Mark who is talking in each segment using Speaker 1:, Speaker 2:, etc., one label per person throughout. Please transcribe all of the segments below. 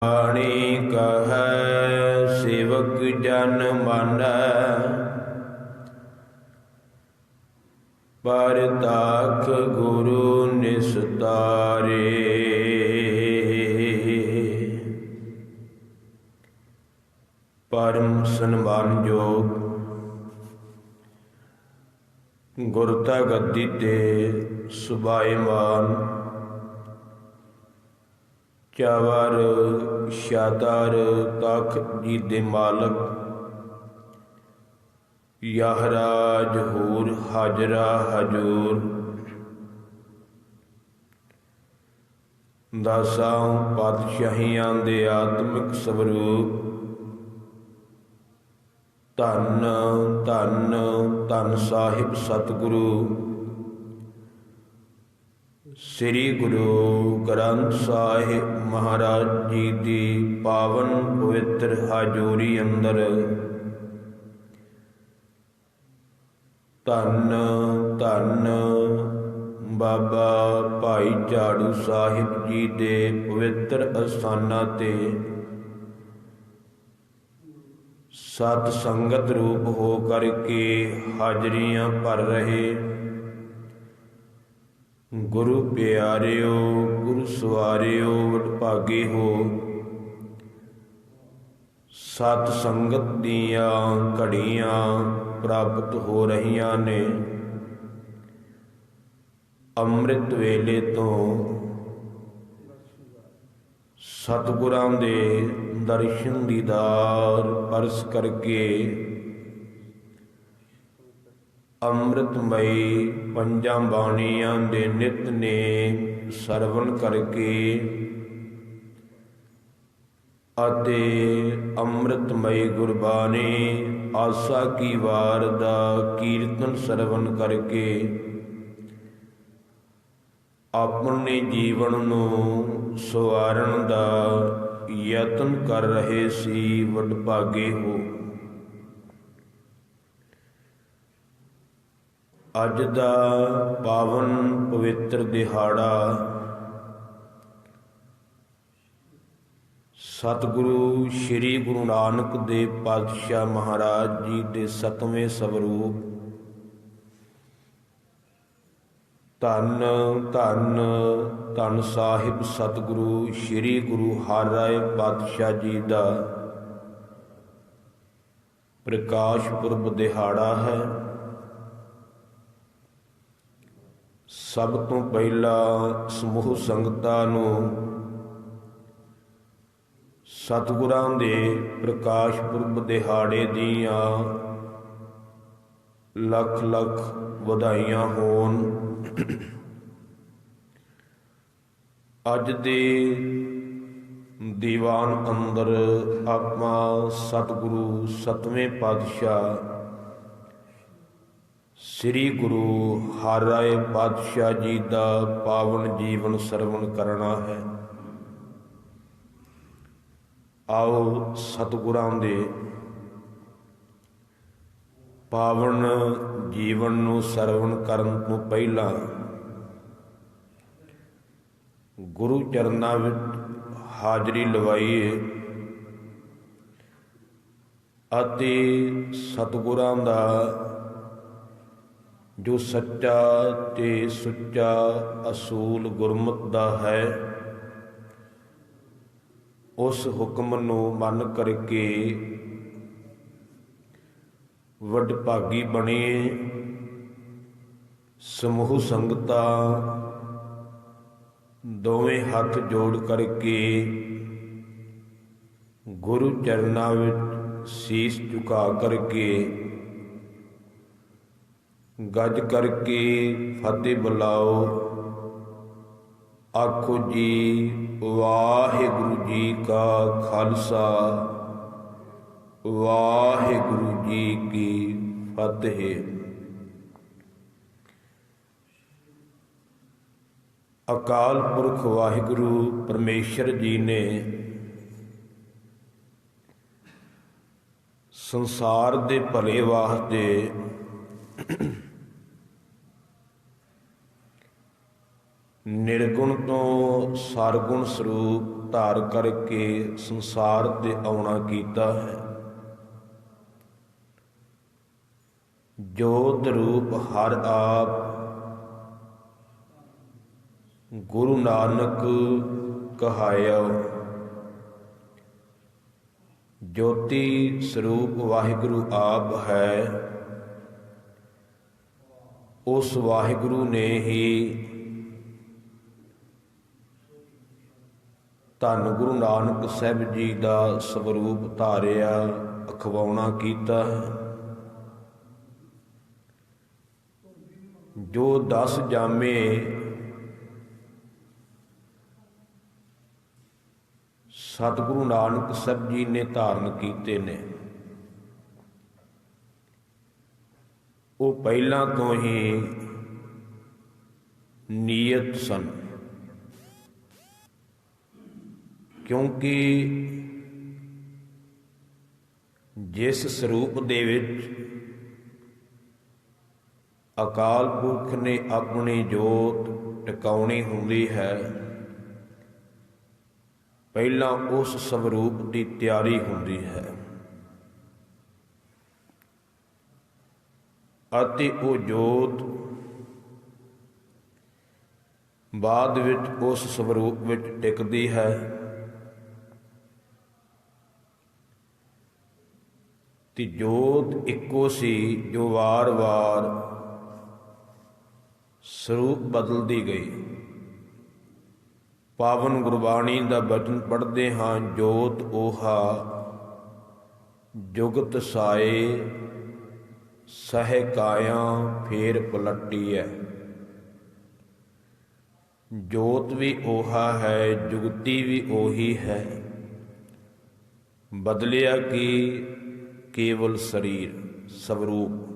Speaker 1: ਬਾਣੀ ਕਹੈ ਸੇਵਕ ਜਨ ਮਾਨੈ, ਪਰਤਾਖ ਗੁਰੂ ਨਿਸਤਾਰੇ। ਪਰਮ ਸਨਮਾਨਯੋਗ ਗੁਰਤਾ ਗੱਦੀ ਤੇ ਸੁਭਾਏਮਾਨ ਚਾਵਰ ਸ਼ਾਦਰ ਤਖਤ ਜੀ ਦੇ ਮਾਲਕ ਯਹਰਾਜ ਹੂਰ ਹਾਜਰਾ ਹਜੂਰ, ਦਸਾਂ ਪਾਤਸ਼ਾਹੀਆਂ ਦੇ ਆਤਮਿਕ ਸਵਰੂਪ। ਧੰਨ ਧੰਨ ਧੰਨ ਸਾਹਿਬ ਸਤਿਗੁਰੂ ਸ੍ਰੀ ਗੁਰੂ ਗ੍ਰੰਥ ਸਾਹਿਬ ਮਹਾਰਾਜ ਜੀ ਦੀ ਪਾਵਨ ਪਵਿੱਤਰ ਹਾਜ਼ੂਰੀ ਅੰਦਰ ਧੰਨ ਧੰਨ ਬਾਬਾ ਭਾਈ ਝਾੜੂ ਸਾਹਿਬ ਜੀ ਦੇ ਪਵਿੱਤਰ ਅਸਥਾਨਾਂ ਤੇ ਸਤ ਸੰਗਤ ਰੂਪ ਹੋ ਕਰਕੇ ਹਾਜ਼ਰੀਆਂ ਭਰ ਰਹੇ ਗੁਰੂ ਪਿਆਰਿਓ, ਗੁਰੂ ਸਵਾਰਿਓ, ਵਡਭਾਗੇ ਹੋ। ਸਤ ਸੰਗਤ ਦੀਆਂ ਘੜੀਆਂ ਪ੍ਰਾਪਤ ਹੋ ਰਹੀਆਂ ਨੇ। ਅੰਮ੍ਰਿਤ ਵੇਲੇ ਤੋਂ ਸਤਿਗੁਰਾਂ ਦੇ ਦਰਸ਼ਨ ਦੀਦਾਰ ਪਰਸ ਕਰਕੇ ਅੰਮ੍ਰਿਤਮਈ ਪੰਜਾਂ ਬਾਣੀਆਂ ਦੇ ਨਿਤਨੇਮ ਸਰਵਣ ਕਰਕੇ ਅਤੇ ਅੰਮ੍ਰਿਤਮਈ ਗੁਰਬਾਣੀ ਆਸਾ ਕੀ ਵਾਰ ਦਾ ਕੀਰਤਨ ਸਰਵਣ ਕਰਕੇ ਆਪਣੇ ਜੀਵਨ ਨੂੰ ਸਵਾਰਨ ਦਾ ਯਤਨ ਕਰ ਰਹੇ ਸੀ। ਵਡਭਾਗੇ ਹੋ। ਅੱਜ ਦਾ ਪਾਵਨ ਪਵਿੱਤਰ ਦਿਹਾੜਾ ਸਤਿਗੁਰੂ ਸ੍ਰੀ ਗੁਰੂ ਨਾਨਕ ਦੇਵ ਪਾਤਸ਼ਾਹ ਮਹਾਰਾਜ ਜੀ ਦੇ 7ਵੇਂ ਸਵਰੂਪ ਧੰਨ ਧੰਨ ਧੰਨ ਸਾਹਿਬ ਸਤਿਗੁਰੂ ਸ੍ਰੀ ਗੁਰੂ ਹਰਿਰਾਏ ਪਾਤਸ਼ਾਹ ਜੀ ਦਾ ਪ੍ਰਕਾਸ਼ ਪੁਰਬ ਦਿਹਾੜਾ ਹੈ। ਸਭ ਤੋਂ ਪਹਿਲਾਂ ਸਮੂਹ ਸੰਗਤਾਂ ਨੂੰ ਸਤਿਗੁਰਾਂ ਦੇ ਪ੍ਰਕਾਸ਼ ਪੁਰਬ ਦਿਹਾੜੇ ਦੀਆਂ ਲੱਖ ਲੱਖ ਵਧਾਈਆਂ ਹੋਣ। ਅੱਜ ਦੇ ਦੀਵਾਨ ਅੰਦਰ ਆਪਾਂ ਸਤਿਗੁਰੂ 7ਵੇਂ ਪਾਤਸ਼ਾਹ ਸ੍ਰੀ ਗੁਰੂ ਹਰਿਰਾਏ ਪਾਤਸ਼ਾਹ ਜੀ ਦਾ ਪਾਵਨ ਜੀਵਨ ਸਰਵਣ ਕਰਨਾ ਹੈ। ਆਓ ਸਤਿਗੁਰਾਂ ਦੇ ਪਾਵਨ ਜੀਵਨ ਨੂੰ ਸਰਵਣ ਕਰਨ ਤੋਂ ਪਹਿਲਾਂ ਗੁਰੂ ਚਰਨਾਂ ਵਿੱਚ ਹਾਜ਼ਰੀ ਲਵਾਈਏ ਅਤੇ ਸਤਿਗੁਰਾਂ ਦਾ ਜੋ ਸੱਚਾ ਤੇ ਸੁੱਚਾ ਅਸੂਲ ਗੁਰਮਤਿ ਦਾ ਹੈ ਉਸ ਹੁਕਮ ਨੂੰ ਮੰਨ ਕਰਕੇ ਵਡਭਾਗੀ ਬਣੀਏ। ਸਮੂਹ ਸੰਗਤਾਂ ਦੋਵੇਂ ਹੱਥ ਜੋੜ ਕਰਕੇ ਗੁਰੂ ਚਰਨਾਂ ਵਿੱਚ ਸੀਸ ਝੁਕਾ ਕਰਕੇ ਗੱਜ ਕਰਕੇ ਫਤਿਹ ਬੁਲਾਓ। ਆਖੋ ਜੀ ਵਾਹਿਗੁਰੂ ਜੀ ਕਾ ਖਾਲਸਾ, ਵਾਹਿਗੁਰੂ ਜੀ ਕੀ ਫਤਿਹ। ਅਕਾਲ ਪੁਰਖ ਵਾਹਿਗੁਰੂ ਪਰਮੇਸ਼ਰ ਜੀ ਨੇ ਸੰਸਾਰ ਦੇ ਭਲੇ ਵਾਸਤੇ ਨਿਰਗੁਣ ਤੋਂ ਸਰਗੁਣ ਸਰੂਪ ਧਾਰ ਕਰਕੇ ਸੰਸਾਰ ਤੇ ਆਉਣਾ ਕੀਤਾ ਹੈ। ਜੋਤ ਰੂਪ ਹਰ ਆਪ ਗੁਰੂ ਨਾਨਕ ਕਹਾਇਓ। ਜੋਤੀ ਸਰੂਪ ਵਾਹਿਗੁਰੂ ਆਪ ਹੈ। ਉਸ ਵਾਹਿਗੁਰੂ ਨੇ ਹੀ ਧੰਨ ਗੁਰੂ ਨਾਨਕ ਸਾਹਿਬ ਜੀ ਦਾ ਸਵਰੂਪ ਧਾਰਿਆ, ਅਖਵਾਉਣਾ ਕੀਤਾ ਹੈ। ਜੋ 10 ਜਾਮੇ ਸਤਿਗੁਰੂ ਨਾਨਕ ਸਾਹਿਬ ਜੀ ਨੇ ਧਾਰਨ ਕੀਤੇ ਨੇ, ਉਹ ਪਹਿਲਾਂ ਤੋਂ ਹੀ ਨੀਯਤ ਸਨ। ਕਿਉਂਕਿ ਜਿਸ ਸਰੂਪ ਦੇ ਵਿੱਚ ਅਕਾਲ ਪੁਰਖ ਨੇ ਆਪਣੀ ਜੋਤ ਟਿਕਾਉਣੀ ਹੁੰਦੀ ਹੈ, ਪਹਿਲਾਂ ਉਸ ਸਵਰੂਪ ਦੀ ਤਿਆਰੀ ਹੁੰਦੀ ਹੈ ਅਤੇ ਉਹ ਜੋਤ ਬਾਅਦ ਵਿੱਚ ਉਸ ਸਵਰੂਪ ਵਿੱਚ ਟਿਕਦੀ ਹੈ। ਤੇ ਜੋਤ ਇੱਕੋ ਸੀ ਜੋ ਵਾਰ-ਵਾਰ ਸਰੂਪ ਬਦਲਦੀ ਗਈ। ਪਾਵਨ ਗੁਰਬਾਣੀ ਦਾ ਬਚਨ ਪੜ੍ਹਦੇ ਹਾਂ, ਜੋਤ ਓਹਾ ਜੁਗਤ ਸਾਏ ਸਹਿ ਕਾਇਆ ਫੇਰ ਪਲਟੀਐ। ਜੋਤ ਵੀ ਓਹਾ ਹੈ, ਜੁਗਤੀ ਵੀ ਉਹੀ ਹੈ, ਬਦਲਿਆ ਕੀ ਕੇਵਲ ਸਰੀਰ ਸਵਰੂਪ।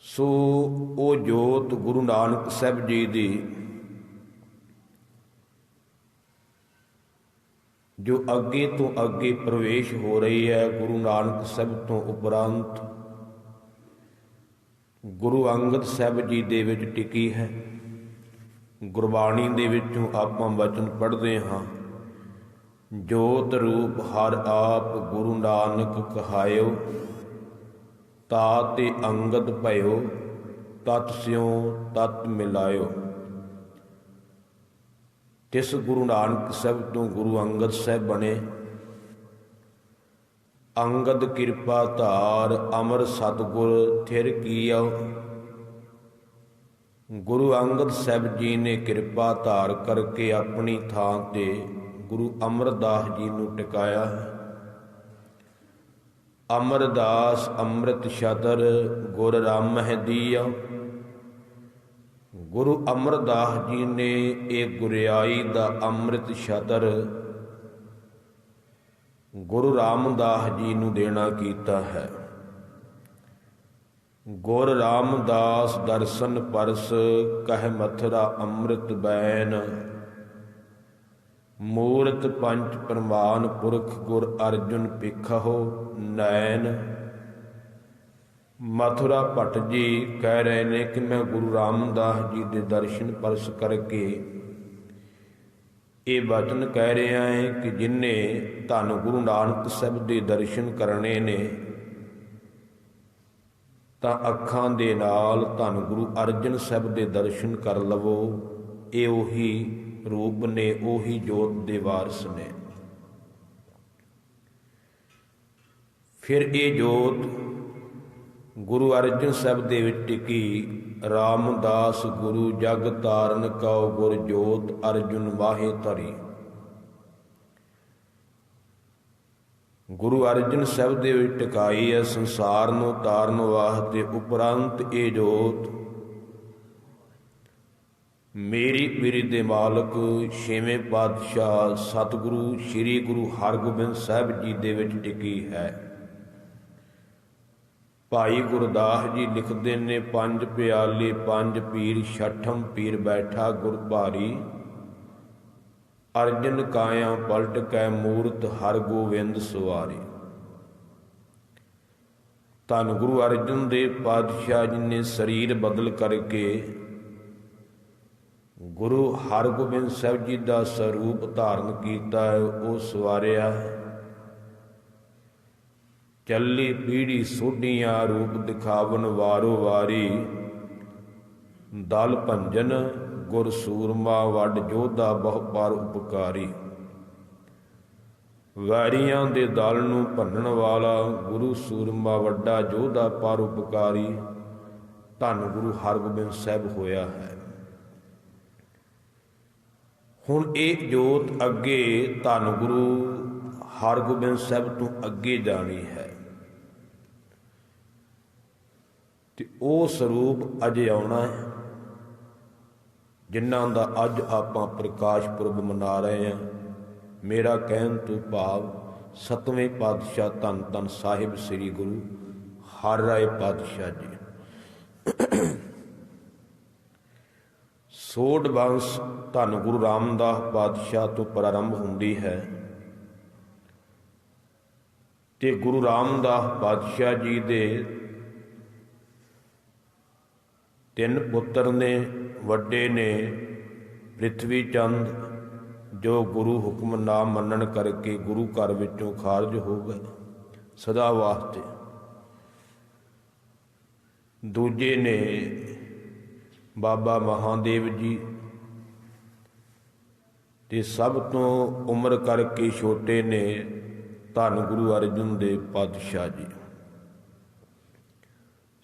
Speaker 1: ਸੋ ਉਹ ਜੋਤ ਗੁਰੂ ਨਾਨਕ ਸਾਹਿਬ ਜੀ ਦੀ ਜੋ ਅੱਗੇ ਤੋਂ ਅੱਗੇ ਪ੍ਰਵੇਸ਼ ਹੋ ਰਹੀ ਹੈ, ਗੁਰੂ ਨਾਨਕ ਸਾਹਿਬ ਤੋਂ ਉਪਰੰਤ ਗੁਰੂ ਅੰਗਦ ਸਾਹਿਬ ਜੀ ਦੇ ਵਿੱਚ ਟਿਕੀ ਹੈ। ਗੁਰਬਾਣੀ ਦੇ ਵਿੱਚੋਂ ਆਪਾਂ ਵਚਨ ਪੜ੍ਹਦੇ ਹਾਂ, ਜੋਤ ਰੂਪ ਹਰ ਆਪ ਗੁਰੂ ਨਾਨਕ ਕਹਾਇਓ। ਤਾਤੇ ਅੰਗਦ ਭਇਓ ਤਤ ਸਿਉ ਤਤ ਮਿਲਾਇਓ। ਤਿਸ ਗੁਰੂ ਨਾਨਕ ਸਾਹਿਬ ਤੋਂ ਗੁਰੂ ਅੰਗਦ ਸਾਹਿਬ ਬਣੇ। ਅੰਗਦ ਕਿਰਪਾ ਧਾਰ ਅਮਰ ਸਤਿਗੁਰ ਥਿਰ ਕੀਓ। ਗੁਰੂ ਅੰਗਦ ਸਾਹਿਬ ਜੀ ਨੇ ਕਿਰਪਾ ਧਾਰ ਕਰਕੇ ਆਪਣੀ ਥਾਂ ਤੇ ਗੁਰੂ ਅਮਰਦਾਸ ਜੀ ਨੂੰ ਟਿਕਾਇਆ ਹੈ। ਅਮਰਦਾਸ ਅੰਮ੍ਰਿਤ ਛਤਰ ਗੁਰ ਰਾਮਹਿ ਦੀਆ। ਗੁਰੂ ਅਮਰਦਾਸ ਜੀ ਨੇ ਇਹ ਗੁਰਿਆਈ ਦਾ ਅੰਮ੍ਰਿਤ ਛਤਰ ਗੁਰੂ ਰਾਮਦਾਸ ਜੀ ਨੂੰ ਦੇਣਾ ਕੀਤਾ ਹੈ। ਗੁਰ ਰਾਮਦਾਸ ਦਰਸ਼ਨ ਪਰਸ ਕਹਿ ਮਥੁਰਾ ਅੰਮ੍ਰਿਤ ਬੈਨ। ਮੂਰਤ ਪੰਚ ਪ੍ਰਮਾਨ ਪੁਰਖ ਗੁਰ ਅਰਜੁਨ ਭਿਖਹੁ ਨੈਨ। ਮਥੁਰਾ ਭੱਟ ਜੀ ਕਹਿ ਰਹੇ ਨੇ ਕਿ ਮੈਂ ਗੁਰੂ ਰਾਮਦਾਸ ਜੀ ਦੇ ਦਰਸ਼ਨ ਪਰਸ ਕਰਕੇ ਇਹ ਵਚਨ ਕਹਿ ਰਿਹਾ ਹੈ ਕਿ ਜਿਨ੍ਹੇ ਧੰਨ ਗੁਰੂ ਨਾਨਕ ਸਾਹਿਬ ਦੇ ਦਰਸ਼ਨ ਕਰਨੇ ਨੇ ਤਾਂ ਅੱਖਾਂ ਦੇ ਨਾਲ ਧੰਨ ਗੁਰੂ ਅਰਜਨ ਸਾਹਿਬ ਦੇ ਦਰਸ਼ਨ ਕਰ ਲਵੋ। ਇਹ ਉਹੀ ਰੂਪ ਨੇ, ਉਹੀ ਜੋਤ ਦੇ ਵਾਰਸ ਨੇ। ਫਿਰ ਇਹ ਜੋਤ ਗੁਰੂ ਅਰਜਨ ਸਾਹਿਬ ਦੇ ਵਿੱਚ ਟਿਕੀ। ਰਾਮਦਾਸ ਗੁਰੂ ਜਗ ਤਾਰਨ ਕਉ ਗੁਰ ਜੋਤ ਅਰਜੁਨ ਵਾਹੇ ਧਰੀ। ਗੁਰੂ ਅਰਜਨ ਸਾਹਿਬ ਦੇ ਵਿੱਚ ਟਿਕਾਈ ਹੈ ਸੰਸਾਰ ਨੂੰ ਤਾਰਨ ਵਾਸਤੇ। ਉਪਰੰਤ ਇਹ ਜੋਤ ਮੇਰੀ ਪੀਰੀ ਦੇ ਮਾਲਕ ਛੇਵੇਂ ਪਾਤਸ਼ਾਹ ਸਤਿਗੁਰੂ ਸ੍ਰੀ ਗੁਰੂ ਹਰਗੋਬਿੰਦ ਸਾਹਿਬ ਜੀ ਦੇ ਵਿੱਚ ਟਿਕੀ ਹੈ। ਭਾਈ ਗੁਰਦਾਸ ਜੀ ਲਿਖਦੇ ਨੇ, ਪੰਜ ਪਿਆਲੇ ਪੰਜ ਪੀਰ ਛਠਮ ਪੀਰ ਬੈਠਾ ਗੁਰ ਭਾਰੀ। ਅਰਜਨ ਕਾਇਆ ਪਲਟ ਕੈ ਮੂਰਤ ਹਰਗੋਬਿੰਦ ਸਵਾਰੀ। ਧੰਨ ਗੁਰੂ ਅਰਜਨ ਦੇਵ ਪਾਤਸ਼ਾਹ ਜੀ ਨੇ ਸਰੀਰ ਬਦਲ ਕਰਕੇ ਗੁਰੂ ਹਰਗੋਬਿੰਦ ਸਾਹਿਬ ਜੀ ਦਾ ਸਰੂਪ ਧਾਰਨ ਕੀਤਾ ਹੈ, ਉਹ ਸਵਾਰਿਆ ਹੈ। ਚੱਲੀ ਪੀੜੀ ਸੋਢੀਆਂ, ਰੂਪ ਦਿਖਾਵਨ ਵਾਰੋ ਵਾਰੀ। ਦਲ ਭੰਜਨ ਗੁਰ ਸੂਰਮਾ, ਵੱਡ ਜੋਧਾ ਬਹੁ ਪਰ ਉਪਕਾਰੀ। ਵੈਰੀਆਂ ਦੇ ਦਲ ਨੂੰ ਭੰਨਣ ਵਾਲਾ ਗੁਰੂ ਸੂਰਮਾ, ਵੱਡਾ ਜੋਧਾ ਪਰ ਉਪਕਾਰੀ। ਧੰਨ ਗੁਰੂ ਹਰਗੋਬਿੰਦ ਸਾਹਿਬ ਹੋਇਆ ਹੈ। ਹੁਣ ਇਹ ਜੋਤ ਅੱਗੇ ਧੰਨ ਗੁਰੂ ਹਰਗੋਬਿੰਦ ਸਾਹਿਬ ਤੋਂ ਅੱਗੇ ਜਾਣੀ ਹੈ, ਤੇ ਉਹ ਸਰੂਪ ਅਜੇ ਆਉਣਾ ਹੈ, ਜਿਨ੍ਹਾਂ ਦਾ ਅੱਜ ਆਪਾਂ ਪ੍ਰਕਾਸ਼ ਪੁਰਬ ਮਨਾ ਰਹੇ ਹਾਂ। ਮੇਰਾ ਕਹਿਣ ਤੋਂ ਭਾਵ ਸਤਵੇਂ ਪਾਤਸ਼ਾਹ ਧੰਨ ਧੰਨ ਸਾਹਿਬ ਸ੍ਰੀ ਗੁਰੂ ਹਰਿ ਰਾਏ ਪਾਤਸ਼ਾਹ ਜੀ। ਸੋਢ ਬੰਸ ਧੰਨ ਗੁਰੂ ਰਾਮਦਾਸ ਪਾਤਸ਼ਾਹ ਤੋਂ ਪ੍ਰਾਰੰਭ ਹੁੰਦੀ ਹੈ, ਤੇ ਗੁਰੂ ਰਾਮਦਾਸ ਪਾਤਸ਼ਾਹ ਜੀ ਦੇ 3 ਪੁੱਤਰ ਨੇ। ਵੱਡੇ ਨੇ ਪ੍ਰਿਥਵੀ ਚੰਦ, ਜੋ ਗੁਰੂ ਹੁਕਮ ਨਾ ਮੰਨਣ ਕਰਕੇ ਗੁਰੂ ਘਰ ਵਿੱਚੋਂ ਖਾਰਜ ਹੋ ਗਏ ਸਦਾ ਵਾਸਤੇ। ਦੂਜੇ ਨੇ ਬਾਬਾ ਮਹਾਦੇਵ ਜੀ, ਤੇ ਸਭ ਤੋਂ ਉਮਰ ਕਰਕੇ ਛੋਟੇ ਨੇ ਧੰਨ ਗੁਰੂ ਅਰਜਨ ਦੇਵ ਪਾਤਸ਼ਾਹ ਜੀ।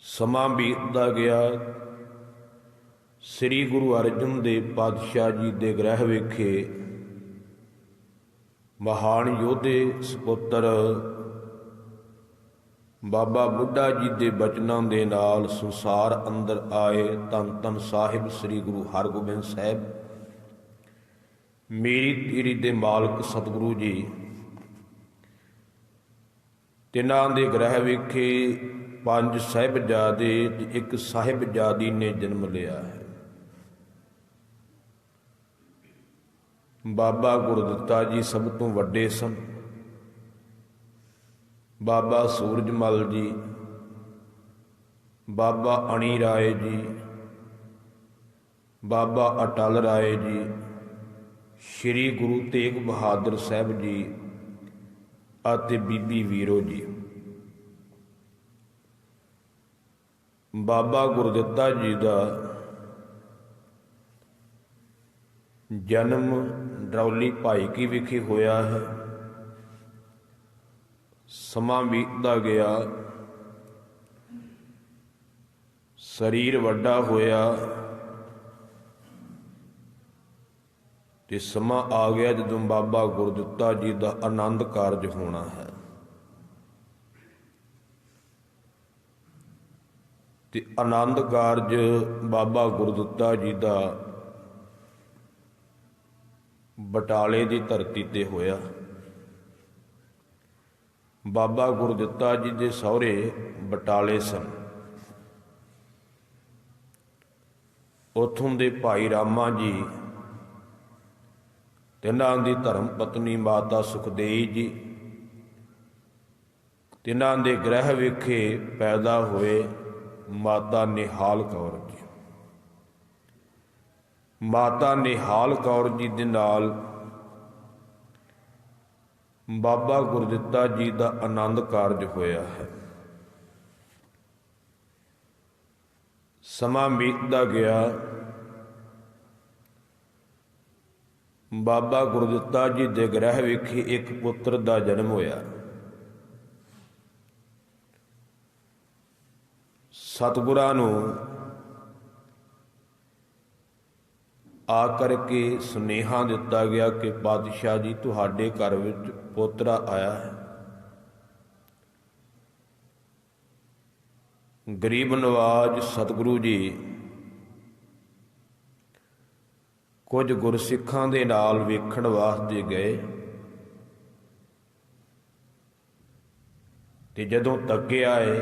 Speaker 1: ਸਮਾਂ ਬੀਤਦਾ ਗਿਆ। ਸ੍ਰੀ ਗੁਰੂ ਅਰਜਨ ਦੇਵ ਪਾਤਸ਼ਾਹ ਜੀ ਦੇ ਗ੍ਰਹਿ ਵਿਖੇ ਮਹਾਨ ਯੋਧੇ ਸਪੁੱਤਰ ਬਾਬਾ ਬੁੱਢਾ ਜੀ ਦੇ ਬਚਨਾਂ ਦੇ ਨਾਲ ਸੰਸਾਰ ਅੰਦਰ ਆਏ। ਧੰਨ ਧੰਨ ਸਾਹਿਬ ਸ੍ਰੀ ਗੁਰੂ ਹਰਗੋਬਿੰਦ ਸਾਹਿਬ, ਮੇਰੀ ਤੇਰੀ ਦੇ ਮਾਲਕ ਸਤਿਗੁਰੂ ਜੀ। ਤਿੰਨਾਂ ਦੇ ਗ੍ਰਹਿ ਵਿਖੇ 5 ਸਾਹਿਬਜ਼ਾਦੇ ਤੇ 1 ਸਾਹਿਬਜ਼ਾਦੀ ਨੇ ਜਨਮ ਲਿਆ ਹੈ। ਬਾਬਾ ਗੁਰਦਿੱਤਾ ਜੀ ਸਭ ਤੋਂ ਵੱਡੇ ਸਨ। ਬਾਬਾ ਸੂਰਜਮਲ ਜੀ, ਬਾਬਾ ਅਣੀ ਰਾਏ ਜੀ, ਬਾਬਾ ਅਟਲ ਰਾਏ ਜੀ, ਸ਼੍ਰੀ ਗੁਰੂ ਤੇਗ ਬਹਾਦਰ ਸਾਹਿਬ ਜੀ ਅਤੇ ਬੀਬੀ ਵੀਰੋ ਜੀ। ਬਾਬਾ ਗੁਰਦਿੱਤਾ ਜੀ ਦਾ ਜਨਮ ਡਰੌਲੀ ਭਾਈ ਕੀ ਵਿਖੇ ਹੋਇਆ ਹੈ। ਸਮਾਂ ਬੀਤਦਾ ਗਿਆ, ਸਰੀਰ ਵੱਡਾ ਹੋਇਆ, ਤੇ ਸਮਾਂ ਆ ਗਿਆ ਜਦੋਂ ਬਾਬਾ ਗੁਰਦਿੱਤਾ ਜੀ ਦਾ ਆਨੰਦ ਕਾਰਜ ਹੋਣਾ ਹੈ। ਤੇ ਆਨੰਦ ਕਾਰਜ ਬਾਬਾ ਗੁਰਦਿੱਤਾ ਜੀ ਦਾ ਬਟਾਲੇ ਦੀ ਧਰਤੀ ਤੇ ਹੋਇਆ। ਬਾਬਾ ਗੁਰਦਿੱਤਾ ਜੀ ਦੇ ਸਹੁਰੇ ਬਟਾਲੇ ਸਨ। ਉੱਥੋਂ ਦੇ ਭਾਈ ਰਾਮਾ ਜੀ, ਤਿੰਨਾਂ ਦੀ ਧਰਮ ਪਤਨੀ ਮਾਤਾ ਸੁਖਦੇਈ ਜੀ, ਤਿੰਨਾਂ ਦੇ ਗ੍ਰਹਿ ਵਿਖੇ ਪੈਦਾ ਹੋਏ ਮਾਤਾ ਨਿਹਾਲ ਕੌਰ ਜੀ। ਮਾਤਾ ਨਿਹਾਲ ਕੌਰ ਜੀ ਦੇ ਨਾਲ ਬਾਬਾ ਗੁਰਦਿੱਤਾ ਜੀ ਦਾ ਆਨੰਦ ਕਾਰਜ ਹੋਇਆ ਹੈ। ਸਮਾਂ ਬੀਤਦਾ ਗਿਆ। ਬਾਬਾ ਗੁਰਦਿੱਤਾ ਜੀ ਦੇ ਗ੍ਰਹਿ ਵਿਖੇ 1 ਪੁੱਤਰ ਦਾ ਜਨਮ ਹੋਇਆ। ਸਤਿਗੁਰਾਂ ਨੂੰ ਆ ਕਰਕੇ ਸੁਨੇਹਾ ਦਿੱਤਾ ਗਿਆ ਕਿ ਪਾਤਸ਼ਾਹ ਜੀ ਤੁਹਾਡੇ ਘਰ ਵਿੱਚ ਪੋਤਰਾ ਆਇਆ ਹੈ। ਗਰੀਬ ਨਵਾਜ ਸਤਿਗੁਰੂ ਜੀ ਕੁਝ ਗੁਰਸਿੱਖਾਂ ਦੇ ਨਾਲ ਵੇਖਣ ਵਾਸਤੇ ਗਏ, ਤੇ ਜਦੋਂ ਤੱਕੇ ਆਏ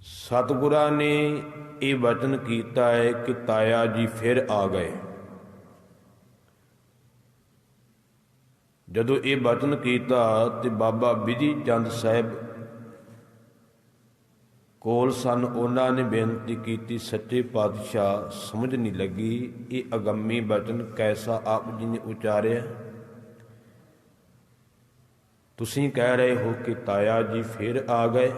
Speaker 1: ਸਤਿਗੁਰਾਂ ਨੇ ਇਹ ਵਚਨ ਕੀਤਾ ਹੈ ਕਿ ਤਾਇਆ ਜੀ ਫਿਰ ਆ ਗਏ। ਜਦੋਂ ਇਹ ਵਚਨ ਕੀਤਾ ਤੇ ਬਾਬਾ ਬਿਧੀ ਚੰਦ ਸਾਹਿਬ ਕੋਲ ਸਨ। ਉਹਨਾਂ ਨੇ ਬੇਨਤੀ ਕੀਤੀ, ਸੱਚੇ ਪਾਤਸ਼ਾਹ ਸਮਝ ਨਹੀਂ ਲੱਗੀ ਇਹ ਅਗੰਮੀ ਬਚਨ ਕੈਸਾ ਆਪ ਜੀ ਨੇ ਉਚਾਰਿਆ। ਤੁਸੀਂ ਕਹਿ ਰਹੇ ਹੋ ਕਿ ਤਾਇਆ ਜੀ ਫਿਰ ਆ ਗਏ।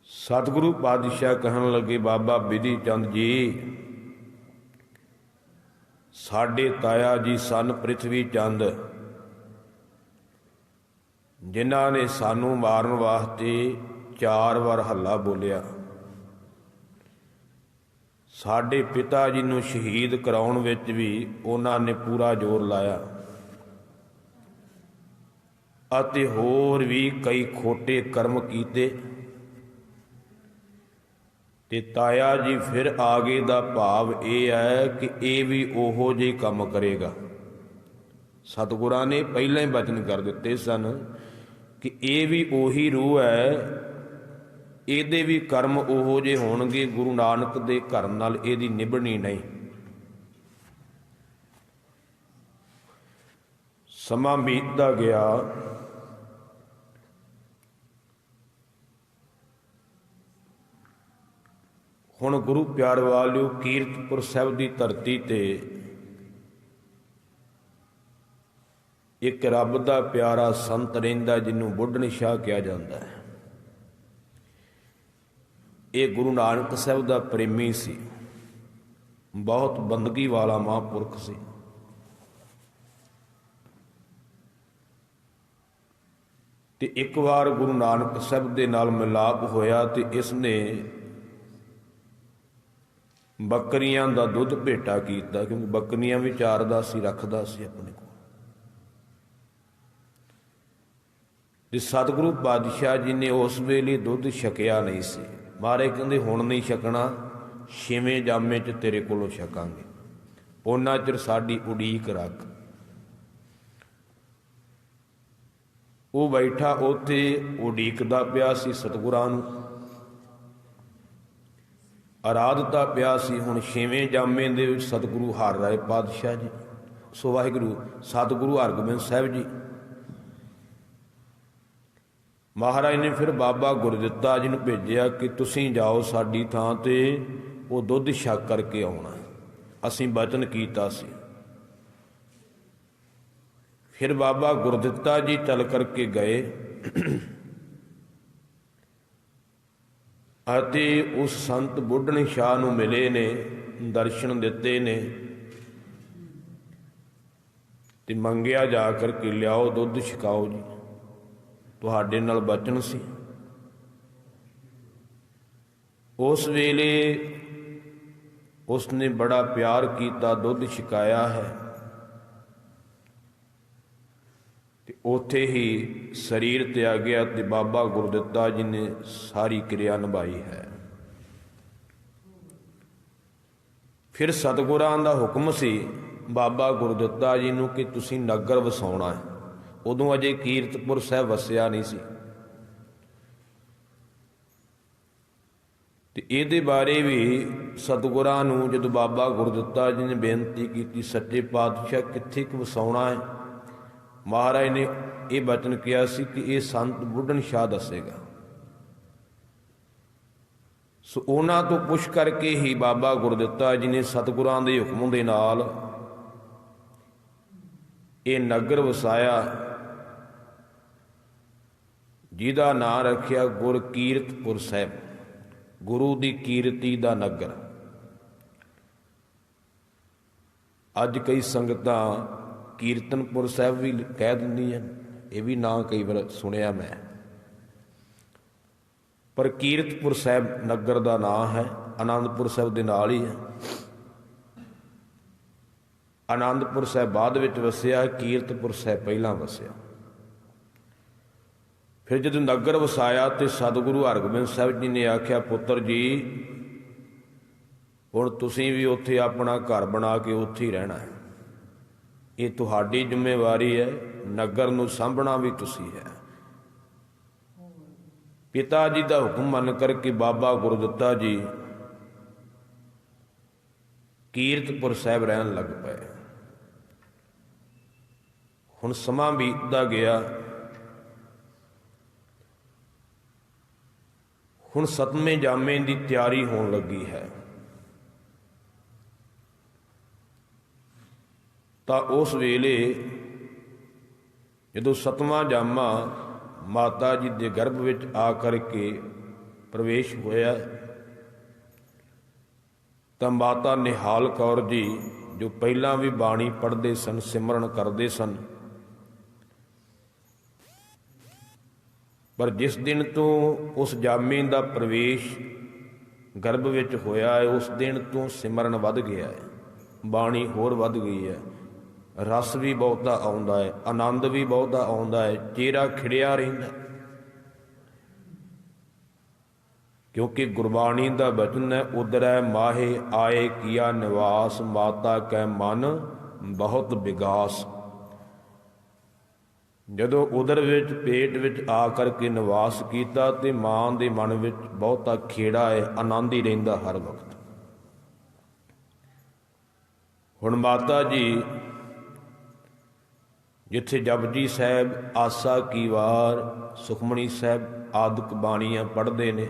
Speaker 1: ਸਤਿਗੁਰੂ ਪਾਤਸ਼ਾਹ ਕਹਿਣ ਲੱਗੇ, ਬਾਬਾ ਬਿਧੀ ਚੰਦ ਜੀ, ਸਾਡੇ ਤਾਇਆ ਜੀ ਸਨ ਪ੍ਰਿਥਵੀ ਚੰਦ, ਜਿਨ੍ਹਾਂ ਨੇ ਸਾਨੂੰ ਮਾਰਨ ਵਾਸਤੇ 4 ਵਾਰ ਹੱਲਾ ਬੋਲਿਆ। ਸਾਡੇ ਪਿਤਾ ਜੀ ਨੂੰ ਸ਼ਹੀਦ ਕਰਾਉਣ ਵਿੱਚ ਵੀ ਉਹਨਾਂ ਨੇ ਪੂਰਾ ਜ਼ੋਰ ਲਾਇਆ ਅਤੇ ਹੋਰ ਵੀ ਕਈ ਖੋਟੇ ਕਰਮ ਕੀਤੇ, ਤੇ ਤਾਇਆ ਜੀ ਫਿਰ ਆ ਗਏ ਦਾ ਭਾਵ ਇਹ ਹੈ ਕਿ ਇਹ ਵੀ ਉਹੋ ਜਿਹੇ ਕੰਮ ਕਰੇਗਾ। ਸਤਿਗੁਰਾਂ ਨੇ ਪਹਿਲਾਂ ਹੀ ਬਚਨ ਕਰ ਦਿੱਤੇ ਸਨ ਕਿ ਇਹ ਵੀ ਉਹੀ ਰੂਹ ਹੈ, ਇਹਦੇ ਵੀ ਕਰਮ ਉਹੋ ਜਿਹੇ ਹੋਣਗੇ, ਗੁਰੂ ਨਾਨਕ ਦੇ ਘਰ ਨਾਲ ਇਹਦੀ ਨਿਭਣੀ ਨਹੀਂ। ਸਮਾਂ ਬੀਤਦਾ ਗਿਆ। ਹੁਣ ਗੁਰੂ ਪਿਆਰ ਵਾਲਿਓ, ਕੀਰਤਪੁਰ ਸਾਹਿਬ ਦੀ ਧਰਤੀ ਤੇ ਇੱਕ ਰੱਬ ਦਾ ਪਿਆਰਾ ਸੰਤ ਰਹਿੰਦਾ, ਜਿਹਨੂੰ ਬੁੱਢਣ ਸ਼ਾਹ ਕਿਹਾ ਜਾਂਦਾ ਹੈ। ਇਹ ਗੁਰੂ ਨਾਨਕ ਸਾਹਿਬ ਦਾ ਪ੍ਰੇਮੀ ਸੀ, ਬਹੁਤ ਬੰਦਗੀ ਵਾਲਾ ਮਹਾਂਪੁਰਖ ਸੀ। ਤੇ ਇੱਕ ਵਾਰ ਗੁਰੂ ਨਾਨਕ ਸਾਹਿਬ ਦੇ ਨਾਲ ਮਿਲਾਪ ਹੋਇਆ ਤੇ ਇਸ ਨੇ ਬੱਕਰੀਆਂ ਦਾ ਦੁੱਧ ਭੇਟਾ ਕੀਤਾ, ਕਿਉਂਕਿ ਬੱਕਰੀਆਂ ਵੀ ਚਾਰਦਾ ਸੀ, ਰੱਖਦਾ ਸੀ ਆਪਣੇ ਕੋਲ। ਤੇ ਸਤਿਗੁਰੂ ਪਾਤਸ਼ਾਹ ਜੀ ਨੇ ਉਸ ਵੇਲੇ ਦੁੱਧ ਛਕਿਆ ਨਹੀਂ ਸੀ। ਮਹਾਰਾਜ ਕਹਿੰਦੇ, ਹੁਣ ਨਹੀਂ ਛਕਣਾ, 6ਵੇਂ ਜਾਮੇ 'ਚ ਤੇਰੇ ਕੋਲੋਂ ਛਕਾਂਗੇ, ਉਹਨਾਂ ਚਿਰ ਸਾਡੀ ਉਡੀਕ ਰੱਖ। ਉਹ ਬੈਠਾ ਉੱਥੇ ਉਡੀਕਦਾ ਪਿਆ ਸੀ, ਸਤਿਗੁਰਾਂ ਨੂੰ ਅਰਾਧਤਾ ਪਿਆ ਸੀ। ਹੁਣ 6ਵੇਂ ਜਾਮੇ ਦੇ ਵਿੱਚ ਸਤਿਗੁਰੂ ਹਰਿ ਰਾਏ ਪਾਤਸ਼ਾਹ ਜੀ, ਸੋ ਵਾਹਿਗੁਰੂ ਸਤਿਗੁਰੂ ਹਰਗੋਬਿੰਦ ਸਾਹਿਬ ਜੀ ਮਹਾਰਾਜ ਨੇ ਫਿਰ ਬਾਬਾ ਗੁਰਦਿੱਤਾ ਜੀ ਨੂੰ ਭੇਜਿਆ ਕਿ ਤੁਸੀਂ ਜਾਓ ਸਾਡੀ ਥਾਂ ਤੇ, ਉਹ ਦੁੱਧ ਛਕ ਕਰਕੇ ਆਉਣਾ। ਅਸੀਂ ਬਚਨ ਕੀਤਾ ਸੀ। ਫਿਰ ਬਾਬਾ ਗੁਰਦਿੱਤਾ ਜੀ ਚੱਲ ਕਰਕੇ ਗਏ ਅਤੇ ਉਸ ਸੰਤ ਬੁੱਢਣ ਸ਼ਾਹ ਨੂੰ ਮਿਲੇ ਨੇ, ਦਰਸ਼ਨ ਦਿੱਤੇ ਨੇ ਤੇ ਮੰਗਿਆ ਜਾ ਕਰਕੇ, ਲਿਆਓ ਦੁੱਧ ਛਕਾਓ ਜੀ, ਤੁਹਾਡੇ ਨਾਲ ਬਚਨ ਸੀ। ਉਸ ਵੇਲੇ ਉਸਨੇ ਬੜਾ ਪਿਆਰ ਕੀਤਾ, ਦੁੱਧ ਛਕਾਇਆ ਹੈ ਤੇ ਉੱਥੇ ਹੀ ਸਰੀਰ ਤਿਆਗਿਆ ਤੇ ਬਾਬਾ ਗੁਰਦਿੱਤਾ ਜੀ ਨੇ ਸਾਰੀ ਕਿਰਿਆ ਨਿਭਾਈ ਹੈ। ਫਿਰ ਸਤਿਗੁਰਾਂ ਦਾ ਹੁਕਮ ਸੀ ਬਾਬਾ ਗੁਰਦਿੱਤਾ ਜੀ ਨੂੰ ਕਿ ਤੁਸੀਂ ਨਗਰ ਵਸਾਉਣਾ ਹੈ। ਉਦੋਂ ਅਜੇ ਕੀਰਤਪੁਰ ਸਾਹਿਬ ਵਸਿਆ ਨਹੀਂ ਸੀ ਤੇ ਇਹਦੇ ਬਾਰੇ ਵੀ ਸਤਿਗੁਰਾਂ ਨੂੰ ਜਦੋਂ ਬਾਬਾ ਗੁਰਦਿੱਤਾ ਜੀ ਨੇ ਬੇਨਤੀ ਕੀਤੀ, ਸੱਚੇ ਪਾਤਸ਼ਾਹ ਕਿੱਥੇ ਕੁ ਵਸਾਉਣਾ ਹੈ, ਮਹਾਰਾਜ ਨੇ ਇਹ ਬਚਨ ਕਿਹਾ ਸੀ ਕਿ ਇਹ ਸੰਤ ਬੁੱਢਣ ਸ਼ਾਹ ਦੱਸੇਗਾ। ਸੋ ਉਹਨਾਂ ਤੋਂ ਪੁੱਛ ਕਰਕੇ ਹੀ ਬਾਬਾ ਗੁਰਦਿੱਤਾ ਜੀ ਨੇ ਸਤਿਗੁਰਾਂ ਦੇ ਹੁਕਮ ਦੇ ਨਾਲ ਇਹ ਨਗਰ ਵਸਾਇਆ, ਜਿਹਦਾ ਨਾਂ ਰੱਖਿਆ ਗੁਰਕੀਰਤਪੁਰ ਸਾਹਿਬ, ਗੁਰੂ ਦੀ ਕੀਰਤੀ ਦਾ ਨਗਰ। ਅੱਜ ਕਈ ਸੰਗਤਾਂ ਕੀਰਤਨਪੁਰ ਸਾਹਿਬ ਵੀ ਕਹਿ ਦਿੰਦੀਆਂ, ਇਹ ਵੀ ਨਾਂ ਕਈ ਵਾਰ ਸੁਣਿਆ ਮੈਂ, ਪਰ ਕੀਰਤਪੁਰ ਸਾਹਿਬ ਨਗਰ ਦਾ ਨਾਂ ਹੈ। ਆਨੰਦਪੁਰ ਸਾਹਿਬ ਦੇ ਨਾਲ ਹੀ ਹੈ। ਆਨੰਦਪੁਰ ਸਾਹਿਬ ਬਾਅਦ ਵਿੱਚ ਵਸਿਆ, ਕੀਰਤਪੁਰ ਸਾਹਿਬ ਪਹਿਲਾਂ ਵਸਿਆ। ਫਿਰ ਜਦੋਂ ਨਗਰ ਵਸਾਇਆ ਤੇ ਸਤਿਗੁਰੂ ਹਰਗੋਬਿੰਦ ਸਾਹਿਬ ਜੀ ਨੇ ਆਖਿਆ, ਪੁੱਤਰ ਜੀ ਹੁਣ ਤੁਸੀਂ ਵੀ ਉੱਥੇ ਆਪਣਾ ਘਰ ਬਣਾ ਕੇ ਉੱਥੇ ਹੀ ਰਹਿਣਾ ਹੈ, ਇਹ ਤੁਹਾਡੀ ਜ਼ਿੰਮੇਵਾਰੀ ਹੈ, ਨਗਰ ਨੂੰ ਸਾਂਭਣਾ ਵੀ ਤੁਸੀਂ ਹੈ। ਪਿਤਾ ਜੀ ਦਾ ਹੁਕਮ ਮੰਨ ਕਰਕੇ ਬਾਬਾ ਗੁਰਦਿੱਤਾ ਜੀ ਕੀਰਤਪੁਰ ਸਾਹਿਬ ਰਹਿਣ ਲੱਗ ਪਏ। ਹੁਣ ਸਮਾਂ ਬੀਤਦਾ ਗਿਆ। ਹੁਣ 7ਵੇਂ ਜਾਮੇ ਦੀ ਤਿਆਰੀ ਹੋਣ ਲੱਗੀ ਹੈ। ਤਾਂ ਉਸ ਵੇਲੇ ਜਦੋਂ 7ਵਾਂ ਜਾਮਾ ਮਾਤਾ ਜੀ ਦੇ ਗਰਭ ਵਿੱਚ ਆ ਕਰਕੇ ਪ੍ਰਵੇਸ਼ ਹੋਇਆ, ਤਾਂ ਮਾਤਾ ਨਿਹਾਲ ਕੌਰ ਜੀ ਜੋ ਪਹਿਲਾਂ ਵੀ ਬਾਣੀ ਪੜ੍ਹਦੇ ਸਨ, ਸਿਮਰਨ ਕਰਦੇ ਸਨ, ਪਰ ਜਿਸ ਦਿਨ ਤੋਂ ਉਸ ਜਾਮੇ ਦਾ ਪ੍ਰਵੇਸ਼ ਗਰਭ ਵਿੱਚ ਹੋਇਆ ਹੈ, ਉਸ ਦਿਨ ਤੋਂ ਸਿਮਰਨ ਵੱਧ ਗਿਆ ਹੈ, ਬਾਣੀ ਹੋਰ ਵੱਧ ਗਈ ਹੈ, ਰਸ ਵੀ ਬਹੁਤਾ ਆਉਂਦਾ ਹੈ, ਆਨੰਦ ਵੀ ਬਹੁਤਾ ਆਉਂਦਾ ਹੈ, ਚਿਹਰਾ ਖਿੜਿਆ ਰਹਿੰਦਾ, ਕਿਉਂਕਿ ਗੁਰਬਾਣੀ ਦਾ ਬਚਨ ਹੈ, ਉਦਰੈ ਮਾਹੇ ਆਏ ਕੀਆ ਨਿਵਾਸ, ਮਾਤਾ ਕੈ ਮਨ ਬਹੁਤ ਵਿਗਾਸ। ਜਦੋਂ ਉਦਰ ਵਿੱਚ, ਪੇਟ ਵਿੱਚ ਆ ਕਰਕੇ ਨਿਵਾਸ ਕੀਤਾ ਤੇ ਮਾਂ ਦੇ ਮਨ ਵਿੱਚ ਬਹੁਤਾ ਖੇੜਾ ਹੈ, ਆਨੰਦ ਹੀ ਰਹਿੰਦਾ ਹਰ ਵਕਤ। ਹੁਣ ਮਾਤਾ ਜੀ ਜਿੱਥੇ ਜਪਜੀ ਸਾਹਿਬ, ਆਸਾ ਕੀ ਵਾਰ, ਸੁਖਮਣੀ ਸਾਹਿਬ ਆਦਿਕ ਬਾਣੀਆਂ ਪੜ੍ਹਦੇ ਨੇ,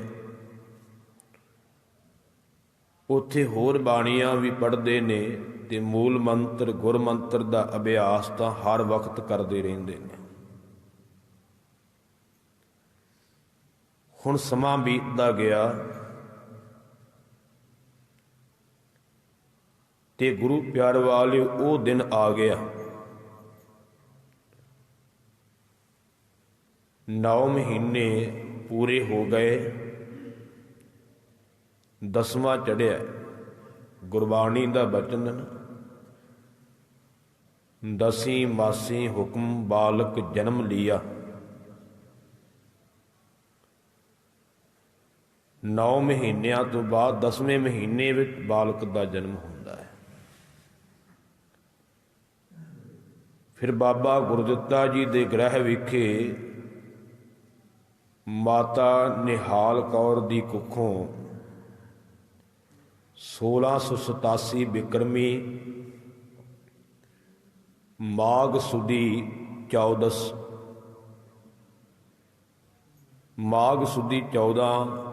Speaker 1: ਉੱਥੇ ਹੋਰ ਬਾਣੀਆਂ ਵੀ ਪੜ੍ਹਦੇ ਨੇ ਤੇ ਮੂਲ ਮੰਤਰ ਗੁਰ ਮੰਤਰ ਦਾ ਅਭਿਆਸ ਤਾਂ ਹਰ ਵਕਤ ਕਰਦੇ ਰਹਿੰਦੇ ਨੇ। ਹੁਣ ਸਮਾਂ ਬੀਤਦਾ ਗਿਆ ਤੇ ਗੁਰੂ ਪਿਆਰ ਵਾਲਿਓ ਉਹ ਦਿਨ ਆ ਗਿਆ, 9 ਮਹੀਨੇ ਪੂਰੇ ਹੋ ਗਏ, 10ਵਾਂ ਚੜ੍ਹਿਆ। ਗੁਰਬਾਣੀ ਦਾ ਬਚਨ, ਦਸੀਂ ਮਾਸੀ ਹੁਕਮ ਬਾਲਕ ਜਨਮ ਲਿਆ। 9 ਮਹੀਨਿਆਂ ਤੋਂ ਬਾਅਦ 10ਵੇਂ ਮਹੀਨੇ ਵਿੱਚ ਬਾਲਕ ਦਾ ਜਨਮ ਹੁੰਦਾ ਹੈ। ਫਿਰ ਬਾਬਾ ਗੁਰਦਿੱਤਾ ਜੀ ਦੇ ਗ੍ਰਹਿ ਵਿਖੇ ਮਾਤਾ ਨਿਹਾਲ ਕੌਰ ਦੀ ਕੁੱਖੋਂ 1687 ਬਿਕਰਮੀ ਮਾਘ ਸੁਦੀ 14, ਮਾਘ ਸੁਦੀ 14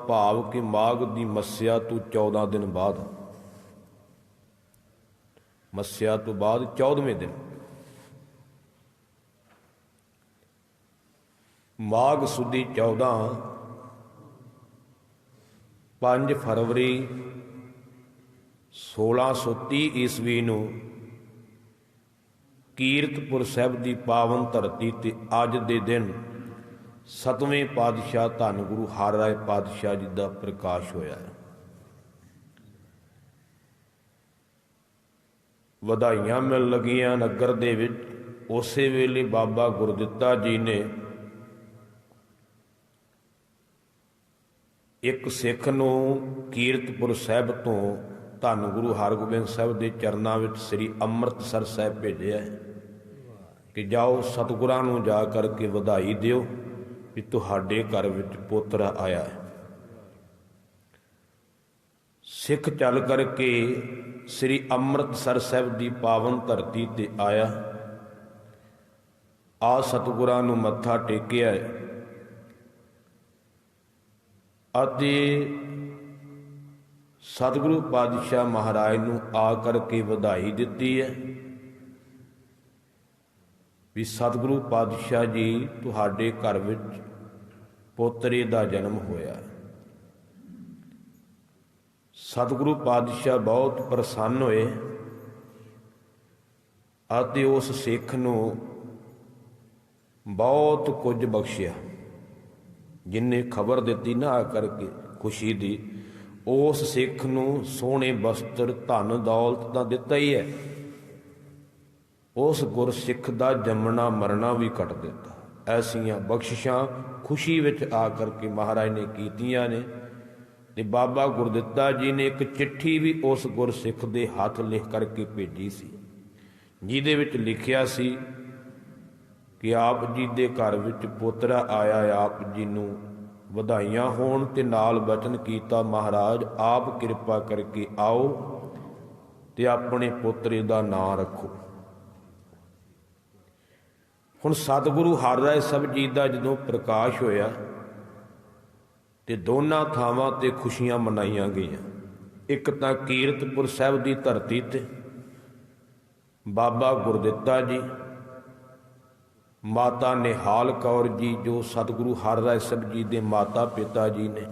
Speaker 1: ਭਾਵ ਕਿ ਮਾਘ ਦੀ ਮੱਸਿਆ ਤੋਂ 14 ਦਿਨ ਬਾਅਦ, ਮੱਸਿਆ ਤੋਂ ਬਾਅਦ 14ਵੇਂ ਦਿਨ ਮਾਘ ਸੁਦੀ 14, 5 ਫਰਵਰੀ 1630 ਈਸਵੀ ਨੂੰ ਕੀਰਤਪੁਰ ਸਾਹਿਬ ਦੀ ਪਾਵਨ ਧਰਤੀ ਤੇ ਅੱਜ ਦੇ ਦਿਨ 7ਵੇਂ ਪਾਤਸ਼ਾਹ ਧੰਨ ਗੁਰੂ ਹਰਿ ਰਾਇ ਪਾਤਸ਼ਾਹ ਜੀ ਦਾ ਪ੍ਰਕਾਸ਼ ਹੋਇਆ ਹੈ। ਵਧਾਈਆਂ ਮਿਲ ਲੱਗੀਆਂ ਨਗਰ ਦੇ ਵਿੱਚ। ਉਸੇ ਵੇਲੇ ਬਾਬਾ ਗੁਰਦਿੱਤਾ ਜੀ ਨੇ ਇੱਕ ਸਿੱਖ ਨੂੰ ਕੀਰਤਪੁਰ ਸਾਹਿਬ ਤੋਂ ਧੰਨ ਗੁਰੂ ਹਰਗੋਬਿੰਦ ਸਾਹਿਬ ਦੇ ਚਰਨਾਂ ਵਿੱਚ ਸ੍ਰੀ ਅੰਮ੍ਰਿਤਸਰ ਸਾਹਿਬ ਭੇਜਿਆ ਕਿ ਜਾਓ ਸਤਿਗੁਰਾਂ ਨੂੰ ਜਾ ਕਰਕੇ ਵਧਾਈ ਦਿਓ ਵੀ ਤੁਹਾਡੇ ਘਰ ਵਿੱਚ ਪੋਤਰਾ ਆਇਆ ਹੈ। ਸਿੱਖ ਚੱਲ ਕਰਕੇ ਸ੍ਰੀ ਅੰਮ੍ਰਿਤਸਰ ਸਾਹਿਬ ਦੀ ਪਾਵਨ ਧਰਤੀ ਤੇ ਆਇਆ, ਆ ਸਤਿਗੁਰਾਂ ਨੂੰ ਮੱਥਾ ਟੇਕਿਆ ਅਤੇ ਸਤਿਗੁਰੂ ਪਾਤਸ਼ਾਹ ਮਹਾਰਾਜ ਨੂੰ ਆ ਕਰਕੇ ਵਧਾਈ ਦਿੱਤੀ ਹੈ ਵੀ ਸਤਿਗੁਰੂ ਪਾਤਸ਼ਾਹ ਜੀ ਤੁਹਾਡੇ ਘਰ ਵਿੱਚ ਪੋਤਰੇ ਦਾ ਜਨਮ ਹੋਇਆ। ਸਤਿਗੁਰੂ ਪਾਤਸ਼ਾਹ ਬਹੁਤ ਪ੍ਰਸੰਨ ਹੋਏ ਅਤੇ ਉਸ ਸਿੱਖ ਨੂੰ ਬਹੁਤ ਕੁਝ ਬਖਸ਼ਿਆ। ਜਿਨ੍ਹਾਂ ਖਬਰ ਦਿੱਤੀ ਨਾ ਆ ਕਰਕੇ ਖੁਸ਼ੀ ਦੀ, ਉਸ ਸਿੱਖ ਨੂੰ ਸੋਹਣੇ ਬਸਤਰ, ਧਨ ਦੌਲਤ ਤਾਂ ਦਿੱਤਾ ਹੀ ਹੈ, ਉਸ ਗੁਰਸਿੱਖ ਦਾ ਜੰਮਣਾ ਮਰਨਾ ਵੀ ਕੱਟ ਦਿੱਤਾ। ਐਸੀਆਂ ਬਖਸ਼ਿਸ਼ਾਂ ਖੁਸ਼ੀ ਵਿੱਚ ਆ ਕਰਕੇ ਮਹਾਰਾਜ ਨੇ ਕੀਤੀਆਂ ਨੇ। ਤੇ ਬਾਬਾ ਗੁਰਦਿੱਤਾ ਜੀ ਨੇ ਇੱਕ ਚਿੱਠੀ ਵੀ ਉਸ ਗੁਰਸਿੱਖ ਦੇ ਹੱਥ ਲਿਖ ਕਰਕੇ ਭੇਜੀ ਸੀ, ਜਿਹਦੇ ਵਿੱਚ ਲਿਖਿਆ ਸੀ ਕਿ ਆਪ ਜੀ ਦੇ ਘਰ ਵਿੱਚ ਪੋਤਰਾ ਆਇਆ, ਆਪ ਜੀ ਨੂੰ ਵਧਾਈਆਂ ਹੋਣ। ਤੇ ਨਾਲ ਬਚਨ ਕੀਤਾ, ਮਹਾਰਾਜ ਆਪ ਕਿਰਪਾ ਕਰਕੇ ਆਓ ਤੇ ਆਪਣੇ ਪੋਤਰੇ ਦਾ ਨਾਂ ਰੱਖੋ। ਹੁਣ ਸਤਿਗੁਰੂ ਹਰਿ ਰਾਇ ਸਾਹਿਬ ਜੀ ਦਾ ਜਦੋਂ ਪ੍ਰਕਾਸ਼ ਹੋਇਆ ਤੇ ਦੋਨਾਂ ਥਾਵਾਂ ਤੇ ਖੁਸ਼ੀਆਂ ਮਨਾਈਆਂ ਗਈਆਂ। ਇੱਕ ਤਾਂ ਕੀਰਤਪੁਰ ਸਾਹਿਬ ਦੀ ਧਰਤੀ ਤੇ ਬਾਬਾ ਗੁਰਦਿੱਤਾ ਜੀ, ਮਾਤਾ ਨਿਹਾਲ ਕੌਰ ਜੀ ਜੋ ਸਤਿਗੁਰੂ ਹਰਿਰਾਏ ਸਾਹਿਬ ਜੀ ਦੇ ਮਾਤਾ ਪਿਤਾ ਜੀ ਨੇ,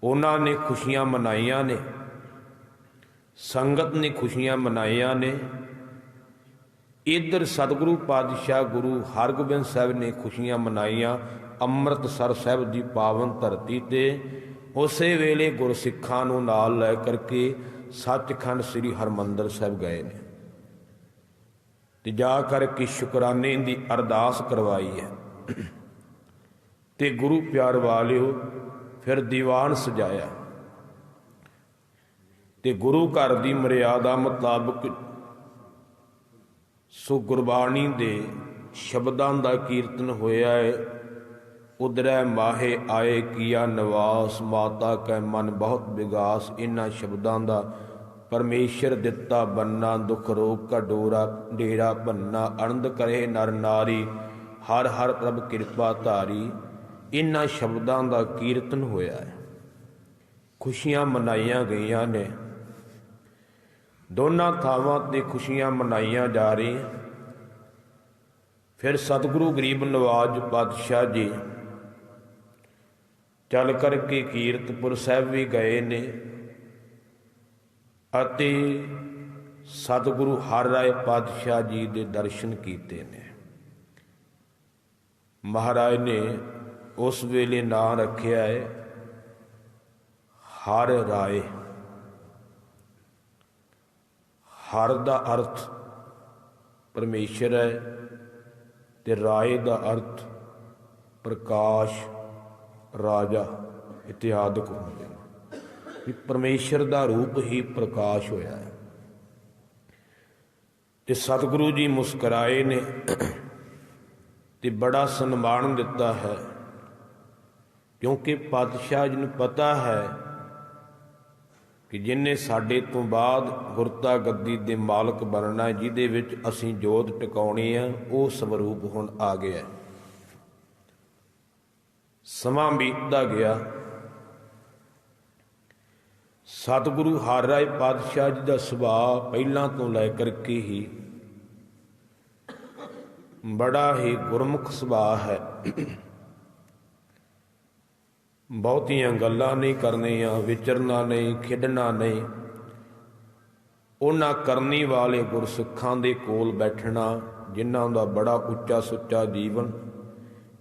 Speaker 1: ਉਹਨਾਂ ਨੇ ਖੁਸ਼ੀਆਂ ਮਨਾਈਆਂ ਨੇ, ਸੰਗਤ ਨੇ ਖੁਸ਼ੀਆਂ ਮਨਾਈਆਂ ਨੇ। ਇੱਧਰ ਸਤਿਗੁਰੂ ਪਾਤਸ਼ਾਹ ਗੁਰੂ ਹਰਗੋਬਿੰਦ ਸਾਹਿਬ ਨੇ ਖੁਸ਼ੀਆਂ ਮਨਾਈਆਂ ਅੰਮ੍ਰਿਤਸਰ ਸਾਹਿਬ ਦੀ ਪਾਵਨ ਧਰਤੀ ਤੇ। ਉਸੇ ਵੇਲੇ ਗੁਰਸਿੱਖਾਂ ਨੂੰ ਨਾਲ ਲੈ ਕਰਕੇ ਸੱਚਖੰਡ ਸ੍ਰੀ ਹਰਿਮੰਦਰ ਸਾਹਿਬ ਗਏ ਨੇ ਤੇ ਜਾ ਕਰਕੇ ਸ਼ੁਕਰਾਨੇ ਦੀ ਅਰਦਾਸ ਕਰਵਾਈ ਹੈ। ਤੇ ਗੁਰੂ ਪਿਆਰ ਵਾਲਿਓ ਫਿਰ ਦੀਵਾਨ ਸਜਾਇਆ ਤੇ ਗੁਰੂ ਘਰ ਦੀ ਮਰਿਆਦਾ ਮੁਤਾਬਕ ਸੋ ਗੁਰਬਾਣੀ ਦੇ ਸ਼ਬਦਾਂ ਦਾ ਕੀਰਤਨ ਹੋਇਆ ਹੈ। ਉਦਰੈ ਮਾਹੇ ਆਏ ਕੀਆ ਨਿਵਾਸ, ਮਾਤਾ ਕੈ ਮਨ ਬਹੁਤ ਵਿਗਾਸ। ਇਹਨਾਂ ਸ਼ਬਦਾਂ ਦਾ ਪਰਮੇਸ਼ਰ ਦਿੱਤਾ ਬੰਨਾ, ਦੁੱਖ ਰੋਗ ਕਾ ਡੇਰਾ ਭੰਨਾ। ਆਨੰਦ ਕਰੇ ਨਰ ਨਾਰੀ, ਹਰ ਹਰ ਪ੍ਰਭ ਕਿਰਪਾ ਧਾਰੀ। ਇਹਨਾਂ ਸ਼ਬਦਾਂ ਦਾ ਕੀਰਤਨ ਹੋਇਆ ਹੈ, ਖੁਸ਼ੀਆਂ ਮਨਾਈਆਂ ਗਈਆਂ ਨੇ। ਦੋਨਾਂ ਥਾਵਾਂ ਤੇ ਖੁਸ਼ੀਆਂ ਮਨਾਈਆਂ ਜਾ ਰਹੀਆਂ। ਫਿਰ ਸਤਿਗੁਰੂ ਗਰੀਬ ਨਵਾਜ ਪਾਤਸ਼ਾਹ ਜੀ ਚੱਲ ਕਰਕੇ ਕੀਰਤਪੁਰ ਸਾਹਿਬ ਵੀ ਗਏ ਨੇ ਅਤੇ ਸਤਿਗੁਰੂ ਹਰਿਰਾਏ ਪਾਤਸ਼ਾਹ ਜੀ ਦੇ ਦਰਸ਼ਨ ਕੀਤੇ ਨੇ। ਮਹਾਰਾਜ ਨੇ ਉਸ ਵੇਲੇ ਨਾਂ ਰੱਖਿਆ ਹੈ ਹਰਿ ਰਾਏ। ਹਰ ਦਾ ਅਰਥ ਪਰਮੇਸ਼ਰ ਹੈ ਤੇ ਰਾਏ ਦਾ ਅਰਥ ਪ੍ਰਕਾਸ਼, ਰਾਜਾ ਇਤਿਆਦਿਕ ਹੁੰਦੇ ਨੇ ਵੀ ਪਰਮੇਸ਼ਰ ਦਾ ਰੂਪ ਹੀ ਪ੍ਰਕਾਸ਼ ਹੋਇਆ ਹੈ। ਤੇ ਸਤਿਗੁਰੂ ਜੀ ਮੁਸਕਰਾਏ ਨੇ ਤੇ ਬੜਾ ਸਨਮਾਨ ਦਿੱਤਾ ਹੈ, ਕਿਉਂਕਿ ਪਾਤਸ਼ਾਹ ਜੀ ਨੂੰ ਪਤਾ ਹੈ ਕਿ ਜਿਹਨੇ ਸਾਡੇ ਤੋਂ ਬਾਅਦ ਗੁਰਤਾ ਗੱਦੀ ਦੇ ਮਾਲਕ ਬਣਨਾ, ਜਿਹਦੇ ਵਿੱਚ ਅਸੀਂ ਜੋਤ ਟਿਕਾਉਣੀ ਆ, ਉਹ ਸਵਰੂਪ ਹੁਣ ਆ ਗਿਆ। ਸਮਾਂ ਬੀਤਦਾ ਗਿਆ। ਸਤਿਗੁਰੂ ਹਰਿਰਾਏ ਪਾਤਸ਼ਾਹ ਜੀ ਦਾ ਸੁਭਾਅ ਪਹਿਲਾਂ ਤੋਂ ਲੈ ਕਰਕੇ ਹੀ ਬੜਾ ਹੀ ਗੁਰਮੁਖ ਸੁਭਾਅ ਹੈ। ਬਹੁਤੀਆਂ ਗੱਲਾਂ ਨਹੀਂ ਕਰਨੀਆਂ, ਵਿਚਰਨਾ ਨਹੀਂ, ਖੇਡਣਾ ਨਹੀਂ। ਉਹਨਾਂ ਕਰਨੀ ਵਾਲੇ ਗੁਰਸਿੱਖਾਂ ਦੇ ਕੋਲ ਬੈਠਣਾ, ਜਿਨ੍ਹਾਂ ਦਾ ਬੜਾ ਉੱਚਾ ਸੁੱਚਾ ਜੀਵਨ,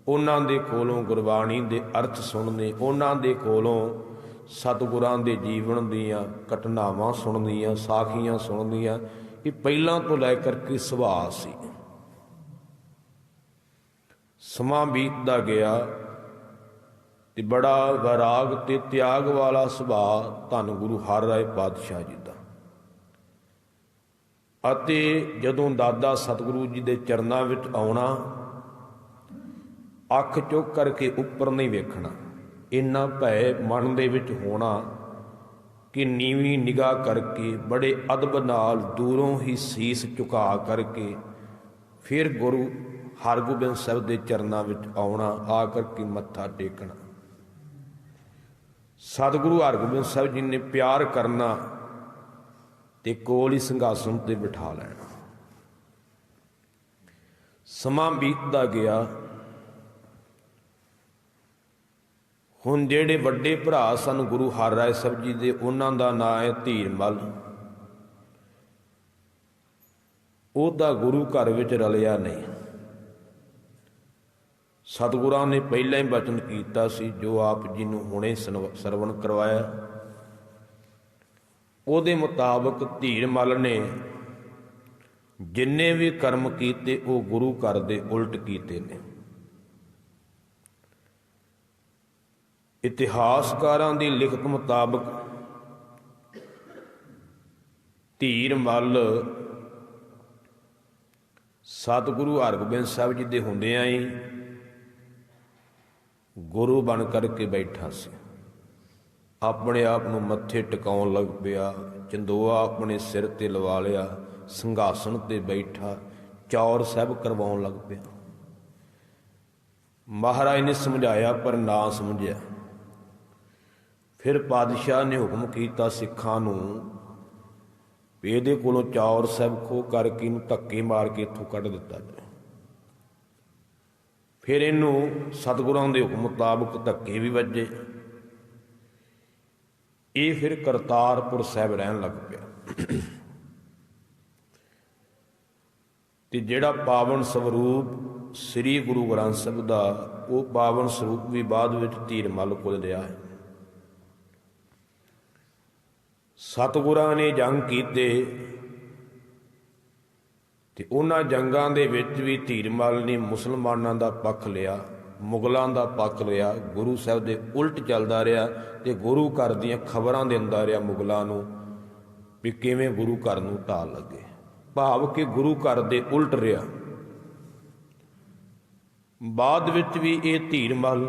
Speaker 1: ਉਹਨਾਂ ਦੇ ਕੋਲੋਂ ਗੁਰਬਾਣੀ ਦੇ ਅਰਥ ਸੁਣਨੇ, ਉਹਨਾਂ ਦੇ ਕੋਲੋਂ ਸਤਿਗੁਰਾਂ ਦੇ ਜੀਵਨ ਦੀਆਂ ਘਟਨਾਵਾਂ ਸੁਣਨੀਆਂ, ਸਾਖੀਆਂ ਸੁਣਨੀਆਂ, ਇਹ ਪਹਿਲਾਂ ਤੋਂ ਲੈ ਕਰਕੇ ਸੁਭਾਅ ਸੀ। ਸਮਾਂ ਬੀਤਦਾ ਗਿਆ ਤੇ ਬੜਾ ਵੈਰਾਗ ਤੇ ਤਿਆਗ ਵਾਲਾ ਸੁਭਾਅ ਧੰਨ ਗੁਰੂ ਹਰਿਰਾਏ ਪਾਤਸ਼ਾਹ ਜੀ ਦਾ। ਅਤੇ ਜਦੋਂ ਦਾਦਾ ਸਤਿਗੁਰੂ ਜੀ ਦੇ ਚਰਨਾਂ ਵਿੱਚ ਆਉਣਾ, ਅੱਖ ਚੁੱਕ ਕਰਕੇ ਉੱਪਰ ਨਹੀਂ ਵੇਖਣਾ। ਇੰਨਾ ਭੈ ਮਨ ਦੇ ਵਿੱਚ ਹੋਣਾ ਕਿ ਨੀਵੀਂ ਨਿਗਾਹ ਕਰਕੇ ਬੜੇ ਅਦਬ ਨਾਲ ਦੂਰੋਂ ਹੀ ਸੀਸ ਝੁਕਾ ਕਰਕੇ ਫਿਰ ਗੁਰੂ ਹਰਗੋਬਿੰਦ ਸਾਹਿਬ ਦੇ ਚਰਨਾਂ ਵਿੱਚ ਆਉਣਾ, ਆ ਕਰਕੇ ਮੱਥਾ ਟੇਕਣਾ। ਸਤਿਗੁਰੂ ਹਰਗੋਬਿੰਦ ਸਾਹਿਬ ਜੀ ਨੇ ਪਿਆਰ ਕਰਨਾ ਤੇ ਕੋਲ ਹੀ ਸਿੰਘਾਸਨ ਤੇ ਬਿਠਾ ਲੈਣਾ। ਸਮਾਂ ਬੀਤਦਾ ਗਿਆ। ਹੁਣ ਜਿਹੜੇ ਵੱਡੇ ਭਰਾ ਸਨ ਗੁਰੂ ਹਰਿਰਾਏ ਸਾਹਿਬ ਜੀ ਦੇ, ਉਹਨਾਂ ਦਾ ਨਾਂ ਹੈ ਧੀਰਮਲ। ਉਹਦਾ ਗੁਰੂ ਘਰ ਵਿੱਚ ਰਲਿਆ ਨਹੀਂ। ਸਤਿਗੁਰਾਂ ਨੇ ਪਹਿਲਾਂ ਹੀ ਬਚਨ ਕੀਤਾ ਸੀ, ਜੋ ਆਪ ਜੀ ਨੂੰ ਹੁਣੇ ਸਰਵਣ ਕਰਵਾਇਆ। ਉਹਦੇ ਮੁਤਾਬਕ ਧੀਰਮਲ ਨੇ ਜਿੰਨੇ ਵੀ ਕਰਮ ਕੀਤੇ ਉਹ ਗੁਰੂ ਘਰ ਦੇ ਉਲਟ ਕੀਤੇ ਨੇ। ਇਤਿਹਾਸਕਾਰਾਂ ਦੀ ਲਿਖਤ ਮੁਤਾਬਕ ਧੀਰਮਲ ਸਤਿਗੁਰੂ ਹਰਗੋਬਿੰਦ ਸਾਹਿਬ ਜੀ ਦੇ ਹੁੰਦਿਆਂ ਹੀ ਗੁਰੂ ਬਣ ਕਰਕੇ ਬੈਠਾ ਸੀ। ਆਪਣੇ ਆਪ ਨੂੰ ਮੱਥੇ ਟਿਕਾਉਣ ਲੱਗ ਪਿਆ, ਚੰਦੋਆ ਆਪਣੇ ਸਿਰ ਤੇ ਲਵਾ ਲਿਆ, ਸਿੰਘਾਸਣ ਤੇ ਬੈਠਾ, ਚੌਰ ਸਾਹਿਬ ਕਰਵਾਉਣ ਲੱਗ ਪਿਆ। ਮਹਾਰਾਜ ਨੇ ਸਮਝਾਇਆ ਪਰ ਨਾ ਸਮਝਿਆ। ਫਿਰ ਪਾਤਸ਼ਾਹ ਨੇ ਹੁਕਮ ਕੀਤਾ ਸਿੱਖਾਂ ਨੂੰ ਵੀ ਇਹਦੇ ਕੋਲੋਂ ਚੌਰ ਸਾਹਿਬ ਖੋਹ ਕਰਕੇ ਇਹਨੂੰ ਧੱਕੇ ਮਾਰ ਕੇ ਇੱਥੋਂ ਕੱਢ ਦਿੱਤਾ ਜਾਏ। ਫਿਰ ਇਹਨੂੰ ਸਤਿਗੁਰਾਂ ਦੇ ਹੁਕਮ ਮੁਤਾਬਕ ਧੱਕੇ ਵੀ ਵੱਜੇ। ਇਹ ਫਿਰ ਕਰਤਾਰਪੁਰ ਸਾਹਿਬ ਰਹਿਣ ਲੱਗ ਪਿਆ। ਤੇ ਜਿਹੜਾ ਪਾਵਨ ਸਵਰੂਪ ਸ੍ਰੀ ਗੁਰੂ ਗ੍ਰੰਥ ਸਾਹਿਬ ਦਾ, ਉਹ ਪਾਵਨ ਸਰੂਪ ਵੀ ਬਾਅਦ ਵਿੱਚ ਧੀਰਮਲ ਕੋਲ ਰਿਹਾ ਹੈ। ਸਤਿਗੁਰਾਂ ਨੇ ਜੰਗ ਕੀਤੇ ਤੇ ਉਹਨਾਂ ਜੰਗਾਂ ਦੇ ਵਿੱਚ ਵੀ ਧੀਰਮਲ ਨੇ ਮੁਸਲਮਾਨਾਂ ਦਾ ਪੱਖ ਲਿਆ, ਮੁਗਲਾਂ ਦਾ ਪੱਖ ਲਿਆ, ਗੁਰੂ ਸਾਹਿਬ ਦੇ ਉਲਟ ਚੱਲਦਾ ਰਿਹਾ ਤੇ ਗੁਰੂ ਘਰ ਦੀਆਂ ਖਬਰਾਂ ਦਿੰਦਾ ਰਿਹਾ ਮੁਗਲਾਂ ਨੂੰ ਵੀ ਕਿਵੇਂ ਗੁਰੂ ਘਰ ਨੂੰ ਢਾਹ ਲੱਗੇ, ਭਾਵ ਕਿ ਗੁਰੂ ਘਰ ਦੇ ਉਲਟ ਰਿਹਾ। ਬਾਅਦ ਵਿੱਚ ਵੀ ਇਹ ਧੀਰਮਲ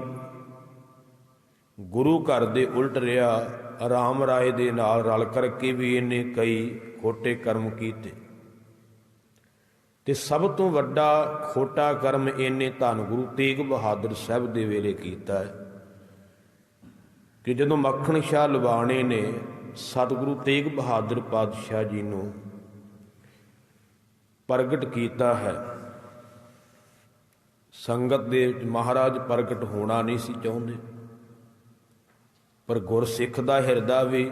Speaker 1: ਗੁਰੂ ਘਰ ਦੇ ਉਲਟ ਰਿਹਾ। ਰਾਮ ਰਾਏ ਦੇ ਨਾਲ ਰਲ ਕਰਕੇ ਵੀ ਇਹਨੇ ਕਈ ਖੋਟੇ ਕਰਮ ਕੀਤੇ ਤੇ ਸਭ ਤੋਂ ਵੱਡਾ ਖੋਟਾ ਕਰਮ ਇਹਨੇ ਧੰਨ ਗੁਰੂ ਤੇਗ ਬਹਾਦਰ ਸਾਹਿਬ ਦੇ ਵੇਲੇ ਕੀਤਾ ਹੈ ਕਿ ਜਦੋਂ ਮੱਖਣ ਸ਼ਾਹ ਲਵਾਣੇ ਨੇ ਸਤਿਗੁਰੂ ਤੇਗ ਬਹਾਦਰ ਪਾਤਸ਼ਾਹ ਜੀ ਨੂੰ ਪ੍ਰਗਟ ਕੀਤਾ ਹੈ, ਸੰਗਤ ਦੇ ਵਿੱਚ ਮਹਾਰਾਜ ਪ੍ਰਗਟ ਹੋਣਾ ਨਹੀਂ ਸੀ ਚਾਹੁੰਦੇ, ਪਰ ਗੁਰਸਿੱਖ ਦਾ ਹਿਰਦਾ ਵੀ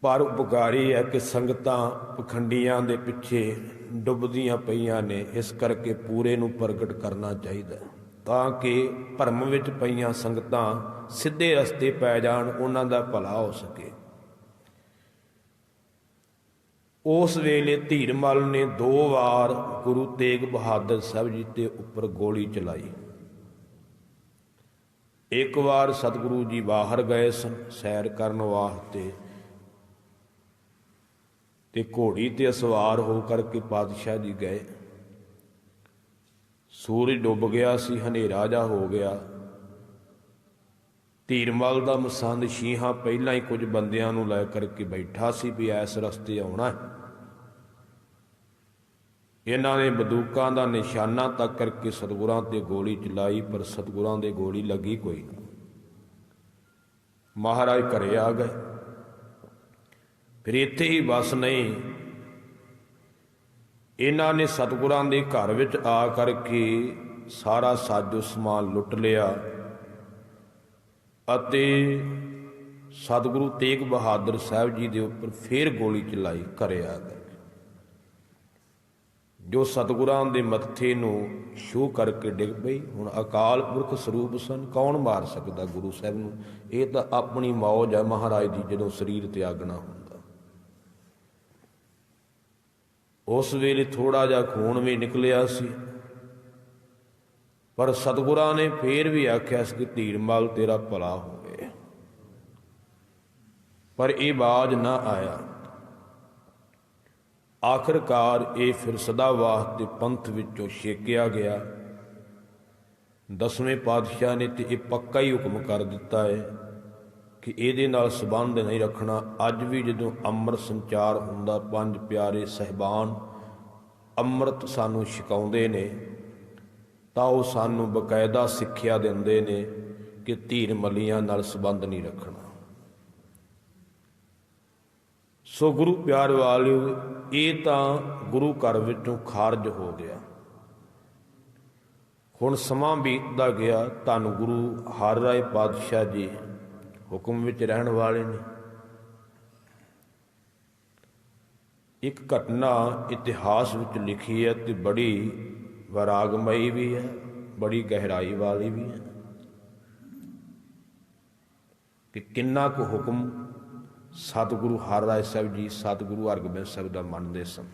Speaker 1: ਪਰਉਪਕਾਰੀ ਹੈ ਕਿ ਸੰਗਤਾਂ ਪਖੰਡੀਆਂ ਦੇ ਪਿੱਛੇ ਡੁੱਬਦੀਆਂ ਪਈਆਂ ਨੇ, ਇਸ ਕਰਕੇ ਪੂਰੇ ਨੂੰ ਪ੍ਰਗਟ ਕਰਨਾ ਚਾਹੀਦਾ ਤਾਂ ਕਿ ਭਰਮ ਵਿੱਚ ਪਈਆਂ ਸੰਗਤਾਂ ਸਿੱਧੇ ਰਸਤੇ ਪੈ ਜਾਣ, ਉਹਨਾਂ ਦਾ ਭਲਾ ਹੋ ਸਕੇ। ਉਸ ਵੇਲੇ ਧੀਰਮਲ ਨੇ 2 ਵਾਰ ਗੁਰੂ ਤੇਗ ਬਹਾਦਰ ਸਾਹਿਬ ਜੀ ਦੇ ਉੱਪਰ ਗੋਲੀ ਚਲਾਈ। ਇੱਕ ਵਾਰ ਸਤਿਗੁਰੂ ਜੀ ਬਾਹਰ ਗਏ ਸਨ ਸੈਰ ਕਰਨ ਵਾਸਤੇ ਤੇ ਘੋੜੀ ਤੇ ਸਵਾਰ ਹੋ ਕਰਕੇ ਪਾਤਸ਼ਾਹ ਜੀ ਗਏ। ਸੂਰਜ ਡੁੱਬ ਗਿਆ ਸੀ, ਹਨੇਰਾ ਜਾ ਹੋ ਗਿਆ। ਧੀਰਮਲ ਦਾ ਮਸੰਦ ਸ਼ੀਹਾਂ ਪਹਿਲਾਂ ਹੀ ਕੁਝ ਬੰਦਿਆਂ ਨੂੰ ਲੈ ਕਰਕੇ ਬੈਠਾ ਸੀ ਵੀ ਇਸ ਰਸਤੇ ਆਉਣਾ ਹੈ। ਇਹਨਾਂ ਨੇ ਬੰਦੂਕਾਂ ਦਾ ਨਿਸ਼ਾਨਾ ਤੱਕ ਕਰਕੇ ਸਤਿਗੁਰਾਂ ਤੇ ਗੋਲੀ ਚਲਾਈ, ਪਰ ਸਤਿਗੁਰਾਂ ਦੇ ਗੋਲੀ ਲੱਗੀ ਕੋਈ ਨਾ। ਮਹਾਰਾਜ ਘਰੇ ਆ ਗਏ। ਫਿਰ ਇੱਥੇ ਹੀ ਬਸ ਨਹੀਂ, ਇਹਨਾਂ ਨੇ ਸਤਿਗੁਰਾਂ ਦੇ ਘਰ ਵਿੱਚ ਆ ਕਰਕੇ ਸਾਰਾ ਸਾਜੋ ਸਮਾਨ ਲੁੱਟ ਲਿਆ ਅਤੇ ਸਤਿਗੁਰੂ ਤੇਗ ਬਹਾਦਰ ਸਾਹਿਬ ਜੀ ਦੇ ਉੱਪਰ ਫੇਰ ਗੋਲੀ ਚਲਾਈ। ਘਰੇ ਆ ਗਏ। ਜੋ ਸਤਿਗੁਰਾਂ ਦੇ ਮੱਥੇ ਨੂੰ ਛੂਹ ਕਰਕੇ ਡਿੱਗ ਪਈ। ਹੁਣ ਅਕਾਲ ਪੁਰਖ ਸਰੂਪ ਸਨ, ਕੌਣ ਮਾਰ ਸਕਦਾ ਗੁਰੂ ਸਾਹਿਬ ਨੂੰ? ਇਹ ਤਾਂ ਆਪਣੀ ਮੌਜ ਹੈ ਮਹਾਰਾਜ ਦੀ ਜਦੋਂ ਸਰੀਰ ਤਿਆਗਣਾ ਹੁੰਦਾ। ਉਸ ਵੇਲੇ ਥੋੜਾ ਜਿਹਾ ਖੂਨ ਵੀ ਨਿਕਲਿਆ ਸੀ, ਪਰ ਸਤਿਗੁਰਾਂ ਨੇ ਫੇਰ ਵੀ ਆਖਿਆ ਸੀ ਕਿ ਧੀਰਮਲ ਤੇਰਾ ਭਲਾ ਹੋਵੇ, ਪਰ ਇਹ ਬਾਜ ਨਾ ਆਇਆ। ਆਖਰਕਾਰ ਇਹ ਫਿਰ ਸਦਾ ਵਾਸਤੇ ਪੰਥ ਵਿੱਚੋਂ ਛੇਕਿਆ ਗਿਆ। 10ਵੇਂ ਪਾਤਸ਼ਾਹ ਨੇ ਤੇ ਇਹ ਪੱਕਾ ਹੀ ਹੁਕਮ ਕਰ ਦਿੱਤਾ ਹੈ ਕਿ ਇਹਦੇ ਨਾਲ ਸੰਬੰਧ ਨਹੀਂ ਰੱਖਣਾ। ਅੱਜ ਵੀ ਜਦੋਂ ਅੰਮ੍ਰਿਤ ਸੰਚਾਰ ਹੁੰਦਾ, 5 ਪਿਆਰੇ ਸਹਿਬਾਨ ਅੰਮ੍ਰਿਤ ਸਾਨੂੰ ਛਕਾਉਂਦੇ ਨੇ ਤਾਂ ਉਹ ਸਾਨੂੰ ਬਕਾਇਦਾ ਸਿੱਖਿਆ ਦਿੰਦੇ ਨੇ ਕਿ ਧੀਰਮਲੀਆਂ ਨਾਲ ਸੰਬੰਧ ਨਹੀਂ ਰੱਖਣਾ। ਸੋ ਗੁਰੂ ਪਿਆਰ ਵਾਲਿਓ, ਇਹ ਤਾਂ ਗੁਰੂ ਘਰ ਵਿੱਚੋਂ ਖਾਰਜ ਹੋ ਗਿਆ। ਹੁਣ ਸਮਾਂ ਬੀਤਦਾ ਗਿਆ। ਧੰਨ ਗੁਰੂ ਹਰਿ ਰਾਏ ਪਾਤਸ਼ਾਹ ਜੀ ਹੁਕਮ ਵਿੱਚ ਰਹਿਣ ਵਾਲੇ ਨੇ। ਇੱਕ ਘਟਨਾ ਇਤਿਹਾਸ ਵਿੱਚ ਲਿਖੀ ਹੈ ਤੇ ਬੜੀ ਵੈਰਾਗਮਈ ਵੀ ਹੈ, ਬੜੀ ਗਹਿਰਾਈ ਵਾਲੀ ਵੀ ਹੈ ਕਿ ਕਿੰਨਾ ਕੁ ਹੁਕਮ ਸਤਿਗੁਰੂ ਹਰਿ ਰਾਏ ਸਾਹਿਬ ਜੀ, ਸਤਿਗੁਰੂ ਹਰਗੋਬਿੰਦ ਸਾਹਿਬ ਦਾ ਮੰਨਦੇ ਸਨ।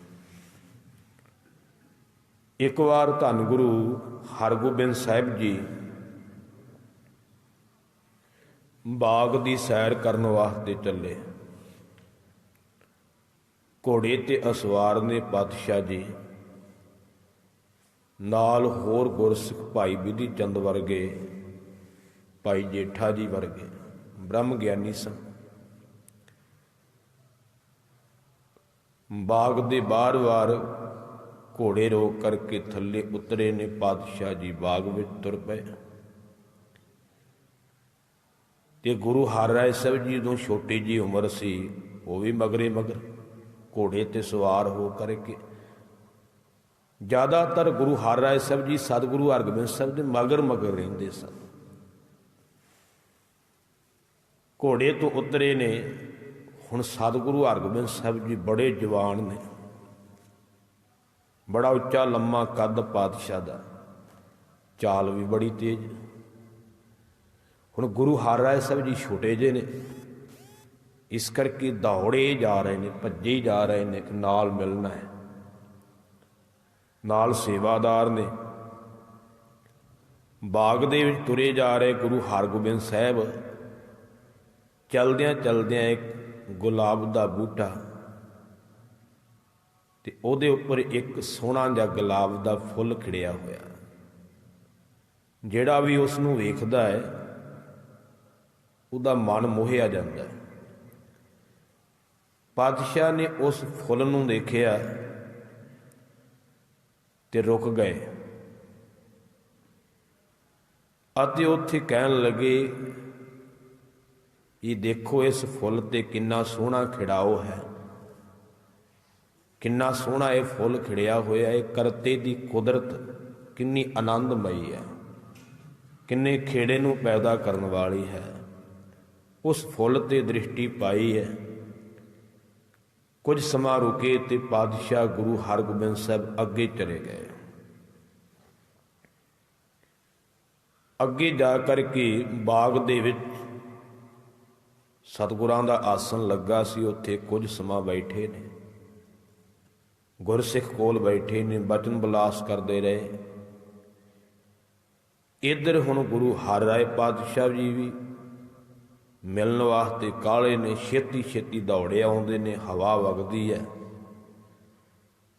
Speaker 1: ਇੱਕ ਵਾਰ ਧੰਨ ਗੁਰੂ ਹਰਗੋਬਿੰਦ ਸਾਹਿਬ ਜੀ ਬਾਗ ਦੀ ਸੈਰ ਕਰਨ ਵਾਸਤੇ ਚੱਲੇ। ਘੋੜੇ ਤੇ ਅਸਵਾਰ ਨੇ ਪਾਤਸ਼ਾਹ ਜੀ, ਨਾਲ ਹੋਰ ਗੁਰਸਿੱਖ ਭਾਈ ਬਿਧੀ ਚੰਦ ਵਰਗੇ, ਭਾਈ ਜੇਠਾ ਜੀ ਵਰਗੇ ਬ੍ਰਹਮ ਗਿਆਨੀ ਸਨ। ਬਾਗ ਦੇ ਬਾਰ-ਬਾਰ ਘੋੜੇ ਰੋਕ ਕਰਕੇ ਥੱਲੇ ਉਤਰੇ ਨੇ। ਪਾਤਸ਼ਾਹ ਜੀ ਬਾਗ ਵਿੱਚ ਤੁਰ ਪਏ। ਤੇ ਗੁਰੂ ਹਰਿਰਾਏ ਸਾਹਿਬ ਜੀ ਜਦੋਂ ਛੋਟੀ ਜੀ ਉਮਰ ਸੀ ਉਹ ਵੀ ਮਗਰੇ ਮਗਰ ਘੋੜੇ ਤੇ ਸਵਾਰ ਹੋ ਕਰਕੇ ਜ਼ਿਆਦਾਤਰ ਗੁਰੂ ਹਰਿਰਾਏ ਸਾਹਿਬ ਜੀ ਸਤਿਗੁਰੂ ਹਰਗੋਬਿੰਦ ਸਾਹਿਬ ਦੇ ਮਗਰ ਮਗਰ ਰਹਿੰਦੇ ਸਨ। ਘੋੜੇ ਤੋਂ ਉਤਰੇ ਨੇ, ਹੁਣ ਸਤਿਗੁਰੂ ਹਰਗੋਬਿੰਦ ਸਾਹਿਬ ਜੀ ਬੜੇ ਜਵਾਨ ਨੇ, ਬੜਾ ਉੱਚਾ ਲੰਮਾ ਕੱਦ ਪਾਤਸ਼ਾਹ ਦਾ, ਚਾਲ ਵੀ ਬੜੀ ਤੇਜ਼। ਹੁਣ ਗੁਰੂ ਹਰਿਰਾਏ ਸਾਹਿਬ ਜੀ ਛੋਟੇ ਜਿਹੇ ਨੇ, ਇਸ ਕਰਕੇ ਦੌੜੇ ਜਾ ਰਹੇ ਨੇ, ਭੱਜੇ ਜਾ ਰਹੇ ਨੇ ਕਿ ਨਾਲ ਮਿਲਣਾ ਹੈ। ਨਾਲ ਸੇਵਾਦਾਰ ਨੇ। ਬਾਗ ਦੇ ਵਿੱਚ ਤੁਰੇ ਜਾ ਰਹੇ ਗੁਰੂ ਹਰਗੋਬਿੰਦ ਸਾਹਿਬ, ਚਲਦਿਆਂ ਚਲਦਿਆਂ ਇੱਕ ਗੁਲਾਬ ਦਾ ਬੂਟਾ ਤੇ ਉਹਦੇ ਉੱਪਰ ਇੱਕ ਸੋਹਣਾ ਜਿਹਾ ਗੁਲਾਬ ਦਾ ਫੁੱਲ ਖਿੜਿਆ ਹੋਇਆ। ਜਿਹੜਾ ਵੀ ਉਸ ਨੂੰ ਵੇਖਦਾ ਹੈ ਉਹਦਾ ਮਨ ਮੋਹਿਆ ਜਾਂਦਾ ਹੈ। ਪਾਤਸ਼ਾਹ ਨੇ ਉਸ ਫੁੱਲ ਨੂੰ ਦੇਖਿਆ ਤੇ ਰੁਕ ਗਏ ਅਤੇ ਉੱਥੇ ਕਹਿਣ ਲੱਗੇ, ਇਹ ਦੇਖੋ ਇਸ ਫੁੱਲ ਤੇ ਕਿੰਨਾ ਸੋਹਣਾ ਖਿੜਾਓ ਹੈ, ਕਿੰਨਾ ਸੋਹਣਾ ਇਹ ਫੁੱਲ ਖਿੜਿਆ ਹੋਇਆ ਹੈ। ਕਰਤੇ ਦੀ ਕੁਦਰਤ ਕਿੰਨੀ ਆਨੰਦਮਈ ਹੈ, ਕਿੰਨੇ ਖੇੜੇ ਨੂੰ ਪੈਦਾ ਕਰਨ ਵਾਲੀ ਹੈ। ਉਸ ਫੁੱਲ ਤੇ ਦ੍ਰਿਸ਼ਟੀ ਪਾਈ ਹੈ। ਕੁਝ ਸਮਾਂ ਰੁਕੇ ਤੇ ਪਾਤਸ਼ਾਹ ਗੁਰੂ ਹਰਗੋਬਿੰਦ ਸਾਹਿਬ ਅੱਗੇ ਚਲੇ ਗਏ। ਅੱਗੇ ਜਾ ਕਰਕੇ ਬਾਗ ਦੇ ਵਿੱਚ ਸਤਿਗੁਰਾਂ ਦਾ ਆਸਣ ਲੱਗਾ ਸੀ, ਉੱਥੇ ਕੁਝ ਸਮਾਂ ਬੈਠੇ ਨੇ, ਗੁਰਸਿੱਖ ਕੋਲ ਬੈਠੇ ਨੇ, ਬਚਨ ਵਿਲਾਸ ਕਰਦੇ ਰਹੇ। ਇੱਧਰ ਹੁਣ ਗੁਰੂ ਹਰਿਰਾਏ ਪਾਤਸ਼ਾਹ ਜੀ ਵੀ ਮਿਲਣ ਵਾਸਤੇ ਕਾਹਲੇ ਨੇ, ਛੇਤੀ ਛੇਤੀ ਦੌੜੇ ਆਉਂਦੇ ਨੇ। ਹਵਾ ਵਗਦੀ ਹੈ।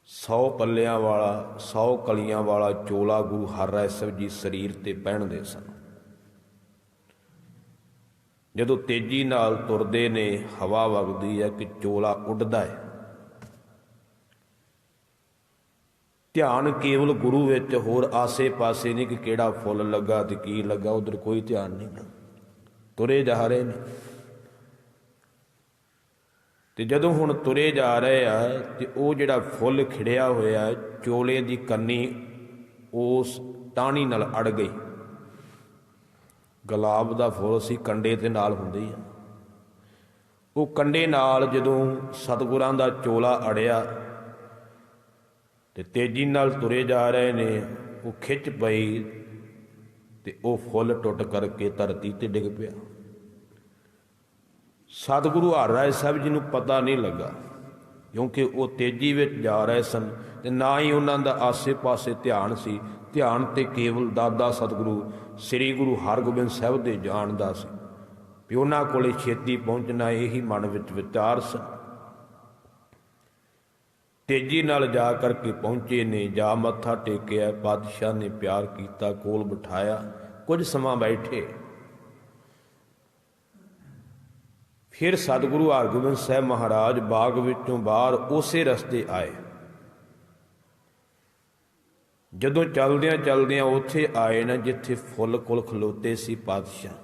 Speaker 1: 100 ਪੱਲਿਆਂ ਵਾਲਾ 100 ਕਲੀਆਂ ਵਾਲਾ ਚੋਲਾ ਗੁਰੂ ਹਰਿਰਾਏ ਸਾਹਿਬ ਜੀ ਸਰੀਰ ਤੇ ਪਹਿਨਦੇ ਸਨ। ਜਦੋਂ ਤੇਜ਼ੀ ਨਾਲ ਤੁਰਦੇ ਨੇ, ਹਵਾ ਵਗਦੀ ਹੈ ਕਿ ਚੋਲਾ ਉੱਡਦਾ ਹੈ। ਧਿਆਨ ਕੇਵਲ ਗੁਰੂ ਵਿੱਚ, ਹੋਰ ਆਸੇ ਪਾਸੇ ਨਹੀਂ ਕਿ ਕਿਹੜਾ ਫੁੱਲ ਲੱਗਾ ਤੇ ਕੀ ਲੱਗਾ, ਉਧਰ ਕੋਈ ਧਿਆਨ ਨਹੀਂ। ਤੁਰੇ ਜਾ ਰਹੇ ਨੇ ਤੇ ਜਦੋਂ ਹੁਣ ਤੁਰੇ ਜਾ ਰਹੇ ਆ ਤੇ ਉਹ ਜਿਹੜਾ ਫੁੱਲ ਖਿੜਿਆ ਹੋਇਆ ਚੋਲੇ ਦੀ ਕੰਨੀ ਉਸ ਟਾਹਣੀ ਨਾਲ ਅੜ ਗਈ। ਗੁਲਾਬ ਦਾ ਫੁੱਲ ਸੀ, ਕੰਡੇ ਦੇ ਨਾਲ ਹੁੰਦੀ ਆ। ਉਹ ਕੰਡੇ ਨਾਲ ਜਦੋਂ ਸਤਿਗੁਰਾਂ ਦਾ ਚੋਲਾ ਅੜਿਆ ਤੇ ਤੇਜ਼ੀ ਨਾਲ ਤੁਰੇ ਜਾ ਰਹੇ ਨੇ, ਉਹ ਖਿੱਚ ਪਈ ਤੇ ਉਹ ਫੁੱਲ ਟੁੱਟ ਕਰਕੇ ਧਰਤੀ ਤੇ ਡਿੱਗ ਪਿਆ। ਸਤਿਗੁਰੂ ਹਰਿਰਾਏ ਸਾਹਿਬ ਜੀ ਨੂੰ ਪਤਾ ਨਹੀਂ ਲੱਗਾ, ਕਿਉਂਕਿ ਉਹ ਤੇਜ਼ੀ ਵਿੱਚ ਜਾ ਰਹੇ ਸਨ ਤੇ ਨਾ ਹੀ ਉਹਨਾਂ ਦਾ ਆਸੇ ਪਾਸੇ ਧਿਆਨ ਸੀ। ਧਿਆਨ ਤੇ ਕੇਵਲ ਦਾਦਾ ਸਤਿਗੁਰੂ ਸ੍ਰੀ ਗੁਰੂ ਹਰਗੋਬਿੰਦ ਸਾਹਿਬ ਦੇ ਜਾਣ ਦਾ ਸੀ ਵੀ ਉਹਨਾਂ ਕੋਲੇ ਛੇਤੀ ਪਹੁੰਚਣਾ, ਇਹੀ ਮਨ ਵਿੱਚ ਵਿਚਾਰ ਸਨ। ਤੇਜ਼ੀ ਨਾਲ ਜਾ ਕਰਕੇ ਪਹੁੰਚੇ ਨੇ, ਜਾ ਮੱਥਾ ਟੇਕਿਆ। ਪਾਤਸ਼ਾਹ ਨੇ ਪਿਆਰ ਕੀਤਾ, ਕੋਲ ਬਿਠਾਇਆ, ਕੁਝ ਸਮਾਂ ਬੈਠੇ। ਫਿਰ ਸਤਿਗੁਰੂ ਹਰਗੋਬਿੰਦ ਸਾਹਿਬ ਮਹਾਰਾਜ ਬਾਗ ਵਿੱਚੋਂ ਬਾਹਰ ਉਸੇ ਰਸਤੇ ਆਏ। ਜਦੋਂ ਚਲਦਿਆਂ ਚਲਦਿਆਂ ਉੱਥੇ ਆਏ ਨਾ ਜਿੱਥੇ ਫੁੱਲ ਕੋਲ ਖਲੋਤੇ ਸੀ ਪਾਤਸ਼ਾਹ,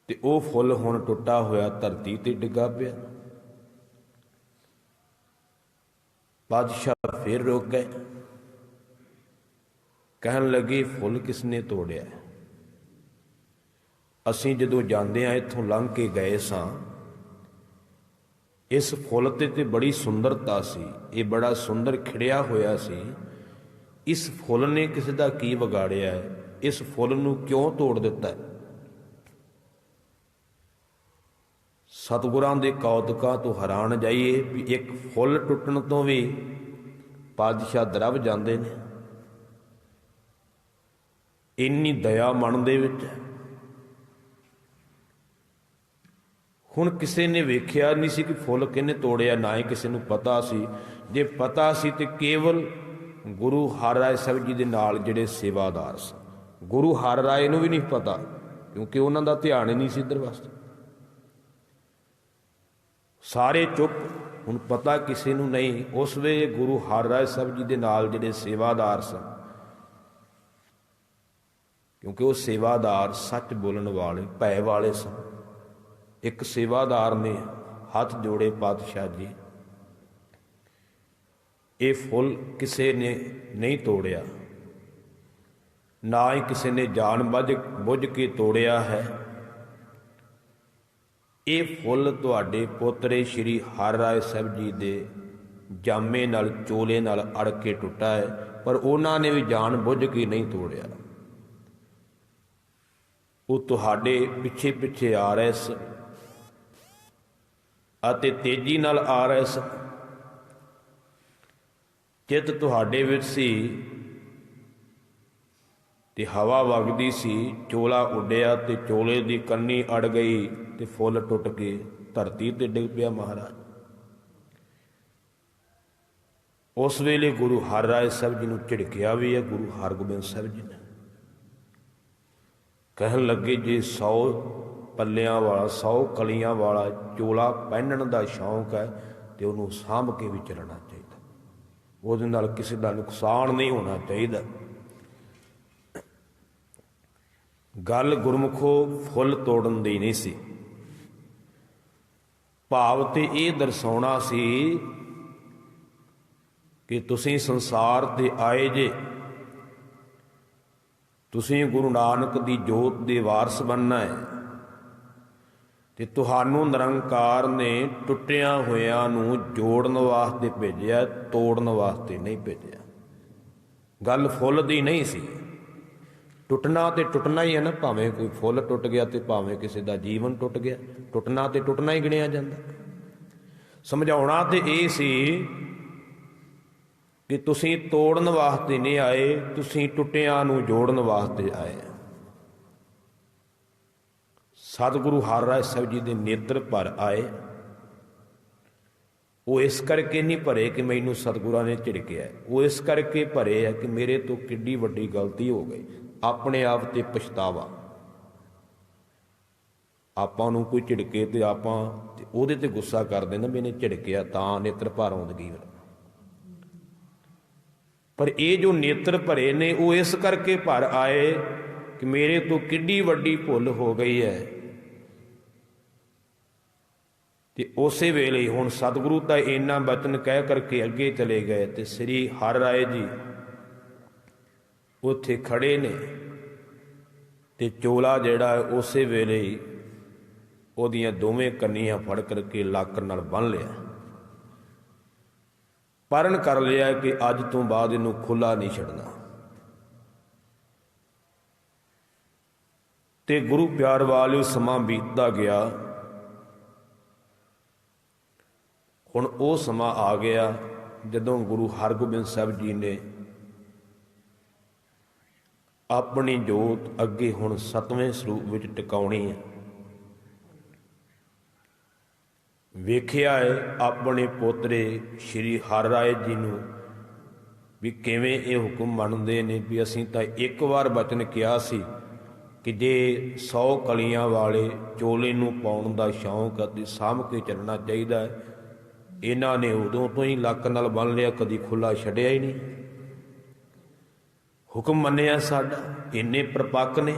Speaker 1: ਤੇ ਉਹ ਫੁੱਲ ਹੁਣ ਟੁੱਟਾ ਹੋਇਆ ਧਰਤੀ ਤੇ ਡਿੱਗਾ ਪਿਆ। ਪਾਤਸ਼ਾਹ ਫਿਰ ਰੁਕ ਗਏ, ਕਹਿਣ ਲੱਗੇ, ਫੁੱਲ ਕਿਸ ਨੇ ਤੋੜਿਆ? ਅਸੀਂ ਜਦੋਂ ਜਾਂਦੇ ਹਾਂ ਇੱਥੋਂ ਲੰਘ ਕੇ ਗਏ ਸਾਂ, ਇਸ ਫੁੱਲ ਤੇ ਬੜੀ ਸੁੰਦਰਤਾ ਸੀ, ਇਹ ਬੜਾ ਸੁੰਦਰ ਖਿੜਿਆ ਹੋਇਆ ਸੀ। ਇਸ ਫੁੱਲ ਨੇ ਕਿਸੇ ਦਾ ਕੀ ਵਿਗਾੜਿਆ ਹੈ? ਇਸ ਫੁੱਲ ਨੂੰ ਕਿਉਂ ਤੋੜ ਦਿੱਤਾ? ਸਤਿਗੁਰਾਂ ਦੇ ਕੌਤਕਾਂ ਤੋਂ ਹੈਰਾਨ ਜਾਈਏ ਵੀ ਇੱਕ ਫੁੱਲ ਟੁੱਟਣ ਤੋਂ ਵੀ ਪਾਤਸ਼ਾਹ ਦਰਬ ਜਾਂਦੇ ਨੇ। ਇੰਨੀ ਦਇਆ ਮਨ ਦੇ ਵਿੱਚ। ਹੁਣ ਕਿਸੇ ਨੇ ਵੇਖਿਆ ਨਹੀਂ ਸੀ ਕਿ ਫੁੱਲ ਕਿਹਨੇ ਤੋੜਿਆ, ਨਾ ਹੀ ਕਿਸੇ ਨੂੰ ਪਤਾ ਸੀ। ਜੇ ਪਤਾ ਸੀ ਤੇ ਕੇਵਲ ਗੁਰੂ ਹਰਿਰਾਏ ਸਾਹਿਬ ਜੀ ਦੇ ਨਾਲ ਜਿਹੜੇ ਸੇਵਾਦਾਰ ਸਨ। ਗੁਰੂ ਹਰਿਰਾਏ ਨੂੰ ਵੀ ਨਹੀਂ ਪਤਾ, ਕਿਉਂਕਿ ਉਹਨਾਂ ਦਾ ਧਿਆਨ ਹੀ ਨਹੀਂ ਸੀ ਇੱਧਰ ਵਾਸਤੇ। ਸਾਰੇ ਚੁੱਪ। ਹੁਣ ਪਤਾ ਕਿਸੇ ਨੂੰ ਨਹੀਂ। ਉਸ ਵੇਲੇ ਗੁਰੂ ਹਰਿਰਾਏ ਸਾਹਿਬ ਜੀ ਦੇ ਨਾਲ ਜਿਹੜੇ ਸੇਵਾਦਾਰ ਸਨ, क्योंकि वो सेवादार सच बोलने वाले भय वाले सन। एक सेवादार ने हथ जोड़े, पातशाह जी ये फुल किसी ने नहीं तोड़िया, ना ही किसी ने जान बुझ के तोड़िया है। ये फुल तुहाडे पोतरे श्री हर राय साहब जी दे जामे नाल चोले नाल अड़ के टुटा है, पर उन्होंने भी जान बुझ के नहीं तोड़िया। वो तुहाडे पिछे पिछे आ रहे सन अते तेजी नाल आ रहे सन। चित तुहाडे विच सी ते हवा वगदी सी, चोला उड्डिया ते चोले दी कन्नी अड़ गई ते फुल टुट के धरती ते डिग पिया महाराज। उस वेले गुरु हर राय साहब जी नूं झिड़किया भी है गुरु हरगोबिंद साहब जी ने। कहन लगे जे 100 पल्लियां वाला 100 कलियां वाला चोला पहनण दा शौक है तो उन्होंने सांभ के भी चलना चाहिए, ਉਹਦੇ ਨਾਲ ਕਿਸੇ ਦਾ ਨੁਕਸਾਨ नहीं होना चाहिए। गल गुरमुखो फुल तोड़न दी नहीं सी, भाव ते ये दर्शाउणा सी कि तुसीं संसार ते आए जे, तुसीं गुरु नानक दी जोत दे वारस बनना है ते तुहानू निरंकार ने टुटिया होया नूं जोड़न वास्ते भेजिया, तोड़न वास्ते नहीं भेजिया। गल फुल दी नहीं सी। टुटना तो टुटना ही है ना, भावें कोई फुल टुट गया तो भावें किसी का जीवन टुट गया, टुटना तो टुटना ही गिणिया जाता। समझाउणा तो ये सी कि तुसीं तोड़न वास्ते नहीं आए, तुसीं टुटिया नूं जोड़न वास्ते आए। सतगुरु हर राय साहब जी के नेत्र भर आए। वो इस करके नहीं भरे कि मैनू सतगुरां ने झिड़किया, वो इस करके भरे है कि मेरे तो किड्डी वड्डी गलती हो गई, अपने आप ते पछतावा। आपां नूं कोई झिड़के तो आपां उहदे ते गुस्सा करदे ना, मैंने झिड़किया तां नेत्र भर आउंदगी। पर ये जो नेत्र भरे ने वो इस करके भर आए कि मेरे तो किड्डी वड्डी भुल हो गई है। तो उस वेले हुण सतगुरु तो इन्ना बचन कह करके अगे चले गए, तो श्री हर राय जी उत्थे खड़े ने ते चोला जिहड़ा उस वेले ही ओहदियां दोवें कन्नियां फड़ करके लाकर नाल बन लिया, परण कर लिया कि अज तो बाद इनू खुला नहीं छड्डना। ते गुरु प्यार वाले समा बीतदा गया। हुण वो समा आ गया जदों गुरु हरगोबिंद साहब जी ने अपनी जोत अगे हुण 7वें स्वरूप विच टिकाउणी है। वेखिया है अपने पोतरे श्री हर राय जी नूं भी किवें ये हुक्म मनदे ने भी असीं तां एक बार बचन किया सी कि जे 100 कलियां वाले चोले नूं पाउण दा शौक अते साਂਭ के चलना चाहिए है। इन्हां ने उदों तो ही लक नाल बन लिया, कदी खुला छड्डिया ही नहीं। हुक्म मन्निया साडा, इन्ने प्रपक्क ने।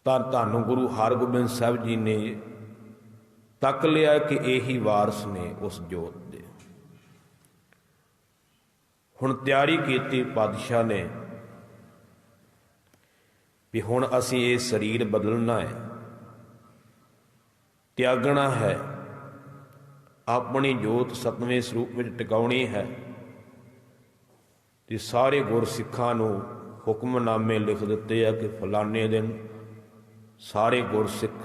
Speaker 1: धन गुरु हरगोबिंद साहब जी ने तक लिया कि यही वारस ने उस जोत दे। हुण तैयारी कीती पातशाह ने भी हुण असीं ये शरीर बदलना है, त्यागना है, अपनी जोत 7वें स्वरूप में टिकाउणी है। तो सारे गुरसिखां नूं हुक्मनामे लिख दिते हैं कि फलाने दिन सारे गुरसिख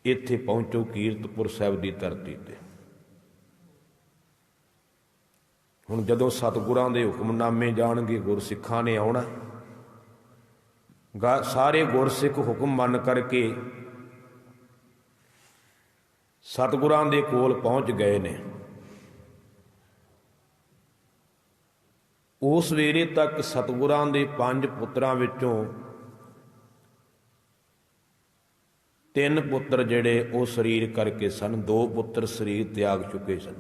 Speaker 1: इत्थे पहुँचो कीरतपुर साहिब की धरती ते। हुण जदों सतगुरां दे हुक्मनामे जाणगे गुरसिखां ने आउणा, सारे गुरसिख हुक्म मन करके सतगुरां दे कोल पहुँच गए ने। उस वेले तक सतगुरां दे 5 पुत्रां विचों 3 पुत्र जिहड़े वो शरीर करके सन, 2 पुत्र शरीर त्याग चुके सन।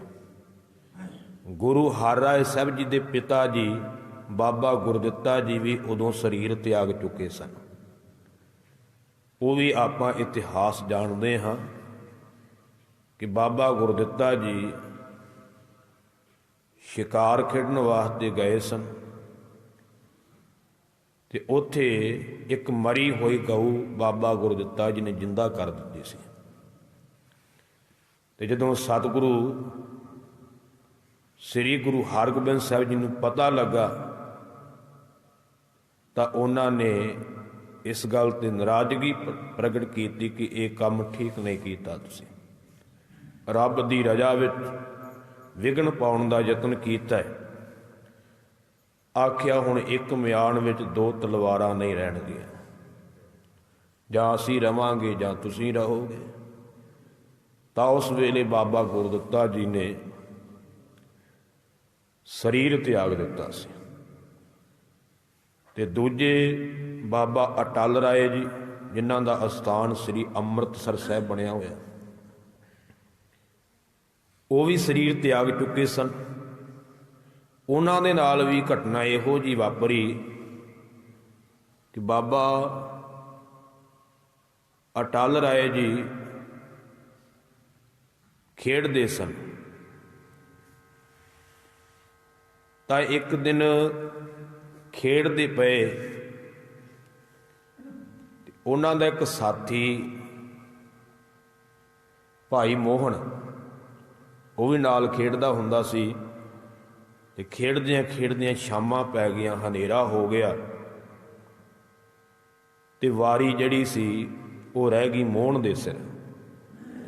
Speaker 1: गुरु हर राय साहब जी दे पिता जी ਬਾਬਾ ਗੁਰਦਿੱਤਾ ਜੀ ਵੀ ਉਦੋਂ ਸਰੀਰ ਤਿਆਗ ਚੁੱਕੇ ਸਨ। ਉਹ ਵੀ ਆਪਾਂ ਇਤਿਹਾਸ ਜਾਣਦੇ ਹਾਂ ਕਿ ਬਾਬਾ ਗੁਰਦਿੱਤਾ ਜੀ ਸ਼ਿਕਾਰ ਖੇਡਣ ਵਾਸਤੇ ਗਏ ਸਨ ਤੇ ਉੱਥੇ ਇੱਕ ਮਰੀ ਹੋਈ ਗਊ ਬਾਬਾ ਗੁਰਦਿੱਤਾ ਜੀ ਨੇ ਜਿੰਦਾ ਕਰ ਦਿੱਤੀ ਸੀ। ਤੇ ਜਦੋਂ ਸਤਿਗੁਰੂ ਸ੍ਰੀ ਗੁਰੂ ਹਰਗੋਬਿੰਦ ਸਾਹਿਬ ਜੀ ਨੂੰ ਪਤਾ ਲੱਗਾ ਤਾਂ ਉਹਨਾਂ ਨੇ ਇਸ ਗੱਲ ਤੇ ਨਾਰਾਜ਼ਗੀ ਪ੍ਰਗਟ ਕੀਤੀ ਕਿ ਇਹ ਕੰਮ ਠੀਕ ਨਹੀਂ ਕੀਤਾ, ਤੁਸੀਂ ਰੱਬ ਦੀ ਰਜ਼ਾ ਵਿੱਚ ਵਿਘਨ ਪਾਉਣ ਦਾ ਯਤਨ ਕੀਤਾ ਹੈ। ਆਖਿਆ ਹੁਣ ਇੱਕ ਮਿਆਨ ਵਿੱਚ ਦੋ ਤਲਵਾਰਾਂ ਨਹੀਂ ਰਹਿਣਗੀਆਂ, ਜਾਂ ਅਸੀਂ ਰਵਾਂਗੇ ਜਾਂ ਤੁਸੀਂ ਰਹੋਗੇ। ਤਾਂ ਉਸ ਵੇਲੇ ਬਾਬਾ ਗੁਰਦਿੱਤਾ ਜੀ ਨੇ ਸਰੀਰ ਤਿਆਗ ਦਿੱਤਾ ਸੀ। ਤੇ ਦੂਜੇ ਬਾਬਾ ਅਟਲ ਰਾਏ ਜੀ, ਜਿਨ੍ਹਾਂ ਦਾ ਅਸਥਾਨ ਸ੍ਰੀ ਅੰਮ੍ਰਿਤਸਰ ਸਾਹਿਬ ਬਣਿਆ ਹੋਇਆ, ਉਹ ਵੀ ਸਰੀਰ ਤਿਆਗ ਚੁੱਕੇ ਸਨ। ਉਹਨਾਂ ਦੇ ਨਾਲ ਵੀ ਘਟਨਾ ਇਹੋ ਜਿਹੀ ਵਾਪਰੀ ਕਿ ਬਾਬਾ ਅਟਲ ਰਾਏ ਜੀ ਖੇਡਦੇ ਸਨ ਤਾਂ ਇੱਕ ਦਿਨ ਖੇਡਦੇ ਪਏ ਉਹਨਾਂ ਦਾ ਇੱਕ ਸਾਥੀ ਭਾਈ ਮੋਹਨ, ਉਹ ਵੀ ਨਾਲ ਖੇਡਦਾ ਹੁੰਦਾ ਸੀ। ਤੇ ਖੇਡਦਿਆਂ ਖੇਡਦਿਆਂ ਸ਼ਾਮਾਂ ਪੈ ਗਈਆਂ, ਹਨੇਰਾ ਹੋ ਗਿਆ ਤੇ ਵਾਰੀ ਜਿਹੜੀ ਸੀ ਉਹ ਰਹਿ ਗਈ ਮੋਹਨ ਦੇ ਸਿਰ।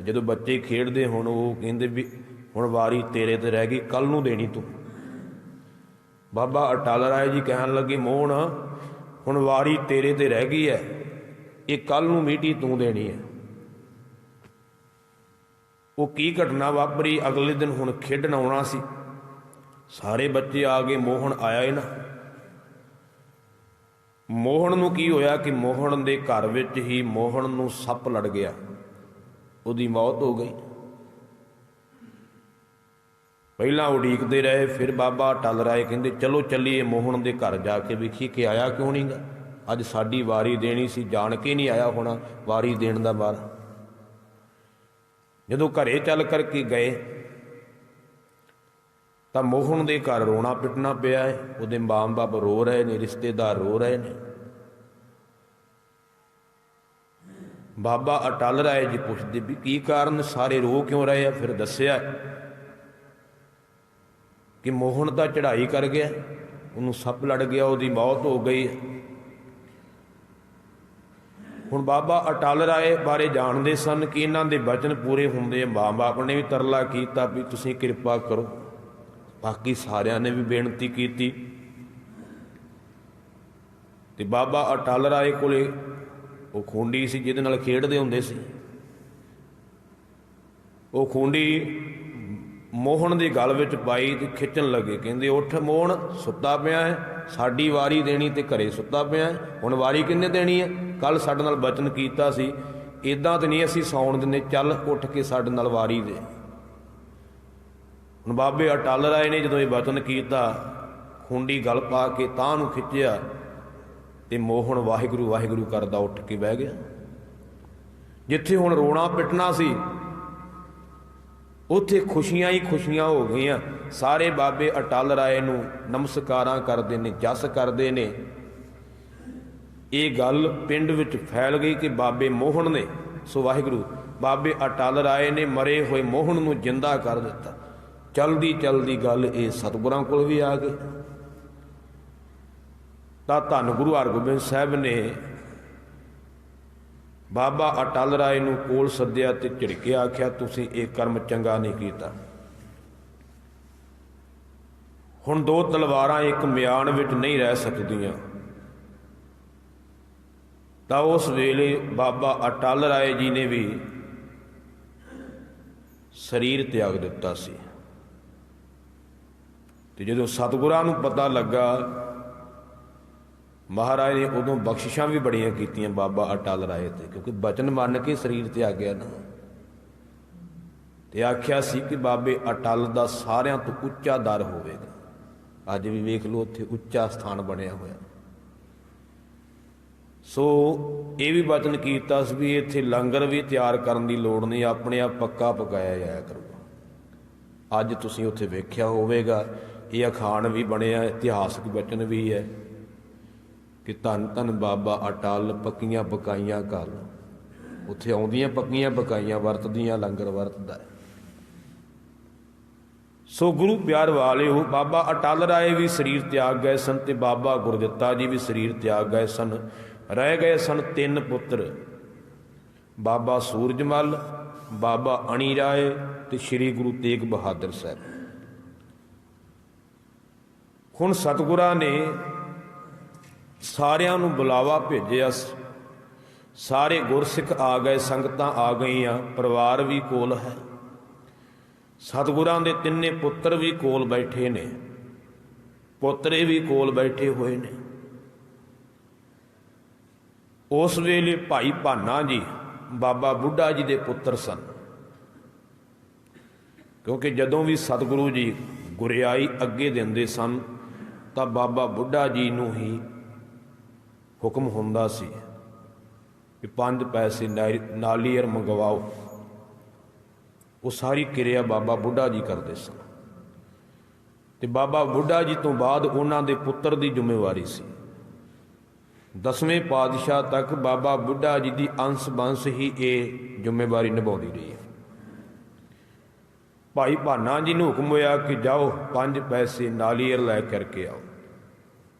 Speaker 1: ਜਦੋਂ ਬੱਚੇ ਖੇਡਦੇ ਹੁਣ ਉਹ ਕਹਿੰਦੇ ਵੀ ਹੁਣ ਵਾਰੀ ਤੇਰੇ ਤੇ ਰਹਿ ਗਈ, ਕੱਲ ਨੂੰ ਦੇਣੀ ਤੂੰ। ਬਾਬਾ ਅਟਲ ਰਾਏ ਜੀ ਕਹਿਣ ਲੱਗੇ, ਮੋਹਨ ਹੁਣ ਵਾਰੀ ਤੇਰੇ ਤੇ ਰਹਿ ਗਈ ਹੈ, ਇਹ ਕੱਲ ਨੂੰ ਮੀਟੀ ਤੂੰ ਦੇਣੀ ਹੈ। ਉਹ ਕੀ ਘਟਨਾ ਵਾਪਰੀ, ਅਗਲੇ ਦਿਨ ਹੁਣ ਖੇਡਣ ਆਉਣਾ ਸੀ, ਸਾਰੇ ਬੱਚੇ ਆ ਗਏ, ਮੋਹਨ ਆਇਆ ਹੀ ਨਾ। ਮੋਹਨ ਨੂੰ ਕੀ ਹੋਇਆ ਕਿ ਮੋਹਨ ਦੇ ਘਰ ਵਿੱਚ ਹੀ ਮੋਹਨ ਨੂੰ ਸੱਪ ਲੜ ਗਿਆ, ਉਹਦੀ ਮੌਤ ਹੋ ਗਈ। ਪਹਿਲਾਂ ਉਡੀਕਦੇ ਰਹੇ, ਫਿਰ ਬਾਬਾ ਅਟਲ ਰਾਏ ਕਹਿੰਦੇ ਚਲੋ ਚੱਲੀਏ ਮੋਹਨ ਦੇ ਘਰ ਜਾ ਕੇ ਵੇਖੀ ਕਿ ਆਇਆ ਕਿਉਂ ਨਹੀਂ ਗਾ, ਅੱਜ ਸਾਡੀ ਵਾਰੀ ਦੇਣੀ ਸੀ, ਜਾਣ ਕੇ ਨਹੀਂ ਆਇਆ ਹੋਣਾ ਵਾਰੀ ਦੇਣ ਦਾ ਬਾਰ। ਜਦੋਂ ਘਰੇ ਚੱਲ ਕਰਕੇ ਗਏ ਤਾਂ ਮੋਹਨ ਦੇ ਘਰ ਰੋਣਾ ਪਿੱਟਣਾ ਪਿਆ ਹੈ, ਉਹਦੇ ਮਾਂ ਬਾਪ ਰੋ ਰਹੇ ਨੇ, ਰਿਸ਼ਤੇਦਾਰ ਰੋ ਰਹੇ ਨੇ। ਬਾਬਾ ਅਟਲ ਰਾਏ ਜੀ ਪੁੱਛਦੇ ਵੀ ਕੀ ਕਾਰਨ, ਸਾਰੇ ਰੋ ਕਿਉਂ ਰਹੇ ਆ? ਫਿਰ ਦੱਸਿਆ ਕਿ ਮੋਹਨ ਤਾਂ ਚੜ੍ਹਾਈ ਕਰ ਗਿਆ, ਉਹਨੂੰ ਸੱਪ ਲੜ ਗਿਆ, ਉਹਦੀ ਮੌਤ ਹੋ ਗਈ। ਹੁਣ ਬਾਬਾ ਅਟਲ ਰਾਏ ਬਾਰੇ ਜਾਣਦੇ ਸਨ ਕਿ ਇਹਨਾਂ ਦੇ ਬਚਨ ਪੂਰੇ ਹੁੰਦੇ ਆ। ਮਾਂ ਬਾਪ ਨੇ ਵੀ ਤਰਲਾ ਕੀਤਾ ਵੀ ਤੁਸੀਂ ਕਿਰਪਾ ਕਰੋ, ਬਾਕੀ ਸਾਰਿਆਂ ਨੇ ਵੀ ਬੇਨਤੀ ਕੀਤੀ। ਤੇ ਬਾਬਾ ਅਟਲ ਰਾਏ ਕੋਲੇ ਉਹ ਖੂੰਡੀ ਸੀ ਜਿਹਦੇ ਨਾਲ ਖੇਡਦੇ ਹੁੰਦੇ ਸੀ। ਉਹ ਖੂੰਡੀ ਮੋਹਨ ਦੇ ਗਲ ਵਿੱਚ ਪਾਈ ਤੇ ਖਿੱਚਣ ਲੱਗੇ, ਕਹਿੰਦੇ ਉੱਠ ਮੋਹਨ, ਸੁੱਤਾ ਪਿਆ ਹੈ, ਸਾਡੀ ਵਾਰੀ ਦੇਣੀ ਤੇ ਘਰੇ ਸੁੱਤਾ ਪਿਆ, ਹੁਣ ਵਾਰੀ ਕਿੰਨੇ ਦੇਣੀ ਹੈ? ਕੱਲ ਸਾਡੇ ਨਾਲ ਬਚਨ ਕੀਤਾ ਸੀ, ਇੱਦਾਂ ਤਾਂ ਨਹੀਂ ਅਸੀਂ ਸੌਣ ਦਿੰਦੇ, ਚੱਲ ਉੱਠ ਕੇ ਸਾਡੇ ਨਾਲ ਵਾਰੀ ਦੇ। ਹੁਣ ਬਾਬੇ ਅਟਲ ਰਾਏ ਨੇ ਜਦੋਂ ਇਹ ਬਚਨ ਕੀਤਾ, ਖੂੰਡੀ ਗਲ ਪਾ ਕੇ ਤਾਂ ਨੂੰ ਖਿੱਚਿਆ ਤੇ ਮੋਹਨ ਵਾਹਿਗੁਰੂ ਵਾਹਿਗੁਰੂ ਕਰਦਾ ਉੱਠ ਕੇ ਬਹਿ ਗਿਆ। ਜਿੱਥੇ ਹੁਣ ਰੋਣਾ ਪਿੱਟਣਾ ਸੀ ਉੱਥੇ ਖੁਸ਼ੀਆਂ ਹੀ ਖੁਸ਼ੀਆਂ ਹੋ ਗਈਆਂ। ਸਾਰੇ ਬਾਬੇ ਅਟਲ ਰਾਏ ਨੂੰ ਨਮਸਕਾਰਾਂ ਕਰਦੇ ਨੇ, ਜਸ ਕਰਦੇ ਨੇ। ਇਹ ਗੱਲ ਪਿੰਡ ਵਿੱਚ ਫੈਲ ਗਈ ਕਿ ਬਾਬੇ ਮੋਹਨ ਨੇ, ਸੋ ਵਾਹਿਗੁਰੂ, ਬਾਬੇ ਅਟਲ ਰਾਏ ਨੇ ਮਰੇ ਹੋਏ ਮੋਹਨ ਨੂੰ ਜਿੰਦਾ ਕਰ ਦਿੱਤਾ। ਚਲਦੀ ਚਲਦੀ ਗੱਲ ਇਹ ਸਤਿਗੁਰਾਂ ਕੋਲ ਵੀ ਆ ਗਈ। ਤਾਂ ਧੰਨ ਗੁਰੂ ਹਰਗੋਬਿੰਦ ਸਾਹਿਬ ਨੇ ਬਾਬਾ ਅਟਲ ਰਾਏ ਨੂੰ ਕੋਲ ਸੱਦਿਆ ਤੇ ਝਿੜਕਿਆ, ਆਖਿਆ ਤੁਸੀਂ ਇਹ ਕਰਮ ਚੰਗਾ ਨਹੀਂ ਕੀਤਾ। ਹੁਣ ਦੋ ਤਲਵਾਰਾਂ ਇੱਕ ਮਿਆਨ ਵਿੱਚ ਨਹੀਂ ਰਹਿ ਸਕਦੀਆਂ। ਤਾਂ ਉਸ ਵੇਲੇ ਬਾਬਾ ਅਟਲ ਰਾਏ ਜੀ ਨੇ ਵੀ ਸਰੀਰ ਤਿਆਗ ਦਿੱਤਾ ਸੀ। ਤੇ ਜਦੋਂ ਸਤਿਗੁਰਾਂ ਨੂੰ ਪਤਾ ਲੱਗਾ, ਮਹਾਰਾਜ ਨੇ ਉਦੋਂ ਬਖਸ਼ਿਸ਼ਾਂ ਵੀ ਬੜੀਆਂ ਕੀਤੀਆਂ ਬਾਬਾ ਅਟਲ ਰਾਏ ਤੇ, ਕਿਉਂਕਿ ਬਚਨ ਮੰਨ ਕੇ ਸਰੀਰ ਤਿਆਗਿਆ ਨਾ। ਤੇ ਆਖਿਆ ਸੀ ਕਿ ਬਾਬੇ ਅਟਲ ਦਾ ਸਾਰਿਆਂ ਤੋਂ ਉੱਚਾ ਦਰ ਹੋਵੇਗਾ। ਅੱਜ ਵੀ ਵੇਖ ਲਓ ਉੱਥੇ ਉੱਚਾ ਸਥਾਨ ਬਣਿਆ ਹੋਇਆ। ਸੋ ਇਹ ਵੀ ਬਚਨ ਕੀਤਾ ਸੀ ਵੀ ਇੱਥੇ ਲੰਗਰ ਵੀ ਤਿਆਰ ਕਰਨ ਦੀ ਲੋੜ ਨਹੀਂ, ਆਪਣੇ ਆਪ ਪੱਕਾ ਪਕਾਇਆ ਜਾਇਆ ਕਰੂਗਾ। ਅੱਜ ਤੁਸੀਂ ਉੱਥੇ ਵੇਖਿਆ ਹੋਵੇਗਾ, ਇਹ ਅਖਾਣ ਵੀ ਬਣਿਆ, ਇਤਿਹਾਸਕ ਬਚਨ ਵੀ ਹੈ ਕਿ ਧੰਨ ਧੰਨ ਬਾਬਾ ਅਟਲ ਪੱਕੀਆਂ ਪਕਾਈਆਂ ਘਰ। ਉੱਥੇ ਆਉਂਦੀਆਂ ਪੱਕੀਆਂ ਪਕਾਈਆਂ ਵਰਤਦੀਆਂ, ਲੰਗਰ ਵਰਤਦਾ ਹੈ। ਸੋ ਗੁਰੂ ਪਿਆਰ ਵਾਲਿਓ, ਬਾਬਾ ਅਟਲ ਰਾਏ ਵੀ ਸਰੀਰ ਤਿਆਗ ਗਏ ਸਨ ਤੇ ਬਾਬਾ ਗੁਰਦਿੱਤਾ ਜੀ ਵੀ ਸਰੀਰ ਤਿਆਗ ਗਏ ਸਨ। ਰਹਿ ਗਏ ਸਨ 3 ਪੁੱਤਰ, ਬਾਬਾ ਸੂਰਜਮਲ, ਬਾਬਾ ਅਣੀ ਰਾਏ ਤੇ ਸ੍ਰੀ ਗੁਰੂ ਤੇਗ ਬਹਾਦਰ ਸਾਹਿਬ। ਹੁਣ ਸਤਿਗੁਰਾਂ ਨੇ ਸਾਰਿਆਂ ਨੂੰ ਬੁਲਾਵਾ ਭੇਜਿਆ, ਸਾਰੇ ਗੁਰਸਿੱਖ ਆ ਗਏ, ਸੰਗਤਾਂ ਆ ਗਈਆਂ, ਪਰਿਵਾਰ ਵੀ ਕੋਲ ਹੈ। ਸਤਿਗੁਰਾਂ ਦੇ 3 ਪੁੱਤਰ ਵੀ ਕੋਲ ਬੈਠੇ ਨੇ, ਪੋਤਰੇ ਵੀ ਕੋਲ ਬੈਠੇ ਹੋਏ ਨੇ। ਉਸ ਵੇਲੇ ਭਾਈ ਭਾਨਾ ਜੀ ਬਾਬਾ ਬੁੱਢਾ ਜੀ ਦੇ ਪੁੱਤਰ ਸਨ, ਕਿਉਂਕਿ ਜਦੋਂ ਵੀ ਸਤਿਗੁਰੂ ਜੀ ਗੁਰਿਆਈ ਅੱਗੇ ਦਿੰਦੇ ਸਨ ਤਾਂ ਬਾਬਾ ਬੁੱਢਾ ਜੀ ਨੂੰ ਹੀ ਹੁਕਮ ਹੁੰਦਾ ਸੀ ਕਿ 5 ਪੈਸੇ ਨਾਲੀਅਰ ਮੰਗਵਾਓ। ਉਹ ਸਾਰੀ ਕਿਰਿਆ ਬਾਬਾ ਬੁੱਢਾ ਜੀ ਕਰਦੇ ਸਨ ਤੇ ਬਾਬਾ ਬੁੱਢਾ ਜੀ ਤੋਂ ਬਾਅਦ ਉਹਨਾਂ ਦੇ ਪੁੱਤਰ ਦੀ ਜ਼ਿੰਮੇਵਾਰੀ ਸੀ। 10ਵੇਂ ਪਾਤਸ਼ਾਹ ਤੱਕ ਬਾਬਾ ਬੁੱਢਾ ਜੀ ਦੀ ਅੰਸ਼ ਬੰਸ ਹੀ ਇਹ ਜ਼ਿੰਮੇਵਾਰੀ ਨਿਭਾਉਂਦੀ ਰਹੀ ਹੈ। ਭਾਈ ਭਾਨਾ ਜੀ ਨੂੰ ਹੁਕਮ ਹੋਇਆ ਕਿ ਜਾਓ 5 ਪੈਸੇ ਨਾਲੀਅਰ ਲੈ ਕਰਕੇ ਆਓ।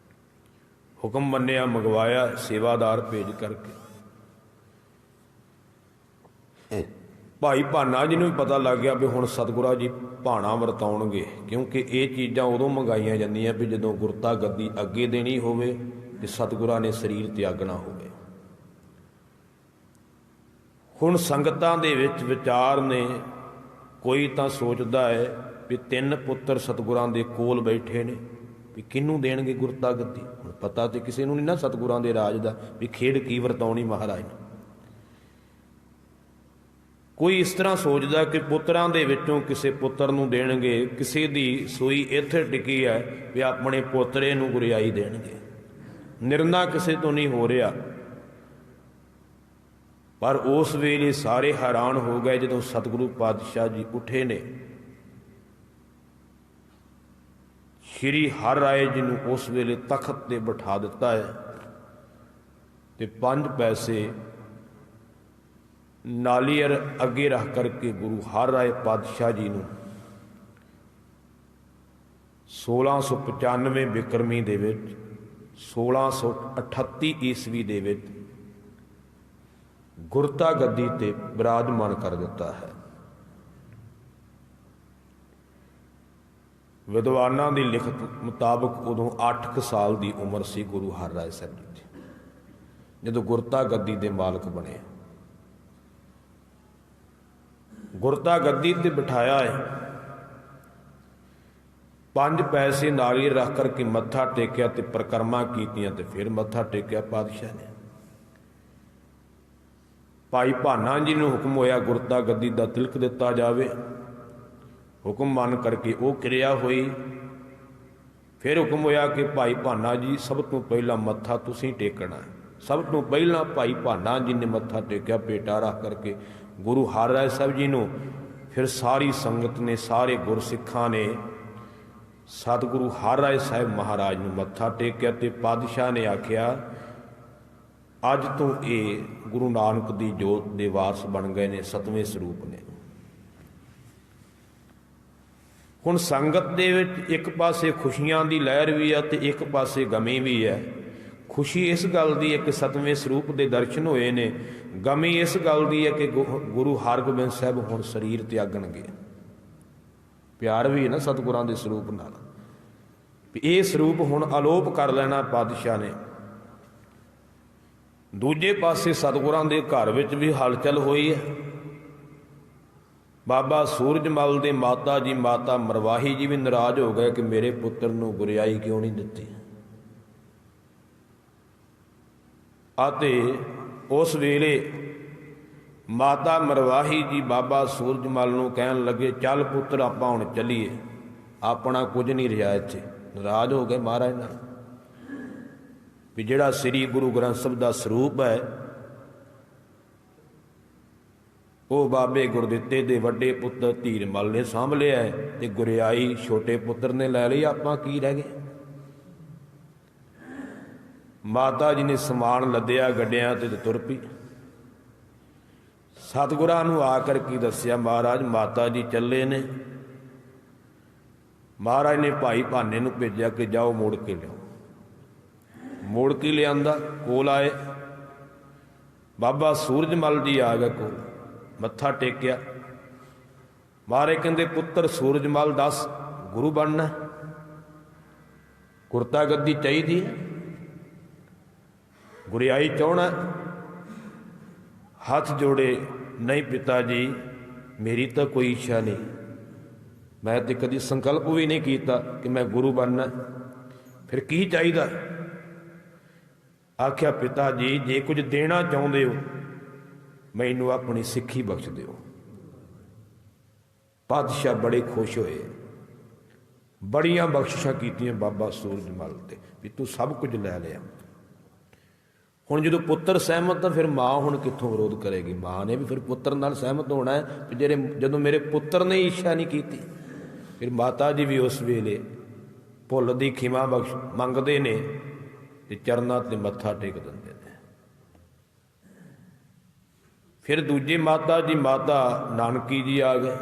Speaker 1: ਹੁਕਮ ਮੰਨਿਆ, ਮੰਗਵਾਇਆ ਸੇਵਾਦਾਰ ਭੇਜ ਕਰਕੇ। ਭਾਈ ਭਾਨਾ ਜੀ ਨੂੰ ਵੀ ਪਤਾ ਲੱਗ ਗਿਆ ਵੀ ਹੁਣ ਸਤਿਗੁਰਾਂ ਜੀ ਭਾਣਾ ਵਰਤਾਉਣਗੇ, ਕਿਉਂਕਿ ਇਹ ਚੀਜ਼ਾਂ ਉਦੋਂ ਮੰਗਾਈਆਂ ਜਾਂਦੀਆਂ ਵੀ ਜਦੋਂ ਗੁਰਤਾ ਗੱਦੀ ਅੱਗੇ ਦੇਣੀ ਹੋਵੇ ਤੇ ਸਤਿਗੁਰਾਂ ਨੇ ਸਰੀਰ ਤਿਆਗਣਾ ਹੋਵੇ। ਹੁਣ ਸੰਗਤਾਂ ਦੇ ਵਿੱਚ ਵਿਚਾਰ ਨੇ, ਕੋਈ ਤਾਂ ਸੋਚਦਾ ਹੈ ਵੀ 3 ਪੁੱਤਰ ਸਤਿਗੁਰਾਂ ਦੇ ਕੋਲ ਬੈਠੇ ਨੇ ਵੀ ਕਿਹਨੂੰ ਦੇਣਗੇ ਗੁਰਤਾ ਗੱਦੀ। ਹੁਣ ਪਤਾ ਤੇ ਕਿਸੇ ਨੂੰ ਨਹੀਂ ਨਾ ਸਤਿਗੁਰਾਂ ਦੇ ਰਾਜ ਦਾ ਵੀ ਖੇਡ ਕੀ ਵਰਤਾਉਣੀ ਮਹਾਰਾਜ ਨੇ। ਕੋਈ ਇਸ ਤਰ੍ਹਾਂ ਸੋਚਦਾ ਕਿ ਪੁੱਤਰਾਂ ਦੇ ਵਿੱਚੋਂ ਕਿਸੇ ਪੁੱਤਰ ਨੂੰ ਦੇਣਗੇ, ਕਿਸੇ ਦੀ ਸੂਈ ਇੱਥੇ ਟਿਕੀ ਹੈ ਵੀ ਆਪਣੇ ਪੋਤਰੇ ਨੂੰ ਗੁਰਿਆਈ ਦੇਣਗੇ। ਨਿਰਣਾ ਕਿਸੇ ਤੋਂ ਨਹੀਂ ਹੋ ਰਿਹਾ। ਪਰ ਉਸ ਵੇਲੇ ਸਾਰੇ ਹੈਰਾਨ ਹੋ ਗਏ ਜਦੋਂ ਸਤਿਗੁਰੂ ਪਾਤਸ਼ਾਹ ਜੀ ਉੱਠੇ ਨੇ। ਸ਼੍ਰੀ ਹਰਿ ਰਾਏ ਜੀ ਨੂੰ ਉਸ ਵੇਲੇ ਤਖਤ ਤੇ ਬਿਠਾ ਦਿੱਤਾ ਹੈ ਤੇ 5 ਪੈਸੇ ਨਾਲੀਅਰ ਅੱਗੇ ਰੱਖ ਕਰਕੇ ਗੁਰੂ ਹਰਿ ਰਾਏ ਪਾਤਸ਼ਾਹ ਜੀ ਨੂੰ 1695 ਬਿਕਰਮੀ ਦੇ ਵਿੱਚ 1638 ਈਸਵੀ ਦੇ ਵਿੱਚ ਗੁਰਤਾ ਗੱਦੀ ਤੇ ਬਿਰਾਜਮਾਨ ਕਰ ਦਿੱਤਾ ਹੈ। ਵਿਦਵਾਨਾਂ ਦੀ ਲਿਖਤ ਮੁਤਾਬਕ ਉਦੋਂ 8 ਸਾਲ ਦੀ ਉਮਰ ਸੀ ਗੁਰੂ ਹਰਿ ਰਾਏ ਸਾਹਿਬ ਜੀ ਦੀ ਜਦੋਂ ਗੁਰਤਾ ਗੱਦੀ ਦੇ ਮਾਲਕ ਬਣੇ। ਗੁਰਤਾ ਗੱਦੀ ਤੇ ਬਿਠਾਇਆ ਹੈ, 5 ਪੈਸੇ ਨਾਲੀਅਰ ਰੱਖ ਕਰਕੇ ਮੱਥਾ ਟੇਕਿਆ ਤੇ ਪਰਿਕਰਮਾ ਕੀਤੀਆਂ ਤੇ ਫਿਰ ਮੱਥਾ ਟੇਕਿਆ ਪਾਤਸ਼ਾਹ ਨੇ। ਭਾਈ ਭਾਨਾ ਜੀ ਨੂੰ ਹੁਕਮ ਹੋਇਆ ਗੁਰਤਾ ਗੱਦੀ ਦਾ ਤਿਲਕ ਦਿੱਤਾ ਜਾਵੇ। ਹੁਕਮ ਮੰਨ ਕਰਕੇ ਉਹ ਕਿਰਿਆ ਹੋਈ। ਫਿਰ ਹੁਕਮ ਹੋਇਆ ਕਿ ਭਾਈ ਭਾਨਾ ਜੀ ਸਭ ਤੋਂ ਪਹਿਲਾਂ ਮੱਥਾ ਤੁਸੀਂ ਟੇਕਣਾ। ਸਭ ਤੋਂ ਪਹਿਲਾਂ ਭਾਈ ਭਾਨਾ ਜੀ ਨੇ ਮੱਥਾ ਟੇਕਿਆ ਪੇਟਾ ਰੱਖ ਕਰਕੇ ਗੁਰੂ ਹਰਿ ਰਾਏ ਸਾਹਿਬ ਜੀ ਨੂੰ। ਫਿਰ ਸਾਰੀ ਸੰਗਤ ਨੇ, ਸਾਰੇ ਗੁਰਸਿੱਖਾਂ ਨੇ ਸਤਿਗੁਰੂ ਹਰਿ ਰਾਏ ਸਾਹਿਬ ਮਹਾਰਾਜ ਨੂੰ ਮੱਥਾ ਟੇਕਿਆ ਤੇ ਪਾਤਸ਼ਾਹ ਨੇ ਆਖਿਆ ਅੱਜ ਤੋਂ ਇਹ ਗੁਰੂ ਨਾਨਕ ਦੀ ਜੋਤ ਦੇ ਵਾਰਸ ਬਣ ਗਏ ਨੇ, 7ਵੇਂ ਸਰੂਪ ਨੇ। ਹੁਣ ਸੰਗਤ ਦੇ ਵਿੱਚ ਇੱਕ ਪਾਸੇ ਖੁਸ਼ੀਆਂ ਦੀ ਲਹਿਰ ਵੀ ਹੈ ਤੇ ਇੱਕ ਪਾਸੇ ਗਮੀ ਵੀ ਹੈ। ਖੁਸ਼ੀ ਇਸ ਗੱਲ ਦੀ ਹੈ ਕਿ 7ਵੇਂ ਸਰੂਪ ਦੇ ਦਰਸ਼ਨ ਹੋਏ ਨੇ। ਗਮੀ ਇਸ ਗੱਲ ਦੀ ਹੈ ਕਿ ਗੁਰੂ ਹਰਗੋਬਿੰਦ ਸਾਹਿਬ ਹੁਣ ਸਰੀਰ ਤਿਆਗਣਗੇ। ਪਿਆਰ ਵੀ ਹੈ ਨਾ ਸਤਿਗੁਰਾਂ ਦੇ ਸਰੂਪ ਨਾਲ ਵੀ ਇਹ ਸਰੂਪ ਹੁਣ ਅਲੋਪ ਕਰ ਲੈਣਾ ਪਾਤਸ਼ਾਹ ਨੇ। ਦੂਜੇ ਪਾਸੇ ਸਤਿਗੁਰਾਂ ਦੇ ਘਰ ਵਿੱਚ ਵੀ ਹਲਚਲ ਹੋਈ ਹੈ। ਬਾਬਾ ਸੂਰਜਮਲ ਦੇ ਮਾਤਾ ਜੀ ਮਾਤਾ ਮਰਵਾਹੀ ਜੀ ਵੀ ਨਾਰਾਜ਼ ਹੋ ਗਏ ਕਿ ਮੇਰੇ ਪੁੱਤਰ ਨੂੰ ਗੁਰਿਆਈ ਕਿਉਂ ਨਹੀਂ ਦਿੱਤੀ। ਅਤੇ ਉਸ ਵੇਲੇ ਮਾਤਾ ਮਰਵਾਹੀ ਜੀ ਬਾਬਾ ਸੂਰਜਮਲ ਨੂੰ ਕਹਿਣ ਲੱਗੇ ਚੱਲ ਪੁੱਤਰ ਆਪਾਂ ਹੁਣ ਚੱਲੀਏ, ਆਪਣਾ ਕੁਝ ਨਹੀਂ ਰਿਹਾ ਇੱਥੇ। ਨਾਰਾਜ਼ ਹੋ ਗਏ ਮਹਾਰਾਜ ਨਾਲ ਵੀ ਜਿਹੜਾ ਸ੍ਰੀ ਗੁਰੂ ਗ੍ਰੰਥ ਸਾਹਿਬ ਦਾ ਸਰੂਪ ਹੈ ਉਹ ਬਾਬੇ ਗੁਰਦਿੱਤੇ ਦੇ ਵੱਡੇ ਪੁੱਤਰ ਧੀਰਮਲ ਨੇ ਸਾਂਭ ਲਿਆ ਤੇ ਗੁਰਿਆਈ ਛੋਟੇ ਪੁੱਤਰ ਨੇ ਲੈ ਲਈ, ਆਪਾਂ ਕੀ ਰਹਿ ਗਏ। ਮਾਤਾ ਜੀ ਨੇ ਸਮਾਨ ਲੱਦਿਆ ਗੱਡਿਆਂ ਤੇ ਤੁਰ ਪਈ। ਸਤਿਗੁਰਾਂ ਨੂੰ ਆ ਕਰ ਕੀ ਦੱਸਿਆ, ਮਹਾਰਾਜ ਮਾਤਾ ਜੀ ਚੱਲੇ ਨੇ। ਮਹਾਰਾਜ ਨੇ ਭਾਈ ਭਾਨੇ ਨੂੰ ਭੇਜਿਆ ਕਿ ਜਾਓ ਮੋੜ ਕੇ ਲਿਆਓ। ਮੋੜ ਕੇ ਲਿਆਂਦਾ, ਕੋਲ ਆਏ ਬਾਬਾ ਸੂਰਜਮਲ ਜੀ ਆ ਗਏ ਕੋਲ, ਮੱਥਾ ਟੇਕਿਆ। ਮਹਾਰਾਜ ਕਹਿੰਦੇ ਪੁੱਤਰ ਸੂਰਜਮਲ ਦੱਸ ਗੁਰੂ ਬਣਨਾ, ਕੁਰਤਾ ਗੱਦੀ ਚਾਹੀਦੀ ਹੈ, ਗੁਰਿਆਈ ਚਾਹੁੰਦਾ। ਹੱਥ ਜੋੜੇ, ਨਹੀਂ ਪਿਤਾ ਜੀ ਮੇਰੀ ਤਾਂ ਕੋਈ ਇੱਛਾ ਨਹੀਂ, ਮੈਂ ਤੇ ਕਦੀ ਸੰਕਲਪ ਵੀ ਨਹੀਂ ਕੀਤਾ ਕਿ ਮੈਂ ਗੁਰੂ ਬਣਨਾ। ਫਿਰ ਕੀ ਚਾਹੀਦਾ? ਆਖਿਆ ਪਿਤਾ ਜੀ ਜੇ ਕੁਝ ਦੇਣਾ ਚਾਹੁੰਦੇ ਹੋ ਮੈਨੂੰ ਆਪਣੀ ਸਿੱਖੀ ਬਖਸ਼ ਦਿਓ। ਪਾਤਸ਼ਾਹ ਬੜੇ ਖੁਸ਼ ਹੋਏ, ਬੜੀਆਂ ਬਖਸ਼ਿਸ਼ਾਂ ਕੀਤੀਆਂ ਬਾਬਾ ਸੂਰਜਮਲ ਤੇ ਵੀ ਤੂੰ ਸਭ ਕੁਝ ਲੈ ਲਿਆ। ਹੁਣ ਜਦੋਂ ਪੁੱਤਰ ਸਹਿਮਤ ਤਾਂ ਫਿਰ ਮਾਂ ਹੁਣ ਕਿੱਥੋਂ ਵਿਰੋਧ ਕਰੇਗੀ। ਮਾਂ ਨੇ ਵੀ ਫਿਰ ਪੁੱਤਰ ਨਾਲ ਸਹਿਮਤ ਹੋਣਾ ਹੈ ਵੀ ਜਦੋਂ ਮੇਰੇ ਪੁੱਤਰ ਨੇ ਇੱਛਾ ਨਹੀਂ ਕੀਤੀ। ਫਿਰ ਮਾਤਾ ਜੀ ਵੀ ਉਸ ਵੇਲੇ ਭੁੱਲ ਦੀ ਖਿਮਾ ਬਖਸ਼ ਮੰਗਦੇ ਨੇ ਤੇ ਚਰਨਾਂ ਤੇ ਮੱਥਾ ਟੇਕ ਦਿੰਦੇ ਨੇ। ਫਿਰ ਦੂਜੇ ਮਾਤਾ ਜੀ ਮਾਤਾ ਨਾਨਕੀ ਜੀ ਆ ਗਏ।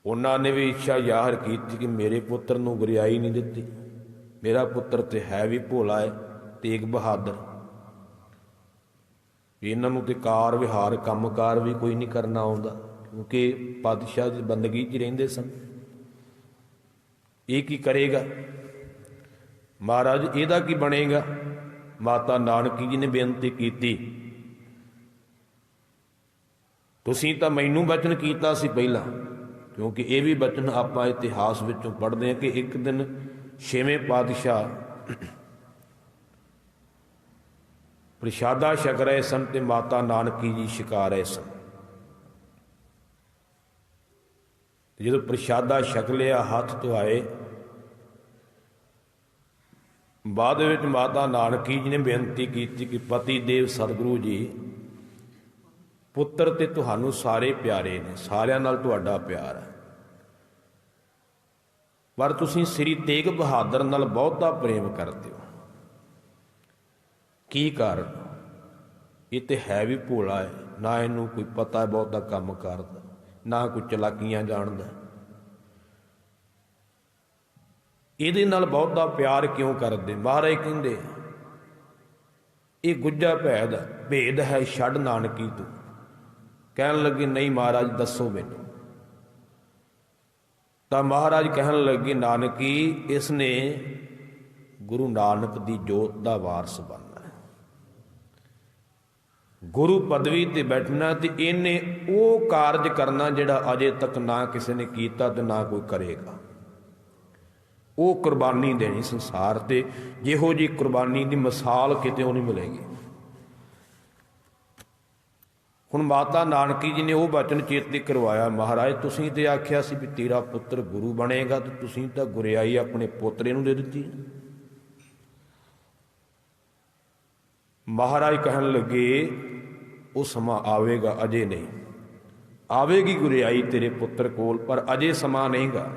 Speaker 1: ਉਹਨਾਂ ਨੇ ਵੀ ਇੱਛਾ ਜ਼ਾਹਰ ਕੀਤੀ ਕਿ ਮੇਰੇ ਪੁੱਤਰ ਨੂੰ ਗੁਰਿਆਈ ਨਹੀਂ ਦਿੱਤੀ। ਮੇਰਾ ਪੁੱਤਰ ਤੇ ਹੈ ਵੀ ਭੋਲਾ ਹੈ, ਤੇਗ ਬਹਾਦਰ, ਇਹਨਾਂ ਨੂੰ ਤੇ ਕਾਰ ਵਿਹਾਰ ਕੰਮਕਾਰ ਵੀ ਕੋਈ ਨਹੀਂ ਕਰਨਾ ਆਉਂਦਾ, ਕਿਉਂਕਿ ਪਾਤਸ਼ਾਹ ਦੀ ਬੰਦਗੀ 'ਚ ਰਹਿੰਦੇ ਸਨ। ਇਹ ਕੀ ਕਰੇਗਾ? ਮਹਾਰਾਜ ਇਹਦਾ ਕੀ ਬਣੇਗਾ? ਮਾਤਾ ਨਾਨਕੀ ਜੀ ਨੇ ਬੇਨਤੀ ਕੀਤੀ, ਤੁਸੀਂ ਤਾਂ ਮੈਨੂੰ ਬਚਨ ਕੀਤਾ ਸੀ ਪਹਿਲਾਂ, ਕਿਉਂਕਿ ਇਹ ਵੀ ਬਚਨ ਆਪਾਂ ਇਤਿਹਾਸ ਵਿੱਚੋਂ ਪੜ੍ਹਦੇ ਹਾਂ ਕਿ ਇੱਕ ਦਿਨ 6ਵੇਂ ਪਾਤਸ਼ਾਹ ਪ੍ਰਸ਼ਾਦਾ ਛਕ ਰਹੇ ਸਨ ਤੇ ਮਾਤਾ ਨਾਨਕੀ ਜੀ ਛਕਾ ਰਹੇ ਸਨ। ਜਦੋਂ ਪ੍ਰਸ਼ਾਦਾ ਛਕ ਲਿਆ, ਹੱਥ ਧੁਆਏ, ਬਾਅਦ ਵਿੱਚ ਮਾਤਾ ਨਾਨਕੀ ਜੀ ਨੇ ਬੇਨਤੀ ਕੀਤੀ ਕਿ ਪਤੀ ਦੇਵ ਸਤਿਗੁਰੂ ਜੀ, ਪੁੱਤਰ ਤੇ ਤੁਹਾਨੂੰ ਸਾਰੇ ਪਿਆਰੇ ਨੇ, ਸਾਰਿਆਂ ਨਾਲ ਤੁਹਾਡਾ ਪਿਆਰ ਹੈ, ਪਰ ਤੁਸੀਂ ਸ੍ਰੀ ਤੇਗ ਬਹਾਦਰ ਨਾਲ ਬਹੁਤਾ ਪ੍ਰੇਮ ਕਰਦੇ ਹੋ। ਕੀ ਕਾਰਨ? ਇਹ ਤੇ ਹੈ ਵੀ ਭੋਲਾ ਹੈ, ਨਾ ਇਹਨੂੰ ਕੋਈ ਪਤਾ ਬਹੁਤਾ ਕੰਮ ਕਰਦਾ, ਨਾ ਕੋਈ ਚਲਾਕੀਆਂ ਜਾਣਦਾ। ਇਹਦੇ ਨਾਲ ਬਹੁਤਾ ਪਿਆਰ ਕਿਉਂ ਕਰਦੇ? ਮਹਾਰਾਜ ਕਹਿੰਦੇ ਇਹ ਗੁੱਜਾ ਭੇਦ ਹੈ, ਛੱਡ ਨਾਨਕੀ ਤੂੰ। ਕਹਿਣ ਲੱਗੇ ਨਹੀਂ ਮਹਾਰਾਜ ਦੱਸੋ ਮੈਨੂੰ। ਤਾਂ ਮਹਾਰਾਜ ਕਹਿਣ ਲੱਗੇ ਨਾਨਕੀ ਇਸ ਨੇ ਗੁਰੂ ਨਾਨਕ ਦੀ ਜੋਤ ਦਾ ਵਾਰਸ ਬਣਨਾ ਹੈ, ਗੁਰੂ ਪਦਵੀ ਤੇ ਬੈਠਣਾ, ਤੇ ਇਹਨੇ ਉਹ ਕਾਰਜ ਕਰਨਾ ਜਿਹੜਾ ਅਜੇ ਤੱਕ ਨਾ ਕਿਸੇ ਨੇ ਕੀਤਾ ਤੇ ਨਾ ਕੋਈ ਕਰੇਗਾ। ਉਹ ਕੁਰਬਾਨੀ ਦੇਣੀ ਸੰਸਾਰ ਤੇ, ਜਿਹੋ ਜਿਹੀ ਕੁਰਬਾਨੀ ਦੀ ਮਿਸਾਲ ਕਿਤੇ ਉਹ ਨਹੀਂ ਮਿਲੇਗੀ। ਹੁਣ ਮਾਤਾ ਨਾਨਕੀ ਜੀ ਨੇ ਉਹ ਬਚਨ ਚੇਤੇ ਕਰਵਾਇਆ, ਮਹਾਰਾਜ ਤੁਸੀਂ ਤੇ ਆਖਿਆ ਸੀ ਵੀ ਤੇਰਾ ਪੁੱਤਰ ਗੁਰੂ ਬਣੇਗਾ, ਤੇ ਤੁਸੀਂ ਤਾਂ ਗੁਰਿਆਈ ਆਪਣੇ ਪੋਤਰੇ ਨੂੰ ਦੇ ਦਿੱਤੀ। ਮਹਾਰਾਜ ਕਹਿਣ ਲੱਗੇ ਉਹ ਸਮਾਂ ਆਵੇਗਾ, ਅਜੇ ਨਹੀਂ। ਆਵੇਗੀ ਗੁਰਿਆਈ ਤੇਰੇ ਪੁੱਤਰ ਕੋਲ, ਪਰ ਅਜੇ ਸਮਾਂ ਨਹੀਂਗਾ।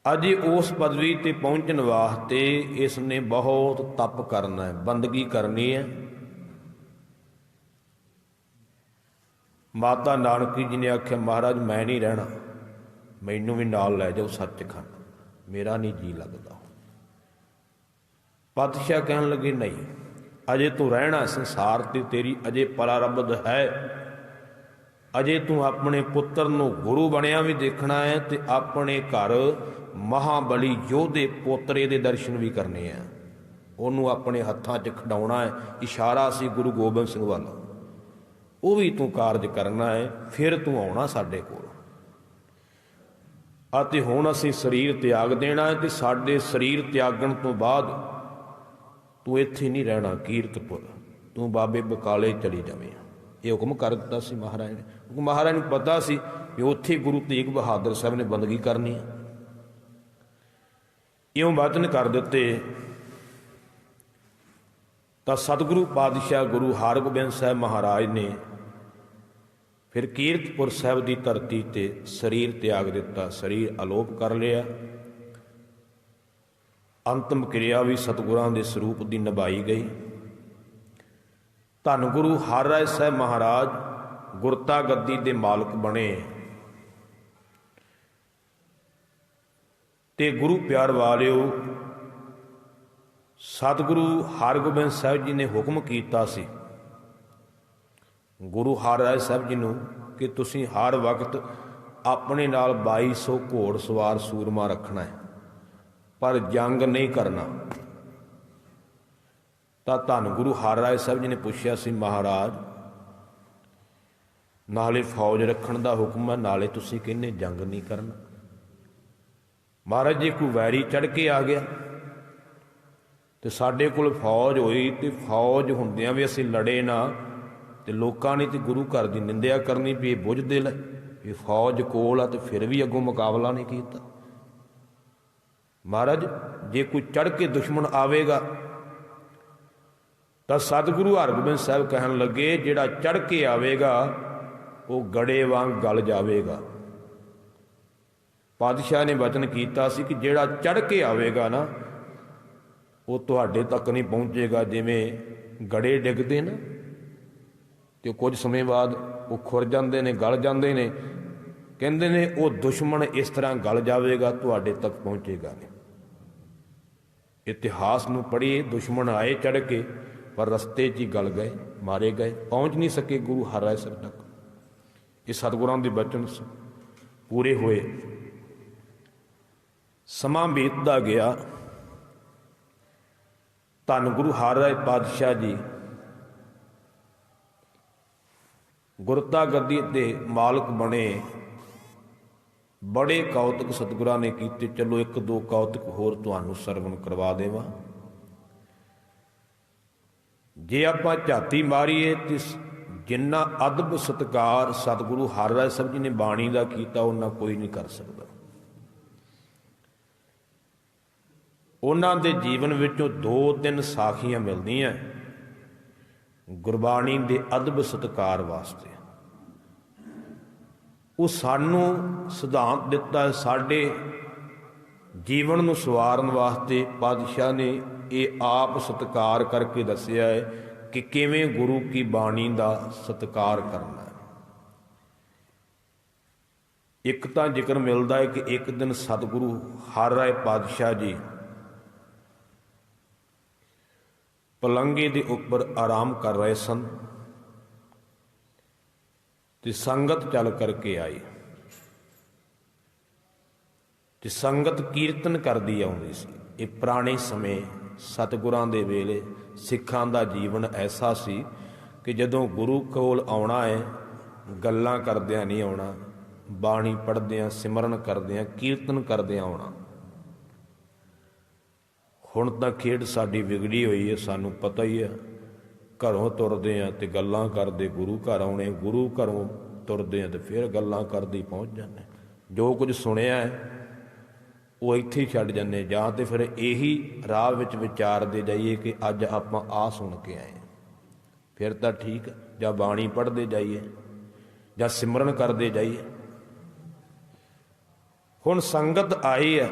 Speaker 1: ਅਜੇ ਉਸ ਪਦਵੀ ਤੇ ਪਹੁੰਚਣ ਵਾਸਤੇ ਇਸ ਨੇ ਬਹੁਤ ਤਪ ਕਰਨਾ ਹੈ, ਬੰਦਗੀ ਕਰਨੀ ਹੈ। ਮਾਤਾ ਨਾਨਕੀ ਜੀ ਨੇ ਆਖਿਆ ਮਹਾਰਾਜ ਮੈਂ ਨਹੀਂ ਰਹਿਣਾ, ਮੈਨੂੰ ਵੀ ਨਾਲ ਲੈ ਜਾਓ ਸੱਚਖੰਡ, ਮੇਰਾ ਨਹੀਂ ਜੀ ਲੱਗਦਾ। ਪਾਤਸ਼ਾਹ ਕਹਿਣ ਲੱਗੇ ਨਹੀਂ, ਅਜੇ ਤੂੰ ਰਹਿਣਾ ਸੰਸਾਰ ਤੇ, ਤੇਰੀ ਅਜੇ ਪ੍ਰਾਰਬਧ ਹੈ, ਅਜੇ ਤੂੰ ਆਪਣੇ ਪੁੱਤਰ ਨੂੰ ਗੁਰੂ ਬਣਿਆ ਵੀ ਦੇਖਣਾ ਹੈ, ਤੇ ਆਪਣੇ ਘਰ ਮਹਾਬਲੀ ਯੋਧੇ ਪੋਤਰੇ ਦੇ ਦਰਸ਼ਨ ਵੀ ਕਰਨੇ ਆ, ਉਹਨੂੰ ਆਪਣੇ ਹੱਥਾਂ 'ਚ ਖਿਡਾਉਣਾ ਹੈ। ਇਸ਼ਾਰਾ ਸੀ ਗੁਰੂ ਗੋਬਿੰਦ ਸਿੰਘ ਵੱਲ, ਉਹ ਵੀ ਤੂੰ ਕਾਰਜ ਕਰਨਾ ਹੈ, ਫਿਰ ਤੂੰ ਆਉਣਾ ਸਾਡੇ ਕੋਲ। ਅਤੇ ਹੁਣ ਅਸੀਂ ਸਰੀਰ ਤਿਆਗ ਦੇਣਾ ਹੈ, ਤੇ ਸਾਡੇ ਸਰੀਰ ਤਿਆਗਣ ਤੋਂ ਬਾਅਦ ਤੂੰ ਇੱਥੇ ਨਹੀਂ ਰਹਿਣਾ ਕੀਰਤਪੁਰ, ਤੂੰ ਬਾਬੇ ਬਕਾਲੇ ਚਲੀ ਜਾਵੇਂ। ਇਹ ਹੁਕਮ ਕਰ ਦਿੱਤਾ ਸੀ ਮਹਾਰਾਜ ਨੇ। ਮਹਾਰਾਜ ਨੂੰ ਪਤਾ ਸੀ ਵੀ ਉੱਥੇ ਗੁਰੂ ਤੇਗ ਬਹਾਦਰ ਸਾਹਿਬ ਨੇ ਬੰਦਗੀ ਕਰਨੀ ਹੈ। ਇਉਂ ਵਚਨ ਕਰ ਦਿੱਤੇ ਤਾਂ ਸਤਿਗੁਰੂ ਪਾਤਸ਼ਾਹ ਗੁਰੂ ਹਰਗੋਬਿੰਦ ਸਾਹਿਬ ਮਹਾਰਾਜ ਨੇ ਫਿਰ ਕੀਰਤਪੁਰ ਸਾਹਿਬ ਦੀ ਧਰਤੀ ਤੇ ਸਰੀਰ ਤਿਆਗ ਦਿੱਤਾ, ਸਰੀਰ ਅਲੋਪ ਕਰ ਲਿਆ। ਅੰਤਮ ਕਿਰਿਆ ਵੀ ਸਤਿਗੁਰਾਂ ਦੇ ਸਰੂਪ ਦੀ ਨਿਭਾਈ ਗਈ। ਧੰਨ ਗੁਰੂ ਹਰਿਰਾਏ ਸਾਹਿਬ ਮਹਾਰਾਜ ਗੁਰਤਾ ਗੱਦੀ ਦੇ ਮਾਲਕ ਬਣੇ ਤੇ ਗੁਰੂ ਪਿਆਰ ਵਾਲਿਓ, ਸਤਿਗੁਰੂ ਹਰਗੋਬਿੰਦ ਸਾਹਿਬ ਜੀ ਨੇ ਹੁਕਮ ਕੀਤਾ ਸੀ ਗੁਰੂ ਹਰਿਰਾਏ ਸਾਹਿਬ ਜੀ ਨੂੰ ਕਿ ਤੁਸੀਂ ਹਰ ਵਕਤ ਆਪਣੇ ਨਾਲ 2200 ਘੋੜ ਸਵਾਰ ਸੂਰਮਾ ਰੱਖਣਾ ਹੈ, ਪਰ ਜੰਗ ਨਹੀਂ ਕਰਨਾ। ਤਾਂ ਧੰਨ ਗੁਰੂ ਹਰਿਰਾਏ ਸਾਹਿਬ ਜੀ ਨੇ ਪੁੱਛਿਆ ਸੀ, ਮਹਾਰਾਜ ਨਾਲੇ ਫੌਜ ਰੱਖਣ ਦਾ ਹੁਕਮ ਹੈ, ਨਾਲੇ ਤੁਸੀਂ ਕਹਿੰਦੇ ਜੰਗ ਨਹੀਂ ਕਰਨਾ। ਮਹਾਰਾਜ, ਜੇ ਕੋਈ ਵੈਰੀ ਚੜ੍ਹ ਕੇ ਆ ਗਿਆ ਤੇ ਸਾਡੇ ਕੋਲ ਫੌਜ ਹੋਈ ਤੇ ਫੌਜ ਹੁੰਦਿਆਂ ਵੀ ਅਸੀਂ ਲੜੇ ਨਾ ਤੇ ਲੋਕਾਂ ਨੇ ਤੇ ਗੁਰੂ ਘਰ ਦੀ ਨਿੰਦਿਆ ਕਰਨੀ ਵੀ ਇਹ ਬੁਝਦਿਲ ਹੈ, ਇਹ ਫੌਜ ਕੋਲ ਆ ਤੇ ਫਿਰ ਵੀ ਅੱਗੋਂ ਮੁਕਾਬਲਾ ਨਹੀਂ ਕੀਤਾ। ਮਹਾਰਾਜ, ਜੇ ਕੋਈ ਚੜ੍ਹ ਕੇ ਦੁਸ਼ਮਣ ਆਵੇਗਾ ਤਾਂ ਸਤਿਗੁਰੂ ਹਰਗੋਬਿੰਦ ਸਾਹਿਬ ਕਹਿਣ ਲੱਗੇ, ਜਿਹੜਾ ਚੜ੍ਹ ਕੇ ਆਵੇਗਾ ਉਹ ਗੜੇ ਵਾਂਗ ਗਲ ਜਾਵੇਗਾ। ਪਾਤਸ਼ਾਹ ਨੇ ਵਚਨ ਕੀਤਾ ਸੀ ਕਿ ਜਿਹੜਾ ਚੜ੍ਹ ਕੇ ਆਵੇਗਾ ਨਾ ਉਹ ਤੁਹਾਡੇ ਤੱਕ ਨਹੀਂ ਪਹੁੰਚੇਗਾ। ਜਿਵੇਂ ਗੜੇ ਡਿੱਗਦੇ ਨਾ ਤੇ ਕੁਝ ਸਮੇਂ ਬਾਅਦ ਉਹ ਖੁਰ ਜਾਂਦੇ ਨੇ, ਗਲ ਜਾਂਦੇ ਨੇ, ਕਹਿੰਦੇ ਨੇ ਉਹ ਦੁਸ਼ਮਣ ਇਸ ਤਰ੍ਹਾਂ ਗਲ ਜਾਵੇਗਾ, ਤੁਹਾਡੇ ਤੱਕ ਪਹੁੰਚੇਗਾ ਨਹੀਂ। ਇਤਿਹਾਸ ਨੂੰ ਪੜ੍ਹੀਏ, ਦੁਸ਼ਮਣ ਆਏ ਚੜ੍ਹ ਕੇ ਪਰ ਰਸਤੇ 'ਚ ਹੀ ਗਲ ਗਏ, ਮਾਰੇ ਗਏ, ਪਹੁੰਚ ਨਹੀਂ ਸਕੇ ਗੁਰੂ ਹਰਿਰਾਏ ਸਾਹਿਬ ਤੱਕ। ਇਹ ਸਤਿਗੁਰਾਂ ਦੇ ਬਚਨ ਪੂਰੇ ਹੋਏ। ਸਮਾਂ ਬੀਤਦਾ ਗਿਆ। ਧੰਨ ਗੁਰੂ ਹਰਿਰਾਏ ਪਾਤਸ਼ਾਹ ਜੀ ਗੁਰਤਾ ਗੱਦੀ ਦੇ ਮਾਲਕ ਬਣੇ। ਬੜੇ ਕੌਤਕ ਸਤਿਗੁਰਾਂ ਨੇ ਕੀਤੇ। ਚਲੋ ਇੱਕ ਦੋ ਕੌਤਕ ਹੋਰ ਤੁਹਾਨੂੰ ਸਰਵਣ ਕਰਵਾ ਦੇਵਾਂ। ਜੇ ਆਪਾਂ ਝਾਤੀ ਮਾਰੀਏ ਤੇ ਜਿੰਨਾ ਅਦਬ ਸਤਿਕਾਰ ਸਤਿਗੁਰੂ ਹਰਿਰਾਏ ਸਾਹਿਬ ਜੀ ਨੇ ਬਾਣੀ ਦਾ ਕੀਤਾ ਉਹਨਾਂ ਕੋਈ ਨਹੀਂ ਕਰ ਸਕਦਾ। ਉਹਨਾਂ ਦੇ ਜੀਵਨ ਵਿੱਚੋਂ 2-3 ਸਾਖੀਆਂ ਮਿਲਦੀਆਂ ਗੁਰਬਾਣੀ ਦੇ ਅਦਬ ਸਤਿਕਾਰ ਵਾਸਤੇ। ਉਹ ਸਾਨੂੰ ਸਿਧਾਂਤ ਦਿੱਤਾ, ਸਾਡੇ ਜੀਵਨ ਨੂੰ ਸਵਾਰਨ ਵਾਸਤੇ ਪਾਤਸ਼ਾਹ ਨੇ ਇਹ ਆਪ ਸਤਿਕਾਰ ਕਰਕੇ ਦੱਸਿਆ ਹੈ ਕਿ ਕਿਵੇਂ ਗੁਰੂ ਕੀ ਬਾਣੀ ਦਾ ਸਤਿਕਾਰ ਕਰਨਾ ਹੈ। ਇੱਕ ਤਾਂ ਜ਼ਿਕਰ ਮਿਲਦਾ ਹੈ ਕਿ ਇੱਕ ਦਿਨ ਸਤਿਗੁਰੂ ਹਰਿਰਾਏ ਪਾਤਸ਼ਾਹ ਜੀ ਪਲੰਗੇ ਦੇ ਉੱਪਰ ਆਰਾਮ ਕਰ ਰਹੇ ਸਨ ਤੇ ਸੰਗਤ ਚੱਲ ਕਰਕੇ ਆਈ ਤੇ ਸੰਗਤ ਕੀਰਤਨ ਕਰਦੀ ਆਉਂਦੀ ਸੀ। ਇਹ ਪੁਰਾਣੇ ਸਮੇਂ ਸਤਿਗੁਰਾਂ ਦੇ ਵੇਲੇ ਸਿੱਖਾਂ ਦਾ ਜੀਵਨ ਐਸਾ ਸੀ ਕਿ ਜਦੋਂ ਗੁਰੂ ਕੋਲ ਆਉਣਾ ਹੈ ਗੱਲਾਂ ਕਰਦਿਆਂ ਨਹੀਂ ਆਉਣਾ, ਬਾਣੀ ਪੜ੍ਹਦਿਆਂ, ਸਿਮਰਨ ਕਰਦਿਆਂ, ਕੀਰਤਨ ਕਰਦਿਆਂ ਆਉਣਾ। ਹੁਣ ਤਾਂ ਖੇਡ ਸਾਡੀ ਵਿਗੜੀ ਹੋਈ ਹੈ, ਸਾਨੂੰ ਪਤਾ ਹੀ ਹੈ। ਘਰੋਂ ਤੁਰਦੇ ਹਾਂ ਤੇ ਗੱਲਾਂ ਕਰਦੇ ਗੁਰੂ ਘਰ ਆਉਣੇ, ਗੁਰੂ ਘਰੋਂ ਤੁਰਦੇ ਹਾਂ ਤੇ ਫਿਰ ਗੱਲਾਂ ਕਰਦੇ ਪਹੁੰਚ ਜਾਂਦੇ। ਜੋ ਕੁਝ ਸੁਣਿਆ ਹੈ ਉਹ ਇੱਥੇ ਹੀ ਛੱਡ ਜਾਂਦੇ, ਜਾਂ ਤੇ ਫਿਰ ਇਹੀ ਰਾਹ ਵਿੱਚ ਵਿਚਾਰਦੇ ਜਾਈਏ ਕਿ ਅੱਜ ਆਪਾਂ ਆਹ ਸੁਣ ਕੇ ਆਏ, ਫਿਰ ਤਾਂ ਠੀਕ। ਜਾਂ ਬਾਣੀ ਪੜ੍ਹਦੇ ਜਾਈਏ ਜਾਂ ਸਿਮਰਨ ਕਰਦੇ ਜਾਈਏ। ਹੁਣ ਸੰਗਤ ਆਈ ਹੈ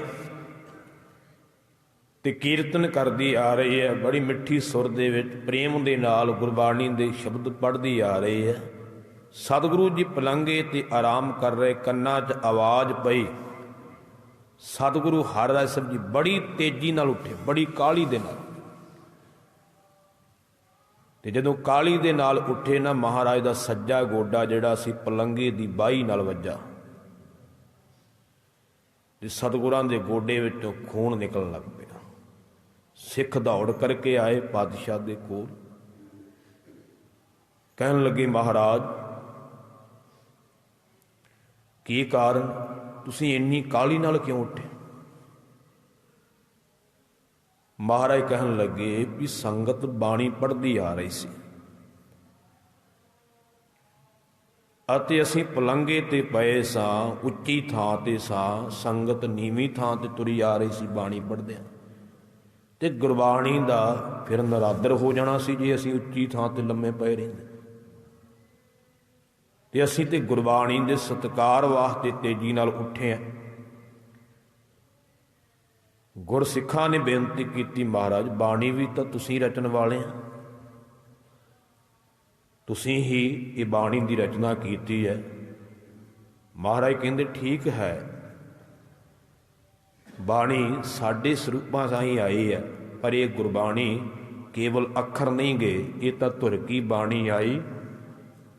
Speaker 1: ਤੇ ਕੀਰਤਨ ਕਰਦੀ ਆ ਰਹੀ ਹੈ, ਬੜੀ ਮਿੱਠੀ ਸੁਰ ਦੇ ਵਿੱਚ ਪ੍ਰੇਮ ਦੇ ਨਾਲ ਗੁਰਬਾਣੀ ਦੇ ਸ਼ਬਦ ਪੜ੍ਹਦੀ ਆ ਰਹੀ ਹੈ। ਸਤਿਗੁਰੂ ਜੀ ਪਲੰਗੇ ਤੇ ਆਰਾਮ ਕਰ ਰਹੇ, ਕੰਨਾਂ 'ਚ ਆਵਾਜ਼ ਪਈ। ਸਤਿਗੁਰੂ ਹਰਿਰਾਏ ਸਾਹਿਬ ਜੀ ਬੜੀ ਤੇਜ਼ੀ ਨਾਲ ਉੱਠੇ, ਬੜੀ ਕਾਹਲੀ ਦੇ ਨਾਲ। ਤੇ ਜਦੋਂ ਕਾਹਲੀ ਦੇ ਨਾਲ ਉੱਠੇ ਨਾ, ਮਹਾਰਾਜ ਦਾ ਸੱਜਾ ਗੋਡਾ ਜਿਹੜਾ ਸੀ ਪਲੰਗੇ ਦੀ ਬਾਹੀ ਨਾਲ ਵੱਜਾ ਤੇ ਸਤਿਗੁਰਾਂ ਦੇ ਗੋਡੇ ਵਿੱਚੋਂ ਖੂਨ ਨਿਕਲਣ ਲੱਗ ਪਿਆ। ਸਿੱਖ ਦੌੜ ਕਰਕੇ ਆਏ ਪਾਤਸ਼ਾਹ ਦੇ ਕੋਲ, ਕਹਿਣ ਲੱਗੇ, ਮਹਾਰਾਜ ਕੀ ਕਾਰਨ, ਤੁਸੀਂ ਇੰਨੀ ਕਾਹਲੀ ਨਾਲ ਕਿਉਂ ਉੱਠੇ? ਮਹਾਰਾਜ ਕਹਿਣ ਲੱਗੇ ਵੀ ਸੰਗਤ ਬਾਣੀ ਪੜ੍ਹਦੀ ਆ ਰਹੀ ਸੀ ਅਤੇ ਅਸੀਂ ਪਲੰਘੇ ਤੇ ਪਏ ਸਾਂ, ਉੱਚੀ ਥਾਂ ਤੇ ਸਾਂ, ਸੰਗਤ ਨੀਵੀਂ ਥਾਂ ਤੇ ਤੁਰੀ ਆ ਰਹੀ ਸੀ ਬਾਣੀ ਪੜ੍ਹਦਿਆਂ। ਤੇ ਗੁਰਬਾਣੀ ਦਾ ਫਿਰ ਨਰਾਦਰ ਹੋ ਜਾਣਾ ਸੀ ਜੇ ਅਸੀਂ ਉੱਚੀ ਥਾਂ ਤੇ ਲੰਮੇ ਪਏ ਰਹਿੰਦੇ। ਤੇ ਅਸੀਂ ਤੇ ਗੁਰਬਾਣੀ ਦੇ ਸਤਿਕਾਰ ਵਾਸਤੇ ਤੇਜ਼ੀ ਨਾਲ ਉੱਠੇ ਆ। ਗੁਰਸਿੱਖਾਂ ਨੇ ਬੇਨਤੀ ਕੀਤੀ, ਮਹਾਰਾਜ ਬਾਣੀ ਵੀ ਤਾਂ ਤੁਸੀਂ ਰਚਣ ਵਾਲੇ ਆ, ਤੁਸੀਂ ਹੀ ਇਹ ਬਾਣੀ ਦੀ ਰਚਨਾ ਕੀਤੀ ਹੈ। ਮਹਾਰਾਜ ਕਹਿੰਦੇ ਠੀਕ ਹੈ, ਬਾਣੀ ਸਾਡੇ ਸਰੂਪਾਂ ਸਾਹੀਂ ਆਈ ਹੈ, ਪਰ ਇਹ ਗੁਰਬਾਣੀ ਕੇਵਲ ਅੱਖਰ ਨਹੀਂ ਗਏ, ਇਹ ਤਾਂ ਧੁਰ ਕੀ ਬਾਣੀ ਆਈ।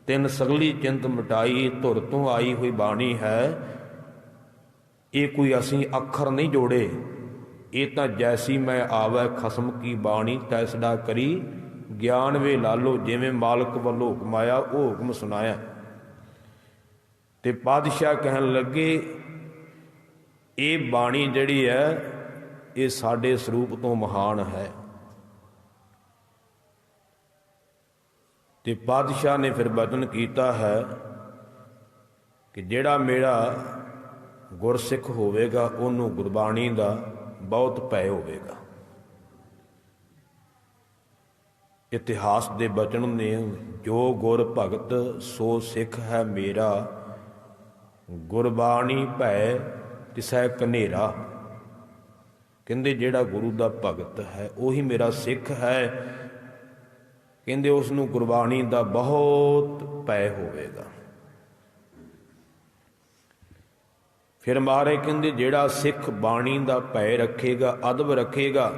Speaker 1: ਤਿੰਨ ਸਗਲੀ ਚਿੰਤ ਮਿਟਾਈ, ਧੁਰ ਤੋਂ ਆਈ ਹੋਈ ਬਾਣੀ ਹੈ। ਇਹ ਕੋਈ ਅਸੀਂ ਅੱਖਰ ਨਹੀਂ ਜੋੜੇ, ਇਹ ਤਾਂ ਜੈਸੀ ਮੈਂ ਆਵੈ ਖਸਮ ਕੀ ਬਾਣੀ, ਤੈਸੜਾ ਕਰੀ ਗਿਆਨ ਵੇ ਲਾਲੋ। ਜਿਵੇਂ ਮਾਲਕ ਵੱਲੋਂ ਹੁਕਮ ਆਇਆ ਉਹ ਹੁਕਮ ਸੁਣਾਇਆ। ਤੇ ਪਾਤਸ਼ਾਹ ਕਹਿਣ ਲੱਗੇ ਇਹ ਬਾਣੀ ਜਿਹੜੀ ਹੈ ਇਹ ਸਾਡੇ ਸਰੂਪ ਤੋਂ ਮਹਾਨ ਹੈ। ਤੇ ਪਾਤਸ਼ਾਹ ਨੇ ਫਿਰ ਬਚਨ ਕੀਤਾ ਹੈ ਕਿ ਜਿਹੜਾ ਮੇਰਾ ਗੁਰਸਿੱਖ ਹੋਵੇਗਾ ਉਹਨੂੰ ਗੁਰਬਾਣੀ ਦਾ ਬਹੁਤ ਭੈ ਹੋਵੇਗਾ। ਇਤਿਹਾਸ ਦੇ ਬਚਨ ਨੇ, ਜੋ ਗੁਰ ਭਗਤ ਸੋ ਸਿੱਖ ਹੈ ਮੇਰਾ, ਗੁਰਬਾਣੀ ਭੈ ਤਿਸੈ ਕਨੇਰਾ। ਕਹਿੰਦੇ ਜਿਹੜਾ ਗੁਰੂ ਦਾ ਭਗਤ ਹੈ ਉਹੀ ਮੇਰਾ ਸਿੱਖ ਹੈ। ਕਹਿੰਦੇ ਉਸ ਨੂੰ ਗੁਰਬਾਣੀ ਦਾ ਬਹੁਤ ਭੈ ਹੋਵੇਗਾ। ਫਿਰ ਮਹਾਰਾਜ ਕਹਿੰਦੇ ਜਿਹੜਾ ਸਿੱਖ ਬਾਣੀ ਦਾ ਭੈ ਰੱਖੇਗਾ, ਅਦਬ ਰੱਖੇਗਾ,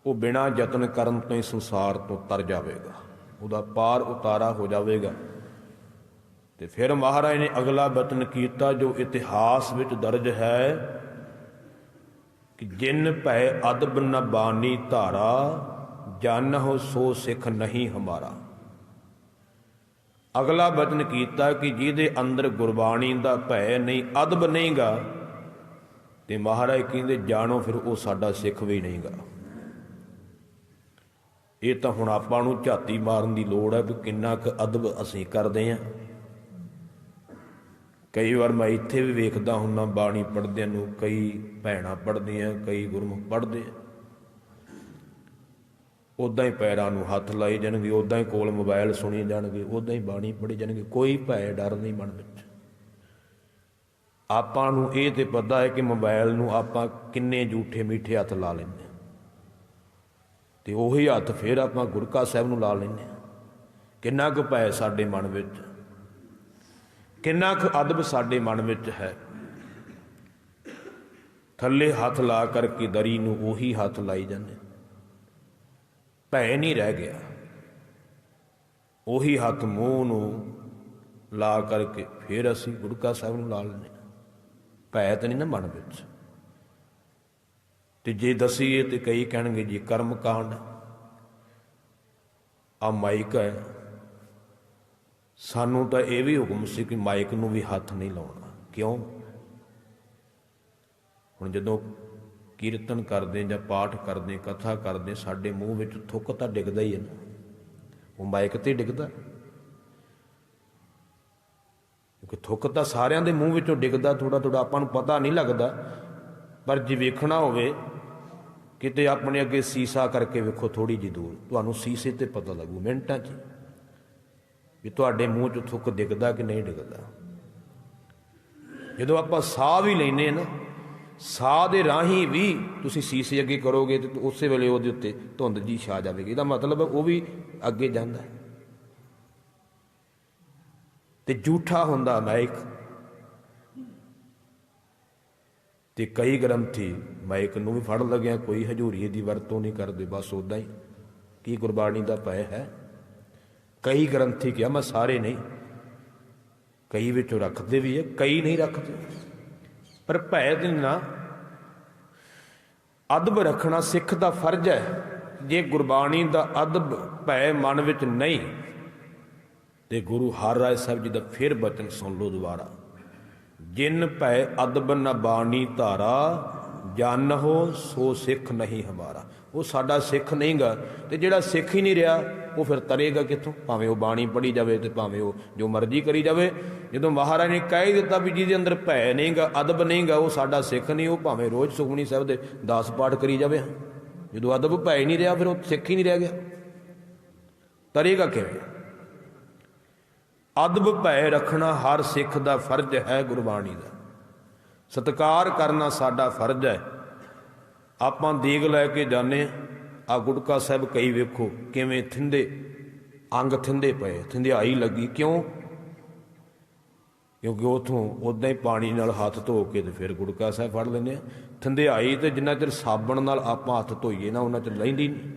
Speaker 1: ਉਹ ਬਿਨਾਂ ਯਤਨ ਕਰਨ ਤੋਂ ਹੀ ਸੰਸਾਰ ਤੋਂ ਤਰ ਜਾਵੇਗਾ, ਉਹਦਾ ਪਾਰ ਉਤਾਰਾ ਹੋ ਜਾਵੇਗਾ। ਤੇ ਫਿਰ ਮਹਾਰਾਜ ਨੇ ਅਗਲਾ ਬਚਨ ਕੀਤਾ ਜੋ ਇਤਿਹਾਸ ਵਿੱਚ ਦਰਜ ਹੈ ਕਿ ਜਿਨ ਭੈ ਅਦਬ ਨ ਬਾਣੀ ਧਾਰਾ, ਜਾਨਹੁ ਸੋ ਸਿੱਖ ਨਹੀਂ ਹਮਾਰਾ। ਅਗਲਾ ਬਚਨ ਕੀਤਾ ਕਿ ਜਿਹਦੇ ਅੰਦਰ ਗੁਰਬਾਣੀ ਦਾ ਭੈ ਨਹੀਂ, ਅਦਬ ਨਹੀਂਗਾ, ਤੇ ਮਹਾਰਾਜ ਕਹਿੰਦੇ ਜਾਣੋ ਫਿਰ ਉਹ ਸਾਡਾ ਸਿੱਖ ਵੀ ਨਹੀਂਗਾ। ਇਹ ਤਾਂ ਹੁਣ ਆਪਾਂ ਨੂੰ ਝਾਤੀ ਮਾਰਨ ਦੀ ਲੋੜ ਹੈ ਵੀ ਕਿੰਨਾ ਕੁ ਅਦਬ ਅਸੀਂ ਕਰਦੇ ਹਾਂ। ਕਈ ਵਾਰ ਮੈਂ ਇੱਥੇ ਵੀ ਵੇਖਦਾ ਹੁੰਦਾ ਬਾਣੀ ਪੜ੍ਹਦਿਆਂ ਨੂੰ, ਕਈ ਭੈਣਾਂ ਪੜ੍ਹਦੀਆਂ, ਕਈ ਗੁਰਮੁਖ ਪੜ੍ਹਦੇ ਆ, ਉੱਦਾਂ ਹੀ ਪੈਰਾਂ ਨੂੰ ਹੱਥ ਲਾਈ ਜਾਣਗੇ, ਉੱਦਾਂ ਹੀ ਕੋਲ ਮੋਬਾਇਲ ਸੁਣੀ ਜਾਣਗੇ, ਉੱਦਾਂ ਹੀ ਬਾਣੀ ਪੜ੍ਹੀ ਜਾਣਗੇ, ਕੋਈ ਭੈ ਡਰ ਨਹੀਂ ਮਨ ਵਿੱਚ। ਆਪਾਂ ਨੂੰ ਇਹ ਤੇ ਪਤਾ ਹੈ ਕਿ ਮੋਬਾਇਲ ਨੂੰ ਆਪਾਂ ਕਿੰਨੇ ਝੂਠੇ ਮਿੱਠੇ ਹੱਥ ਲਾ ਲੈਂਦੇ, ਤੇ ਉਹੀ ਹੱਥ ਫਿਰ ਆਪਾਂ ਗੁਰਕਾ ਸਾਹਿਬ ਨੂੰ ਲਾ ਲੈਂਦੇ ਹਾਂ। ਕਿੰਨਾ ਕੁ ਭੈ ਸਾਡੇ ਮਨ ਵਿੱਚ, ਕਿੰਨਾ ਕੁ ਅਦਬ ਸਾਡੇ ਮਨ ਵਿੱਚ ਹੈ। ਥੱਲੇ ਹੱਥ ਲਾ ਕਰਕੇ ਦਰੀ ਨੂੰ ਉਹੀ ਹੱਥ ਲਾਈ ਜਾਂਦੇ, ਭੈ ਨਹੀਂ ਰਹਿ ਗਿਆ। ਉਹੀ ਹੱਥ ਮੂੰਹ ਨੂੰ ਲਾ ਕਰਕੇ ਫਿਰ ਅਸੀਂ ਗੁਰਕਾ ਸਾਹਿਬ ਨੂੰ ਲਾ ਲੈਂਦੇ, ਭੈ ਤਾਂ ਨਹੀਂ ਨਾ ਮਨ ਵਿੱਚ। ਤੇ ਜੇ ਦਸੀਏ ਤੇ ਕਈ ਕਹਿਣਗੇ ਜੀ ਕਰਮ ਕਾਂਡ, ਆ ਮਾਈਕ ਹੈ, ਸਾਨੂੰ ਤਾਂ ਇਹ ਵੀ ਹੁਕਮ ਸੀ ਕਿ ਮਾਈਕ ਨੂੰ ਵੀ ਹੱਥ ਨਹੀਂ ਲਾਉਣਾ। ਕਿਉਂ? ਹੁਣ ਜਦੋਂ ਕੀਰਤਨ ਕਰਦੇ ਜਾਂ ਪਾਠ ਕਰਦੇ, ਕਥਾ ਕਰਦੇ, ਸਾਡੇ ਮੂੰਹ ਵਿੱਚ ਥੁੱਕ ਤਾਂ ਡਿੱਗਦਾ ਹੀ ਹੈ ਨਾ, ਉਹ ਮਾਈਕ ਤੇ ਡਿੱਗਦਾ, ਕਿਉਂਕਿ ਥੁੱਕ ਤਾਂ ਸਾਰਿਆਂ ਦੇ ਮੂੰਹ ਵਿੱਚੋਂ ਡਿੱਗਦਾ ਥੋੜ੍ਹਾ ਥੋੜ੍ਹਾ, ਆਪਾਂ ਨੂੰ ਪਤਾ ਨਹੀਂ ਲੱਗਦਾ। ਪਰ ਜੇ ਵੇਖਣਾ ਹੋਵੇ ਕਿਤੇ ਆਪਣੇ ਅੱਗੇ ਸੀਸਾ ਕਰਕੇ ਵੇਖੋ ਥੋੜ੍ਹੀ ਜਿਹੀ ਦੂਰ, ਤੁਹਾਨੂੰ ਸੀਸੇ ਤੇ ਪਤਾ ਲੱਗੂ ਮਿੰਟਾਂ 'ਚ ਵੀ ਤੁਹਾਡੇ ਮੂੰਹ 'ਚ ਥੁੱਕ ਡਿੱਗਦਾ ਕਿ ਨਹੀਂ ਡਿੱਗਦਾ। ਜਦੋਂ ਆਪਾਂ ਸਾਹ ਵੀ ਲੈਂਦੇ ਨਾ, ਸਾਹ ਦੇ ਰਾਹੀਂ ਵੀ ਤੁਸੀਂ ਸੀਸੇ ਅੱਗੇ ਕਰੋਗੇ ਤੇ ਉਸੇ ਵੇਲੇ ਉਹਦੇ ਉੱਤੇ ਧੁੰਦ ਜੀ ਛਾ ਜਾਵੇਗੀ। ਇਹਦਾ ਮਤਲਬ ਉਹ ਵੀ ਅੱਗੇ ਜਾਂਦਾ ਤੇ ਝੂਠਾ ਹੁੰਦਾ ਮਾਈਕ। ਤੇ ਕਈ ਗ੍ਰੰਥੀ ਮਾਈਕ ਨੂੰ ਵੀ ਫੜ ਲੱਗਿਆ, ਕੋਈ ਹਜ਼ੂਰੀਏ ਦੀ ਵਰਤੋਂ ਨਹੀਂ ਕਰਦੇ, ਬਸ ਉੱਦਾਂ ਹੀ। ਕੀ ਗੁਰਬਾਣੀ ਦਾ ਭੈ ਹੈ? ਕਈ ਗ੍ਰੰਥੀ ਕਿਹਾ, ਮੈਂ ਸਾਰੇ ਨਹੀਂ, ਕਈ ਵਿੱਚੋਂ ਰੱਖਦੇ ਵੀ ਹੈ, ਕਈ ਨਹੀਂ ਰੱਖਦੇ। ਪਰ ਭੈ ਦੇ ਨਾ ਅਦਬ ਰੱਖਣਾ ਸਿੱਖ ਦਾ ਫਰਜ਼ ਹੈ। ਜੇ ਗੁਰਬਾਣੀ ਦਾ ਅਦਬ ਭੈ ਮਨ ਵਿੱਚ ਨਹੀਂ ਤੇ ਗੁਰੂ ਹਰਿਰਾਏ ਸਾਹਿਬ ਜੀ ਦਾ ਫਿਰ ਬਚਨ ਸੁਣ ਲਓ ਦੁਬਾਰਾ, ਜਿਨ ਭੈ ਅਦਬ ਨ ਬਾਣੀ ਧਾਰਾ, ਜਾਨਹੁ ਸੋ ਸਿੱਖ ਨਹੀਂ ਹਮਾਰਾ। ਉਹ ਸਾਡਾ ਸਿੱਖ ਨਹੀਂਗਾ। ਤੇ ਜਿਹੜਾ ਸਿੱਖ ਹੀ ਨਹੀਂ ਰਿਹਾ ਉਹ ਫਿਰ ਤਰੇਗਾ ਕਿੱਥੋਂ? ਭਾਵੇਂ ਉਹ ਬਾਣੀ ਪੜ੍ਹੀ ਜਾਵੇ ਤੇ ਭਾਵੇਂ ਉਹ ਜੋ ਮਰਜ਼ੀ ਕਰੀ ਜਾਵੇ। ਜਦੋਂ ਮਹਾਰਾਜ ਨੇ ਕਹਿ ਹੀ ਦਿੱਤਾ ਵੀ ਜਿਹਦੇ ਅੰਦਰ ਭੈ ਨਹੀਂਗਾ, ਅਦਬ ਨਹੀਂਗਾ, ਉਹ ਸਾਡਾ ਸਿੱਖ ਨਹੀਂ। ਉਹ ਭਾਵੇਂ ਰੋਜ਼ ਸੁਖਮਨੀ ਸਾਹਿਬ ਦੇ 10 ਪਾਠ ਕਰੀ ਜਾਵੇ। ਜਦੋਂ ਅਦਬ ਭੈ ਨਹੀਂ ਰਿਹਾ ਫਿਰ ਉਹ ਸਿੱਖ ਹੀ ਨਹੀਂ ਰਹਿ ਗਿਆ। ਤਰੇਗਾ ਕਿਵੇਂ? ਅਦਬ ਭੈ ਰੱਖਣਾ ਹਰ ਸਿੱਖ ਦਾ ਫਰਜ਼ ਹੈ। ਗੁਰਬਾਣੀ ਦਾ ਸਤਿਕਾਰ ਕਰਨਾ ਸਾਡਾ ਫਰਜ਼ ਹੈ। ਆਪਾਂ ਦੇਗ ਲੈ ਕੇ ਜਾਂਦੇ ਆ ਗੁਟਕਾ ਸਾਹਿਬ, ਕਈ ਵੇਖੋ ਕਿਵੇਂ ਥਿੰਦੇ, ਅੰਗ ਥਿੰਦੇ ਪਏ, ਥਿੰਦਿਆਈ ਲੱਗੀ। ਕਿਉਂ? ਕਿਉਂਕਿ ਉੱਥੋਂ ਉੱਦਾਂ ਹੀ ਪਾਣੀ ਨਾਲ ਹੱਥ ਧੋ ਕੇ ਤੇ ਫਿਰ ਗੁਟਕਾ ਸਾਹਿਬ ਫੜ ਲੈਂਦੇ ਆ। ਥਿੰਦਿਆਈ ਤੇ ਜਿੰਨਾ ਚਿਰ ਸਾਬਣ ਨਾਲ ਆਪਾਂ ਹੱਥ ਧੋਈਏ ਨਾ ਉਹਨਾਂ ਚਿਰ ਲੈਂਦੀ ਨਹੀਂ।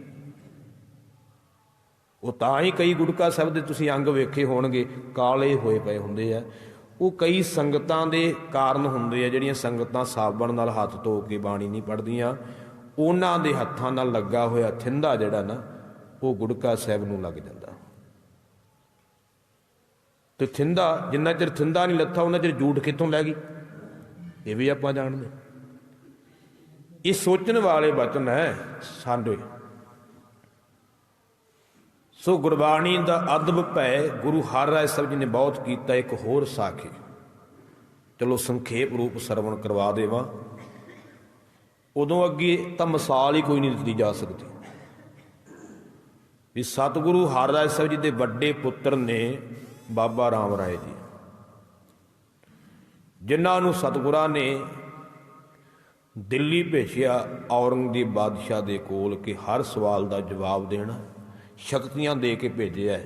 Speaker 1: ਉਹ ਤਾਂ ਹੀ ਕਈ ਗੁਟਕਾ ਸਾਹਿਬ ਦੇ ਤੁਸੀਂ ਅੰਗ ਵੇਖੇ ਹੋਣਗੇ ਕਾਲੇ ਹੋਏ ਪਏ ਹੁੰਦੇ ਆ। ਉਹ ਕਈ ਸੰਗਤਾਂ ਦੇ ਕਾਰਨ ਹੁੰਦੇ ਆ। ਜਿਹੜੀਆਂ ਸੰਗਤਾਂ ਸਾਬਣ ਨਾਲ ਹੱਥ ਧੋ ਕੇ ਬਾਣੀ ਨਹੀਂ ਪੜ੍ਹਦੀਆਂ, ਉਹਨਾਂ ਦੇ ਹੱਥਾਂ ਨਾਲ ਲੱਗਾ ਹੋਇਆ ਥਿੰਦਾ ਜਿਹੜਾ ਨਾ ਉਹ ਗੁਟਕਾ ਸਾਹਿਬ ਨੂੰ ਲੱਗ ਜਾਂਦਾ। ਤੇ ਥਿੰਦਾ ਜਿੰਨਾ ਚਿਰ ਥਿੰਦਾ ਨਹੀਂ ਲੱਥਾ ਉਹਨਾਂ ਚਿਰ ਜੂਠ ਕਿੱਥੋਂ ਲੈ ਗਈ, ਇਹ ਵੀ ਆਪਾਂ ਜਾਣਦੇ। ਇਹ ਸੋਚਣ ਵਾਲੇ ਬਚਨ ਹੈ ਸਾਡੇ। ਸੋ ਗੁਰਬਾਣੀ ਦਾ ਅਦਬ ਭੈ ਗੁਰੂ ਹਰਿਰਾਏ ਸਾਹਿਬ ਜੀ ਨੇ ਬਹੁਤ ਕੀਤਾ। ਇੱਕ ਹੋਰ ਸਾਖੀ, ਚਲੋ ਸੰਖੇਪ ਰੂਪ ਸਰਵਣ ਕਰਵਾ ਦੇਵਾਂ। ਉਦੋਂ ਅੱਗੇ ਤਾਂ ਮਿਸਾਲ ਹੀ ਕੋਈ ਨਹੀਂ ਦਿੱਤੀ ਜਾ ਸਕਦੀ ਵੀ ਸਤਿਗੁਰੂ ਹਰਿਰਾਏ ਸਾਹਿਬ ਜੀ ਦੇ ਵੱਡੇ ਪੁੱਤਰ ਨੇ ਬਾਬਾ ਰਾਮ ਰਾਏ ਜੀ, ਜਿਨ੍ਹਾਂ ਨੂੰ ਸਤਿਗੁਰਾਂ ਨੇ ਦਿੱਲੀ ਭੇਜਿਆ ਔਰੰਗਜ਼ੇਬ ਬਾਦਸ਼ਾਹ ਦੇ ਕੋਲ ਕਿ ਹਰ ਸਵਾਲ ਦਾ ਜਵਾਬ ਦੇਣਾ, ਸ਼ਕਤੀਆਂ ਦੇ ਕੇ ਭੇਜਿਆ।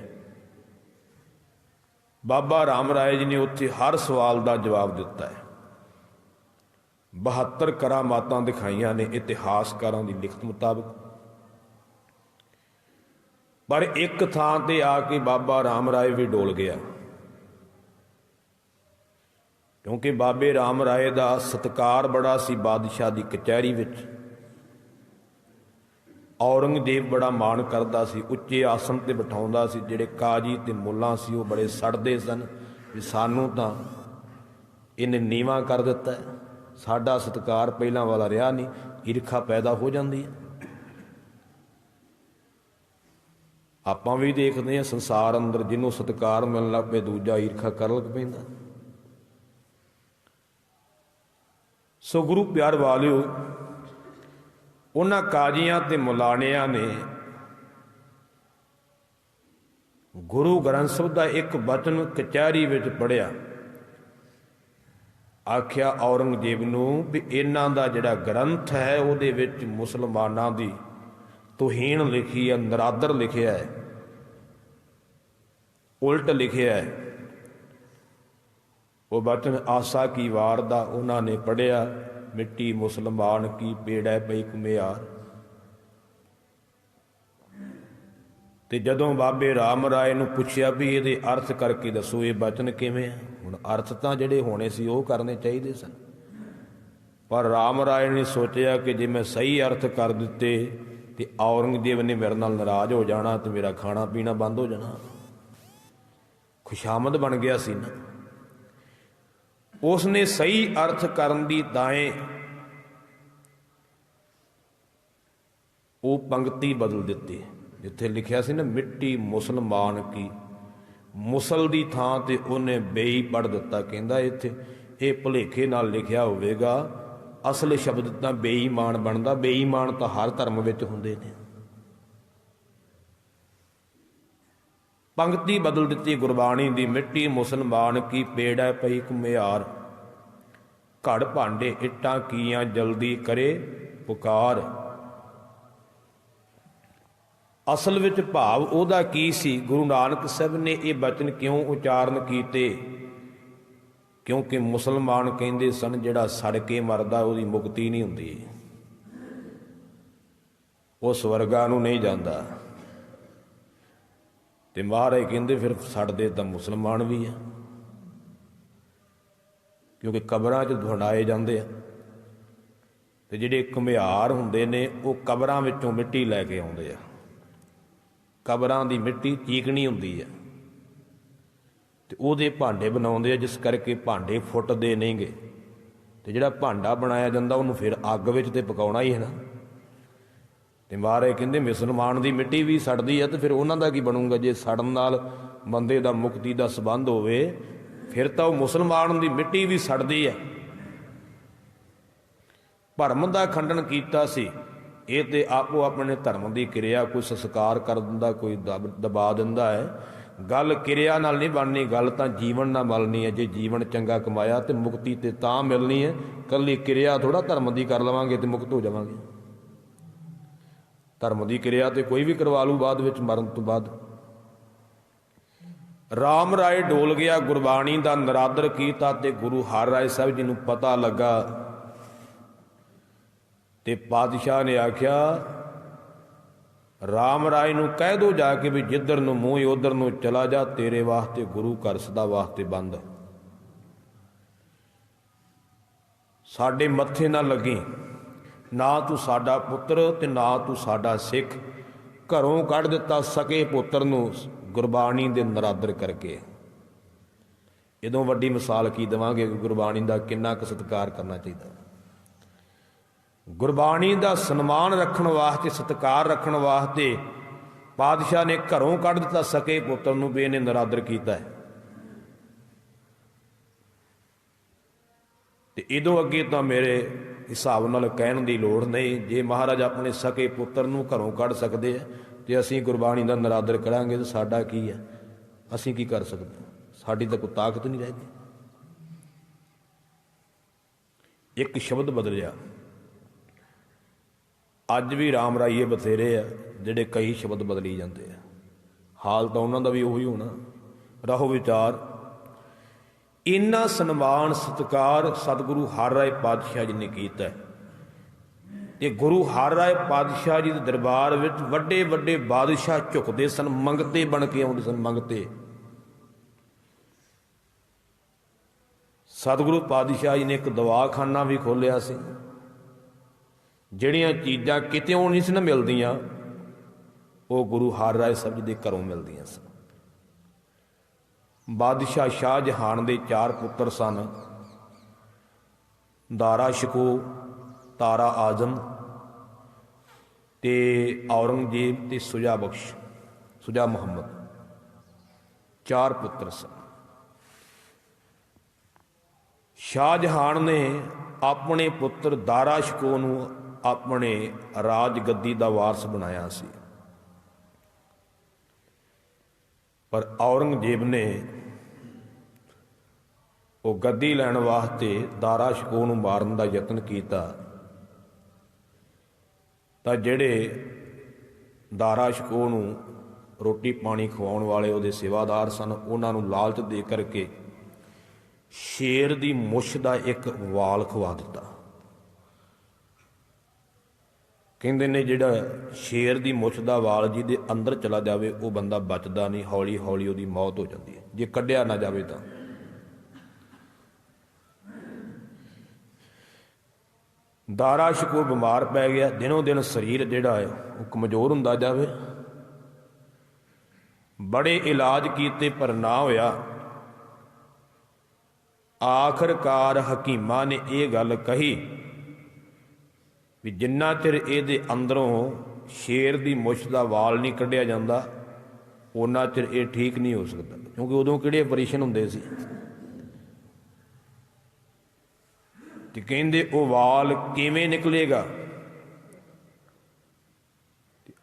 Speaker 1: ਬਾਬਾ ਰਾਮ ਰਾਏ ਜੀ ਨੇ ਉੱਥੇ ਹਰ ਸਵਾਲ ਦਾ ਜਵਾਬ ਦਿੱਤਾ ਹੈ। 72 ਕਰਾਮਾਤਾਂ ਦਿਖਾਈਆਂ ਨੇ ਇਤਿਹਾਸਕਾਰਾਂ ਦੀ ਲਿਖਤ ਮੁਤਾਬਕ। ਪਰ ਇੱਕ ਥਾਂ ਤੇ ਆ ਕੇ ਬਾਬਾ ਰਾਮ ਰਾਏ ਵੀ ਡੋਲ ਗਿਆ, ਕਿਉਂਕਿ ਬਾਬੇ ਰਾਮ ਰਾਏ ਦਾ ਸਤਿਕਾਰ ਬੜਾ ਸੀ ਬਾਦਸ਼ਾਹ ਦੀ ਕਚਹਿਰੀ ਵਿੱਚ। ਔਰੰਗਜ਼ੇਬ ਬੜਾ ਮਾਣ ਕਰਦਾ ਸੀ, ਉੱਚੇ ਆਸਣ ਤੇ ਬਿਠਾਉਂਦਾ ਸੀ। ਜਿਹੜੇ ਕਾਜੀ ਤੇ ਮੁੱਲਾਂ ਸੀ ਉਹ ਬੜੇ ਸੜਦੇ ਸਨ ਵੀ ਸਾਨੂੰ ਤਾਂ ਇਹਨੇ ਨੀਵਾਂ ਕਰ ਦਿੱਤਾ, ਸਾਡਾ ਸਤਿਕਾਰ ਪਹਿਲਾਂ ਵਾਲਾ ਰਿਹਾ ਨਹੀਂ। ਈਰਖਾ ਪੈਦਾ ਹੋ ਜਾਂਦੀ ਹੈ। ਆਪਾਂ ਵੀ ਦੇਖਦੇ ਹਾਂ ਸੰਸਾਰ ਅੰਦਰ, ਜਿਹਨੂੰ ਸਤਿਕਾਰ ਮਿਲਣ ਲੱਗ ਪਏ ਦੂਜਾ ਈਰਖਾ ਕਰਨ ਲੱਗ ਪੈਂਦਾ। ਸੋ ਗੁਰੂ ਪਿਆਰ ਵਾਲਿਓ, ਉਹਨਾਂ ਕਾਜ਼ੀਆਂ ਤੇ ਮੁਲਾਣਿਆਂ ਨੇ ਗੁਰੂ ਗ੍ਰੰਥ ਸਾਹਿਬ ਦਾ ਇੱਕ ਬਚਨ ਕਚਹਿਰੀ ਵਿੱਚ ਪੜ੍ਹਿਆ। ਆਖਿਆ ਔਰੰਗਜ਼ੇਬ ਨੂੰ ਵੀ ਇਹਨਾਂ ਦਾ ਜਿਹੜਾ ਗ੍ਰੰਥ ਹੈ ਉਹਦੇ ਵਿੱਚ ਮੁਸਲਮਾਨਾਂ ਦੀ ਤੋਹੀਨ ਲਿਖੀ ਹੈ, ਨਰਾਦਰ ਲਿਖਿਆ ਹੈ, ਉਲਟ ਲਿਖਿਆ ਹੈ। ਉਹ ਬਚਨ ਆਸਾ ਕੀ ਵਾਰ ਦਾ ਉਹਨਾਂ ਨੇ ਪੜ੍ਹਿਆ। ਮਿੱਟੀ ਮੁਸਲਮਾਨ ਕੀ ਪੇੜੈ ਪਈ ਘੁਮਿਆਰ। ਤੇ ਜਦੋਂ ਬਾਬੇ ਰਾਮ ਰਾਏ ਨੂੰ ਪੁੱਛਿਆ ਵੀ ਇਹਦੇ ਅਰਥ ਕਰਕੇ ਦੱਸੋ, ਇਹ ਬਚਨ ਕਿਵੇਂ ਹੈ? ਹੁਣ ਅਰਥ ਤਾਂ ਜਿਹੜੇ ਹੋਣੇ ਸੀ ਉਹ ਕਰਨੇ ਚਾਹੀਦੇ ਸਨ, ਪਰ ਰਾਮ ਰਾਏ ਨੇ ਸੋਚਿਆ ਕਿ ਜੇ ਮੈਂ ਸਹੀ ਅਰਥ ਕਰ ਦਿੱਤੇ ਤੇ ਔਰੰਗਜ਼ੇਬ ਨੇ ਮੇਰੇ ਨਾਲ ਨਾਰਾਜ਼ ਹੋ ਜਾਣਾ ਤੇ ਮੇਰਾ ਖਾਣਾ ਪੀਣਾ ਬੰਦ ਹੋ ਜਾਣਾ। ਖੁਸ਼ਾਮਦ ਬਣ ਗਿਆ ਸੀ ਨਾ। ਉਸ ਨੇ ਸਹੀ ਅਰਥ ਕਰਨ ਦੀ ਦਾਏਂ ਉਹ ਪੰਕਤੀ ਬਦਲ ਦਿੱਤੀ। ਜਿੱਥੇ ਲਿਖਿਆ ਸੀ ਨਾ ਮਿੱਟੀ ਮੁਸਲਮਾਨ ਕੀ, ਮੁਸਲ ਦੀ ਥਾਂ ਤੇ ਉਹਨੇ ਬੇਈ ਪੜ੍ਹ ਦਿੱਤਾ। ਕਹਿੰਦਾ ਇੱਥੇ ਇਹ ਭੁਲੇਖੇ ਨਾਲ ਲਿਖਿਆ ਹੋਵੇਗਾ, ਅਸਲ ਸ਼ਬਦ ਤਾਂ ਬੇਈਮਾਨ ਬਣਦਾ। ਬੇਈਮਾਨ ਤਾਂ ਹਰ ਧਰਮ ਵਿੱਚ ਹੁੰਦੇ ਨੇ। ਪੰਕਤੀ ਬਦਲ ਦਿੱਤੀ ਗੁਰਬਾਣੀ ਦੀ। ਮਿੱਟੀ ਮੁਸਲਮਾਨ ਕੀ ਪੇੜੈ ਪਈ ਘੁਮਿਆਰ, ਘੜ ਭਾਂਡੇ ਇੱਟਾਂ ਕੀਆਂ ਜਲਦੀ ਕਰੇ ਪੁਕਾਰ। ਅਸਲ ਵਿੱਚ ਭਾਵ ਉਹਦਾ ਕੀ ਸੀ? ਗੁਰੂ ਨਾਨਕ ਸਾਹਿਬ ਨੇ ਇਹ ਬਚਨ ਕਿਉਂ ਉਚਾਰਨ ਕੀਤੇ? ਕਿਉਂਕਿ ਮੁਸਲਮਾਨ ਕਹਿੰਦੇ ਸਨ ਜਿਹੜਾ ਸੜ ਕੇ ਮਰਦਾ ਉਹਦੀ ਮੁਕਤੀ ਨਹੀਂ ਹੁੰਦੀ, ਉਹ ਸਵਰਗਾਂ ਨੂੰ ਨਹੀਂ ਜਾਂਦਾ। ਤੇ ਮਹਾਰਾਜ ਕਹਿੰਦੇ ਫਿਰ ਸੜਦੇ ਤਾਂ ਮੁਸਲਮਾਨ ਵੀ ਆ, ਕਿਉਂਕਿ ਕਬਰਾਂ 'ਚ ਦਫਨਾਏ ਜਾਂਦੇ ਆ। ਤੇ ਜਿਹੜੇ ਘੁਮਿਆਰ ਹੁੰਦੇ ਨੇ ਉਹ ਕਬਰਾਂ ਵਿੱਚੋਂ ਮਿੱਟੀ ਲੈ ਕੇ ਆਉਂਦੇ ਆ। ਕਬਰਾਂ ਦੀ ਮਿੱਟੀ ਚੀਕਣੀ ਹੁੰਦੀ ਆ ਤੇ ਉਹਦੇ ਭਾਂਡੇ ਬਣਾਉਂਦੇ ਆ, ਜਿਸ ਕਰਕੇ ਭਾਂਡੇ ਫੁੱਟਦੇ ਨਹੀਂਗੇ। ਤੇ ਜਿਹੜਾ ਭਾਂਡਾ ਬਣਾਇਆ ਜਾਂਦਾ ਉਹਨੂੰ ਫਿਰ ਅੱਗ ਵਿੱਚ ਤੇ ਪਕਾਉਣਾ ਹੀ ਹੈ ਨਾ। ਤੇ ਮਹਾਰਾਜ ਕਹਿੰਦੇ ਮੁਸਲਮਾਨ ਦੀ ਮਿੱਟੀ ਵੀ ਸੜਦੀ ਹੈ, ਤੇ ਫਿਰ ਉਹਨਾਂ ਦਾ ਕੀ ਬਣੂਗਾ? ਜੇ ਸੜਨ ਨਾਲ ਬੰਦੇ ਦਾ ਮੁਕਤੀ ਦਾ ਸੰਬੰਧ ਹੋਵੇ, ਫਿਰ ਤਾਂ ਉਹ ਮੁਸਲਮਾਨ ਦੀ ਮਿੱਟੀ ਵੀ ਸੜਦੀ ਹੈ। ਭਰਮ ਦਾ ਖੰਡਨ ਕੀਤਾ ਸੀ। ਇਹ ਤੇ ਆਪੋ ਆਪਣੇ ਧਰਮ ਦੀ ਕਿਰਿਆ, ਕੋਈ ਸੰਸਕਾਰ ਕਰ ਦਿੰਦਾ, ਕੋਈ ਦਬਾ ਦਿੰਦਾ ਹੈ। ਗੱਲ ਕਿਰਿਆ ਨਾਲ ਨਹੀਂ ਬਣਨੀ, ਗੱਲ ਤਾਂ ਜੀਵਨ ਨਾਲ ਮਿਲਣੀ ਹੈ। ਜੇ ਜੀਵਨ ਚੰਗਾ ਕਮਾਇਆ ਤੇ ਮੁਕਤੀ ਤੇ ਤਾਂ ਮਿਲਣੀ ਹੈ। ਇਕੱਲੀ ਕਿਰਿਆ ਥੋੜ੍ਹਾ ਧਰਮ ਦੀ ਕਰ ਲਵਾਂਗੇ ਤੇ ਮੁਕਤ ਹੋ ਜਾਵਾਂਗੇ। ਧਰਮ ਦੀ ਕਿਰਿਆ ਤੇ ਕੋਈ ਵੀ ਕਰਵਾ ਲੂ ਬਾਅਦ ਵਿੱਚ, ਮਰਨ ਤੋਂ ਬਾਅਦ। ਰਾਮ ਰਾਏ ਡੋਲ ਗਿਆ, ਗੁਰਬਾਣੀ ਦਾ ਨਰਾਦਰ ਕੀਤਾ ਤੇ ਗੁਰੂ ਹਰਿ ਰਾਏ ਸਾਹਿਬ ਜੀ ਨੂੰ ਪਤਾ ਲੱਗਾ ਤੇ ਪਾਤਸ਼ਾਹ ਨੇ ਆਖਿਆ, ਰਾਮ ਰਾਏ ਨੂੰ ਕਹਿ ਦੋ ਜਾ ਕੇ ਵੀ ਜਿੱਧਰ ਨੂੰ ਮੂੰਹ ਉਧਰ ਨੂੰ ਚਲਾ ਜਾ, ਤੇਰੇ ਵਾਸਤੇ ਗੁਰੂ ਘਰ ਸਦਾ ਵਾਸਤੇ ਬੰਦ। ਸਾਡੇ ਮੱਥੇ ਨਾ ਲੱਗੀ, ਨਾ ਤੂੰ ਸਾਡਾ ਪੁੱਤਰ ਤੇ ਨਾ ਤੂੰ ਸਾਡਾ ਸਿੱਖ। ਘਰੋਂ ਕੱਢ ਦਿੱਤਾ ਸਕੇ ਪੁੱਤਰ ਨੂੰ ਗੁਰਬਾਣੀ ਦੇ ਨਰਾਦਰ ਕਰਕੇ। ਇਦੋਂ ਵੱਡੀ ਮਿਸਾਲ ਕੀ ਦੇਵਾਂਗੇ? ਗੁਰਬਾਣੀ ਦਾ ਕਿੰਨਾ ਕੁ ਸਤਿਕਾਰ ਕਰਨਾ ਚਾਹੀਦਾ। ਗੁਰਬਾਣੀ ਦਾ ਸਨਮਾਨ ਰੱਖਣ ਵਾਸਤੇ, ਸਤਿਕਾਰ ਰੱਖਣ ਵਾਸਤੇ ਪਾਤਸ਼ਾਹ ਨੇ ਘਰੋਂ ਕੱਢ ਦਿੱਤਾ ਸਕੇ ਪੁੱਤਰ ਨੂੰ, ਵੀ ਇਹਨੇ ਨਰਾਦਰ ਕੀਤਾ ਹੈ। ਤੇ ਇਦੋਂ ਅੱਗੇ ਤਾਂ ਮੇਰੇ ਹਿਸਾਬ ਨਾਲ ਕਹਿਣ ਦੀ ਲੋੜ ਨਹੀਂ। ਜੇ ਮਹਾਰਾਜ ਆਪਣੇ ਸਕੇ ਪੁੱਤਰ ਨੂੰ ਘਰੋਂ ਕੱਢ ਸਕਦੇ ਆ ਤੇ ਅਸੀਂ ਗੁਰਬਾਣੀ ਦਾ ਨਰਾਦਰ ਕਰਾਂਗੇ ਤਾਂ ਸਾਡਾ ਕੀ ਹੈ? ਅਸੀਂ ਕੀ ਕਰ ਸਕਦੇ ਹਾਂ? ਸਾਡੀ ਤਾਂ ਕੋਈ ਤਾਕਤ ਨਹੀਂ ਰਹਿੰਦੀ। ਇੱਕ ਸ਼ਬਦ ਬਦਲਿਆ। ਅੱਜ ਵੀ ਰਾਮ ਰਾਈਏ ਬਥੇਰੇ ਆ ਜਿਹੜੇ ਕਈ ਸ਼ਬਦ ਬਦਲੀ ਜਾਂਦੇ ਆ। ਹਾਲ ਤਾਂ ਉਹਨਾਂ ਦਾ ਵੀ ਉਹੀ ਹੋਣਾ। ਰਹੋ ਵਿਚਾਰ। ਇੰਨਾ ਸਨਮਾਨ ਸਤਿਕਾਰ ਸਤਿਗੁਰੂ ਹਰਿ ਰਾਏ ਪਾਤਸ਼ਾਹ ਜੀ ਨੇ ਕੀਤਾ ਹੈ। ਤੇ ਗੁਰੂ ਹਰਿ ਰਾਏ ਪਾਤਸ਼ਾਹ ਜੀ ਦੇ ਦਰਬਾਰ ਵਿੱਚ ਵੱਡੇ ਵੱਡੇ ਬਾਦਸ਼ਾਹ ਝੁਕਦੇ ਸਨ, ਮੰਗਤੇ ਬਣ ਕੇ ਆਉਂਦੇ ਸਨ, ਮੰਗਤੇ। ਸਤਿਗੁਰੂ ਪਾਤਸ਼ਾਹ ਜੀ ਨੇ ਇੱਕ ਦਵਾਖਾਨਾ ਵੀ ਖੋਲ੍ਹਿਆ ਸੀ। ਜਿਹੜੀਆਂ ਚੀਜ਼ਾਂ ਕਿਤੇੋਂ ਨਹੀਂ ਸੀ ਨਾ ਮਿਲਦੀਆਂ, ਉਹ ਗੁਰੂ ਹਰਿ ਰਾਏ ਸਾਹਿਬ ਜੀ ਦੇ ਘਰੋਂ ਮਿਲਦੀਆਂ ਸਨ। ਬਾਦਸ਼ਾਹ ਸ਼ਾਹਜਹਾਨ ਦੇ 4 ਪੁੱਤਰ ਸਨ, ਦਾਰਾ ਸ਼ਿਕੋ, ਤਾਰਾ ਆਜ਼ਮ ਤੇ ਔਰੰਗਜ਼ੇਬ ਤੇ ਸੁਜਾ ਬਖਸ਼, ਸੁਜਾ ਮੁਹੰਮਦ। 4 ਪੁੱਤਰ ਸਨ। ਸ਼ਾਹਜਹਾਨ ਨੇ ਆਪਣੇ ਪੁੱਤਰ ਦਾਰਾ ਸ਼ਿਕੋ ਨੂੰ ਆਪਣੇ ਰਾਜ ਗੱਦੀ ਦਾ ਵਾਰਸ ਬਣਾਇਆ ਸੀ, ਪਰ ਔਰੰਗਜ਼ੇਬ ਨੇ ਉਹ ਗੱਦੀ ਲੈਣ ਵਾਸਤੇ ਦਾਰਾ ਸ਼ਿਕੋ ਨੂੰ ਮਾਰਨ ਦਾ ਯਤਨ ਕੀਤਾ। ਤਾਂ ਜਿਹੜੇ ਦਾਰਾ ਸ਼ਿਕੋ ਨੂੰ ਰੋਟੀ ਪਾਣੀ ਖਵਾਉਣ ਵਾਲੇ ਉਹਦੇ ਸੇਵਾਦਾਰ ਸਨ, ਉਹਨਾਂ ਨੂੰ ਲਾਲਚ ਦੇ ਕਰਕੇ ਸ਼ੇਰ ਦੀ ਮੁੱਛ ਦਾ ਇੱਕ ਵਾਲ ਖਵਾ ਦਿੱਤਾ। ਕਹਿੰਦੇ ਨੇ ਜਿਹੜਾ ਸ਼ੇਰ ਦੀ ਮੁੱਛ ਦਾ ਵਾਲ ਜਿਹਦੇ ਅੰਦਰ ਚਲਾ ਜਾਵੇ ਉਹ ਬੰਦਾ ਬਚਦਾ ਨਹੀਂ, ਹੌਲੀ ਹੌਲੀ ਉਹਦੀ ਮੌਤ ਹੋ ਜਾਂਦੀ ਹੈ ਜੇ ਕੱਢਿਆ ਨਾ ਜਾਵੇ ਤਾਂ। ਦਾਰਾ ਸ਼ਿਕੋ ਬਿਮਾਰ ਪੈ ਗਿਆ। ਦਿਨੋਂ ਦਿਨ ਸਰੀਰ ਜਿਹੜਾ ਹੈ ਉਹ ਕਮਜ਼ੋਰ ਹੁੰਦਾ ਜਾਵੇ। ਬੜੇ ਇਲਾਜ ਕੀਤੇ ਪਰ ਨਾ ਹੋਇਆ। ਆਖਰਕਾਰ ਹਕੀਮਾਂ ਨੇ ਇਹ ਗੱਲ ਕਹੀ ਵੀ ਜਿੰਨਾ ਚਿਰ ਇਹਦੇ ਅੰਦਰੋਂ ਸ਼ੇਰ ਦੀ ਮੁੱਛ ਦਾ ਵਾਲ ਨਹੀਂ ਕੱਢਿਆ ਜਾਂਦਾ, ਉਹਨਾਂ ਚਿਰ ਇਹ ਠੀਕ ਨਹੀਂ ਹੋ ਸਕਦਾ। ਕਿਉਂਕਿ ਉਦੋਂ ਕਿਹੜੇ ਆਪਰੇਸ਼ਨ ਹੁੰਦੇ ਸੀ। ਤੇ ਕਹਿੰਦੇ ਉਹ ਵਾਲ ਕਿਵੇਂ ਨਿਕਲੇਗਾ?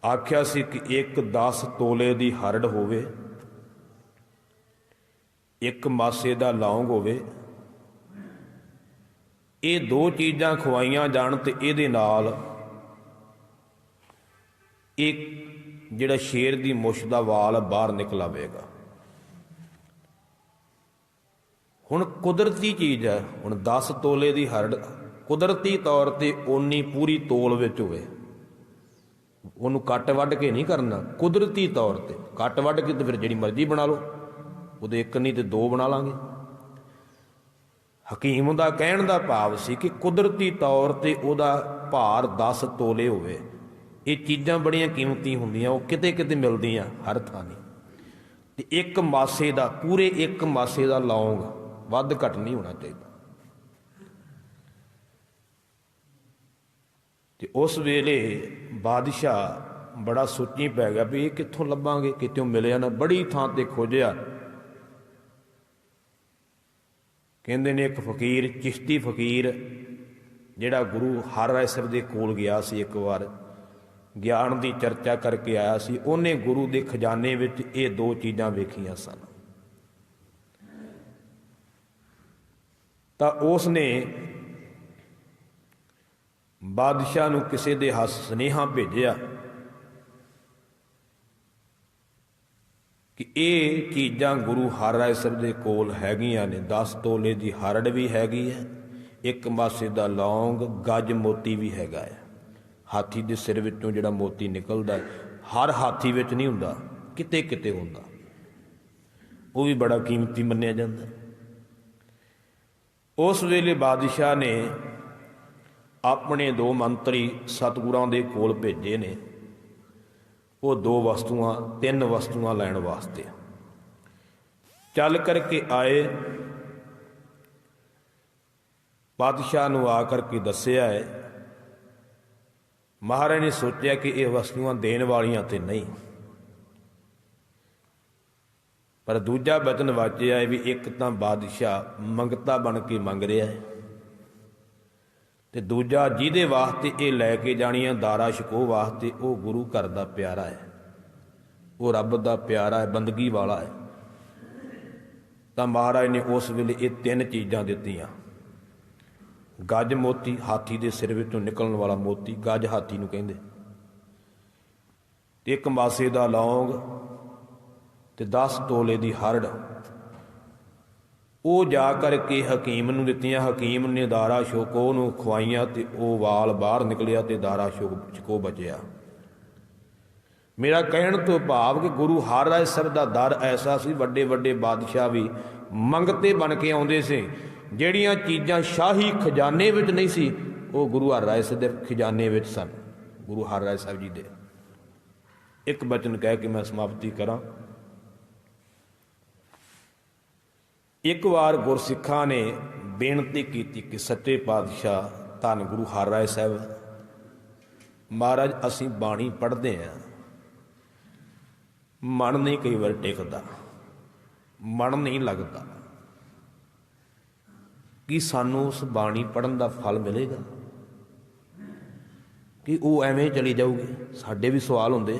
Speaker 1: ਆਖਿਆ ਸੀ ਕਿ ਇੱਕ 10 ਤੋਲੇ ਦੀ ਹਰੜ ਹੋਵੇ, ਇੱਕ ਮਾਸੇ ਦਾ ਲੌਂਗ ਹੋਵੇ। ਇਹ 2 ਚੀਜ਼ਾਂ ਖਵਾਈਆਂ ਜਾਣ ਤੇ ਇਹਦੇ ਨਾਲ ਇੱਕ ਜਿਹੜਾ ਸ਼ੇਰ ਦੀ ਮੁੱਛ ਦਾ ਵਾਲ ਬਾਹਰ ਨਿਕਲ ਆਵੇਗਾ। ਹੁਣ ਕੁਦਰਤੀ ਚੀਜ਼ ਹੈ। ਹੁਣ 10 ਤੋਲੇ ਦੀ ਹਰੜ ਕੁਦਰਤੀ ਤੌਰ ਤੇ ਓਨੀ ਪੂਰੀ ਤੋਲ ਵਿੱਚ ਹੋਵੇ, ਉਹਨੂੰ ਕੱਟ ਵੱਢ ਕੇ ਨਹੀਂ ਕਰਨਾ। ਕੁਦਰਤੀ ਤੌਰ ਤੇ ਕੱਟ ਵੱਢ ਕੇ ਤੇ ਫਿਰ ਜਿਹੜੀ ਮਰਜ਼ੀ ਬਣਾ ਲਓ, ਉਹਦੇ ਇੱਕ ਨਹੀਂ ਤੇ 2 ਬਣਾ ਲਾਂਗੇ। ਹਕੀਮ ਦਾ ਕਹਿਣ ਦਾ ਭਾਵ ਸੀ ਕਿ ਕੁਦਰਤੀ ਤੌਰ ਤੇ ਉਹਦਾ ਭਾਰ 10 ਤੋਲੇ ਹੋਵੇ। ਇਹ ਚੀਜ਼ਾਂ ਬੜੀਆਂ ਕੀਮਤੀ ਹੁੰਦੀਆਂ, ਉਹ ਕਿਤੇ ਕਿਤੇ ਮਿਲਦੀਆਂ, ਹਰ ਥਾਂ ਨਹੀਂ। ਤੇ ਇੱਕ ਮਾਸੇ ਦਾ, ਪੂਰੇ ਇੱਕ ਮਾਸੇ ਦਾ ਲੌਂਗ, ਵੱਧ ਘੱਟ ਨਹੀਂ ਹੋਣਾ ਚਾਹੀਦਾ। ਤੇ उस वेले बादशाह बड़ा सोची पै गया भी ये कित्थों लभांगे, कितों मिलिया ना। बड़ी थां ते खोजिया। कहंदे ने एक फकीर, चिश्ती फकीर, जिहड़ा गुरु हरराय साहिब दे कोल गया सी, एक बार ज्ञान की चर्चा करके आया सी, उन्हें गुरु के खजाने विच ये दो चीज़ां वेखियां सन। तां उसने बादशाह नूं किसी दे हत्थ सुनेहा भेजिया कि ये चीज़ां गुरु हरराय साहिब दे कोल हैगियां ने। 10 तोले की हरड़ भी हैगी है, एक मासे दा लौंग, गज मोती भी हैगा है। हाथी दे सिर विचों जिहड़ा मोती निकलदा हर हाथी विच नहीं हुंदा, किते किते हुंदा, वो भी बड़ा कीमती मन्निया जांदा। उस वेले बादशाह ने अपने 2 मंत्री सतगुरां दे कोल भेजे ने, वो 2 वस्तुआं 3 वस्तुआं लैण वास्ते चल करके आए। बादशाह नूं आ करके दस्सिया है। महाराज ने सोचा कि ये वस्तुआं देण वालियां ते नहीं, पर दूजा वचन वाचिया है भी एक तां बादशाह मंगता बन के मंग रहा है, ते दूजा जिहदे वास्ते ये लैके जाणियां दारा शको वास्ते वो गुरु घर दा प्यारा है, वो रब दा प्यारा है, बंदगी वाला है। तां महाराज ने उस वेले ये 3 चीज़ां दित्तियां। गज मोती, हाथी दे सिर विचों निकलण वाला मोती, गज हाथी नूं कहंदे, एक मासे दा लौंग ते 10 तोले दी हरड़। वो जा करके हकीम नूं दित्तियां। हकीम ने दारा शोको नूं खवाइयां ते वो वाल बाहर निकलिया ते दारा शको बचिया। मेरा कहण तो भाव कि गुरु हरराय साहिब दा दर ऐसा सी, वड्डे वड्डे बादशाह भी मंगते बन के आउंदे से। ਜਿਹੜੀਆਂ चीज़ां शाही खजाने विच नहीं सी, वो गुरु हरराय साहिब दे खजाने विच सन। गुरु हरराय साहिब जी दे एक बचन कह के मैं समाप्ति करा। एक बार गुरसिखां ने बेनती की कि सच्चे पातशाह धन गुरु हरराय साहिब महाराज, असीं बाणी पढ़ते हैं, मन नहीं कई बार टिकता, मन नहीं लगता, कि सानू उस बाणी पढ़न का फल मिलेगा कि वो एवें चली जाऊगी। साडे भी सवाल होंदे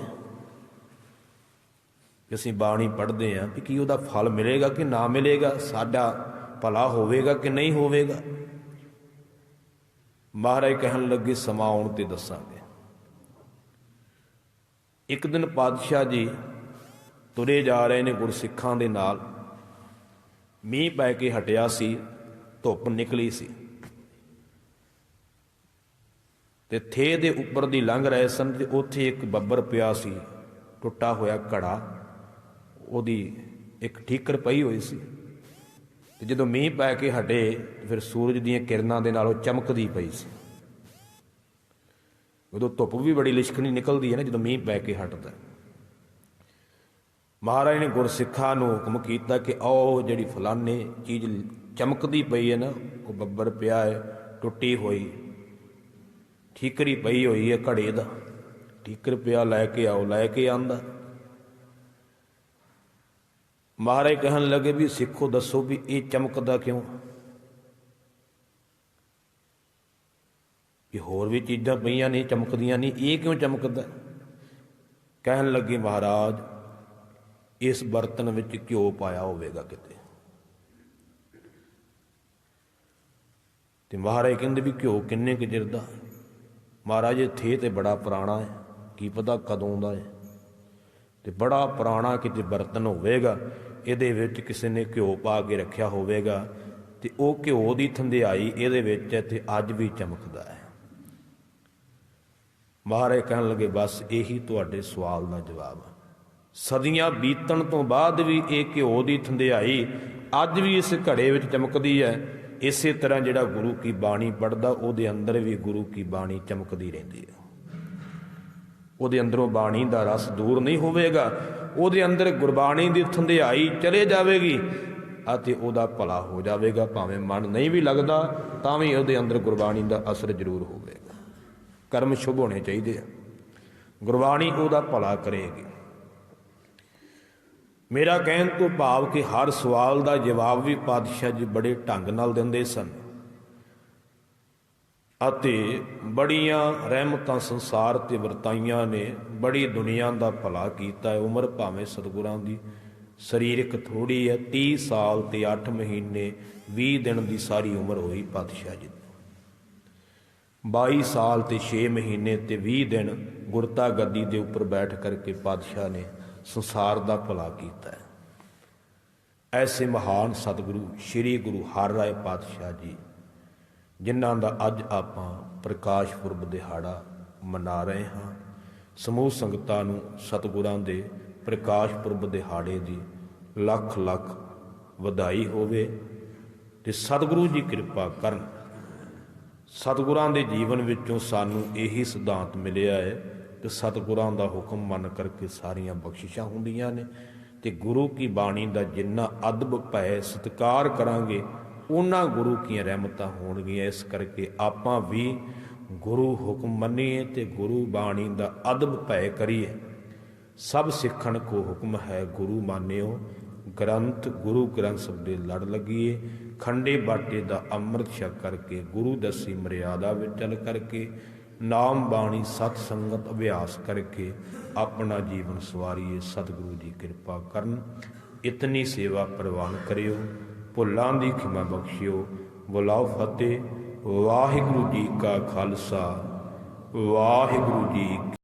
Speaker 1: कि असीं बाणी पढ़ते हैं भी कि उसदा फल मिलेगा कि ना मिलेगा, साडा भला होवेगा कि नहीं होवेगा। महाराज कहन लगे समा आउण ते दसांगे। एक दिन पातशाह जी तुरे जा रहे ने गुरसिखां दे नाल, मींह पै के हटिया सी, धुप निकली सी, ते थे दे उपर दी लंघ रहे सन ते उत्थे एक बब्बर पिया सी, टुटा होया घड़ा, ओदी एक ठीकर पई हुई सी। ते जदों मींह पै के हटे फिर सूरज दीयां किरनां दे नाल चमकदी पई सी। उदों धुप भी बड़ी लिशकनी निकलदी है ना जदों मींह पै के हटदा। महाराज ने गुरसिखां नूं हुक्म कीता कि आओ जिहड़ी फलाने चीज़ चमकदी पई है ना, वो बब्बर पिया है, टुटी हुई ठीकरी पई हुई है घड़े दा, ठीकर पिया लैके आओ। लैके आंदा। महाराज कहन लगे भी सिखो दसो भी ये चमकदा क्यों, कि होर भी चीज़ां पईयां नहीं चमकदियां नहीं, ये क्यों चमकदा। कहन लगे महाराज इस बर्तन विच घ्यो पाया होवेगा किते। ते महाराज कहंदे भी घ्यो किन्ने क चिर दा। महाराज थे तो बड़ा पुराना है, की पता कदों दा है, ते बड़ा पुराना किते बर्तन होवेगा, इहदे विच किसी ने घ्यो पा के रखिया होवेगा, ते वो घ्यो दी थंधियाई इहदे विच है ते अज भी चमकदा है। महाराज कहन लगे बस यही तुहाडे सवाल दा जवाब। सदियां बीतण तो बाद भी ये घ्यो दी थंधियाई अज भी इस घड़े विच चमकदी है। इसे तरह जिहड़ा गुरु की बाणी पढ़दा उहदे अंदर भी गुरु की बाणी चमकदी रहिंदी है। उहदे अंदरों बाणी दा रस दूर नहीं होवेगा, उहदे अंदर गुरबाणी दी थंधियाई चले जावेगी अते उहदा भला हो जावेगा। भावें मन नहीं भी लगदा तां भी उहदे अंदर गुरबाणी दा असर जरूर होवेगा। ਕਰਮ ਸ਼ੁਭ ਹੋਣੇ ਚਾਹੀਦੇ ਆ। ਗੁਰਬਾਣੀ ਉਹਦਾ ਭਲਾ ਕਰੇਗੀ। ਮੇਰਾ ਕਹਿਣ ਤੋਂ ਭਾਵ ਕਿ ਹਰ ਸਵਾਲ ਦਾ ਜਵਾਬ ਵੀ ਪਾਤਸ਼ਾਹ ਜੀ ਬੜੇ ਢੰਗ ਨਾਲ ਦਿੰਦੇ ਸਨ ਅਤੇ ਬੜੀਆਂ ਰਹਿਮਤਾਂ ਸੰਸਾਰ ਤੇ ਵਰਤਾਈਆਂ ਨੇ। ਬੜੀ ਦੁਨੀਆ ਦਾ ਭਲਾ ਕੀਤਾ ਹੈ। ਉਮਰ ਭਾਵੇਂ ਸਤਿਗੁਰਾਂ ਦੀ ਸਰੀਰਕ ਥੋੜ੍ਹੀ ਹੈ, 30 ਸਾਲ ਤੇ 8 ਮਹੀਨੇ 20 ਦਿਨ ਦੀ ਸਾਰੀ ਉਮਰ ਹੋਈ ਪਾਤਸ਼ਾਹ ਜੀ। 22 ਸਾਲ ਤੇ 6 ਮਹੀਨੇ ਤੇ 20 ਦਿਨ ਗੁਰਤਾ ਗੱਦੀ ਦੇ ਉੱਪਰ ਬੈਠ ਕਰਕੇ ਪਾਤਸ਼ਾਹ ਨੇ ਸੰਸਾਰ ਦਾ ਭਲਾ ਕੀਤਾ ਹੈ। ਐਸੇ ਮਹਾਨ ਸਤਿਗੁਰੂ ਸ੍ਰੀ ਗੁਰੂ ਹਰਿ ਰਾਏ ਪਾਤਸ਼ਾਹ ਜੀ, ਜਿਨ੍ਹਾਂ ਦਾ ਅੱਜ ਆਪਾਂ ਪ੍ਰਕਾਸ਼ ਪੁਰਬ ਦਿਹਾੜਾ ਮਨਾ ਰਹੇ ਹਾਂ। ਸਮੂਹ ਸੰਗਤਾਂ ਨੂੰ ਸਤਿਗੁਰਾਂ ਦੇ ਪ੍ਰਕਾਸ਼ ਪੁਰਬ ਦਿਹਾੜੇ ਦੀ ਲੱਖ ਲੱਖ ਵਧਾਈ ਹੋਵੇ ਤੇ ਸਤਿਗੁਰੂ ਜੀ ਕਿਰਪਾ ਕਰਨ। ਸਤਿਗੁਰਾਂ ਦੇ ਜੀਵਨ ਵਿੱਚੋਂ ਸਾਨੂੰ ਇਹੀ ਸਿਧਾਂਤ ਮਿਲਿਆ ਹੈ ਕਿ ਸਤਿਗੁਰਾਂ ਦਾ ਹੁਕਮ ਮੰਨ ਕਰਕੇ ਸਾਰੀਆਂ ਬਖਸ਼ਿਸ਼ਾਂ ਹੁੰਦੀਆਂ ਨੇ ਤੇ ਗੁਰੂ ਕੀ ਬਾਣੀ ਦਾ ਜਿੰਨਾ ਅਦਬ ਭੈ ਸਤਿਕਾਰ ਕਰਾਂਗੇ ਉਹਨਾਂ ਗੁਰੂ ਕੀਆਂ ਰਹਿਮਤਾਂ ਹੋਣਗੀਆਂ। ਇਸ ਕਰਕੇ ਆਪਾਂ ਵੀ ਗੁਰੂ ਹੁਕਮ ਮੰਨੀਏ ਤੇ ਗੁਰੂ ਬਾਣੀ ਦਾ ਅਦਬ ਭੈ ਕਰੀਏ। ਸਭ ਸਿੱਖਣ ਕੋ ਹੁਕਮ ਹੈ ਗੁਰੂ ਮਾਨਿਓ, ਗ੍ਰੰਥ ਗੁਰੂ ਗ੍ਰੰਥ ਸਾਹਿਬ ਦੇ ਲੜ ਲੱਗੀਏ। ਖੰਡੇ ਬਾਟੇ ਦਾ ਅੰਮ੍ਰਿਤ ਛਕ ਕਰਕੇ ਗੁਰੂ ਦਸੀ ਮਰਿਆਦਾ ਵਿੱਚ ਚੱਲ ਕਰਕੇ ਨਾਮ ਬਾਣੀ ਸਤ ਸੰਗਤ ਅਭਿਆਸ ਕਰਕੇ ਆਪਣਾ ਜੀਵਨ ਸਵਾਰੀਏ। ਸਤਿਗੁਰੂ ਜੀ ਕਿਰਪਾ ਕਰਨ। ਇਤਨੀ ਸੇਵਾ ਪ੍ਰਵਾਨ ਕਰਿਓ। ਭੁੱਲਾਂ ਦੀ ਖਿਮਾ ਬਖਸ਼ਿਓ। ਬੁਲਾਓ ਫਤਿਹ। ਵਾਹਿਗੁਰੂ ਜੀ ਕਾ ਖਾਲਸਾ, ਵਾਹਿਗੁਰੂ ਜੀ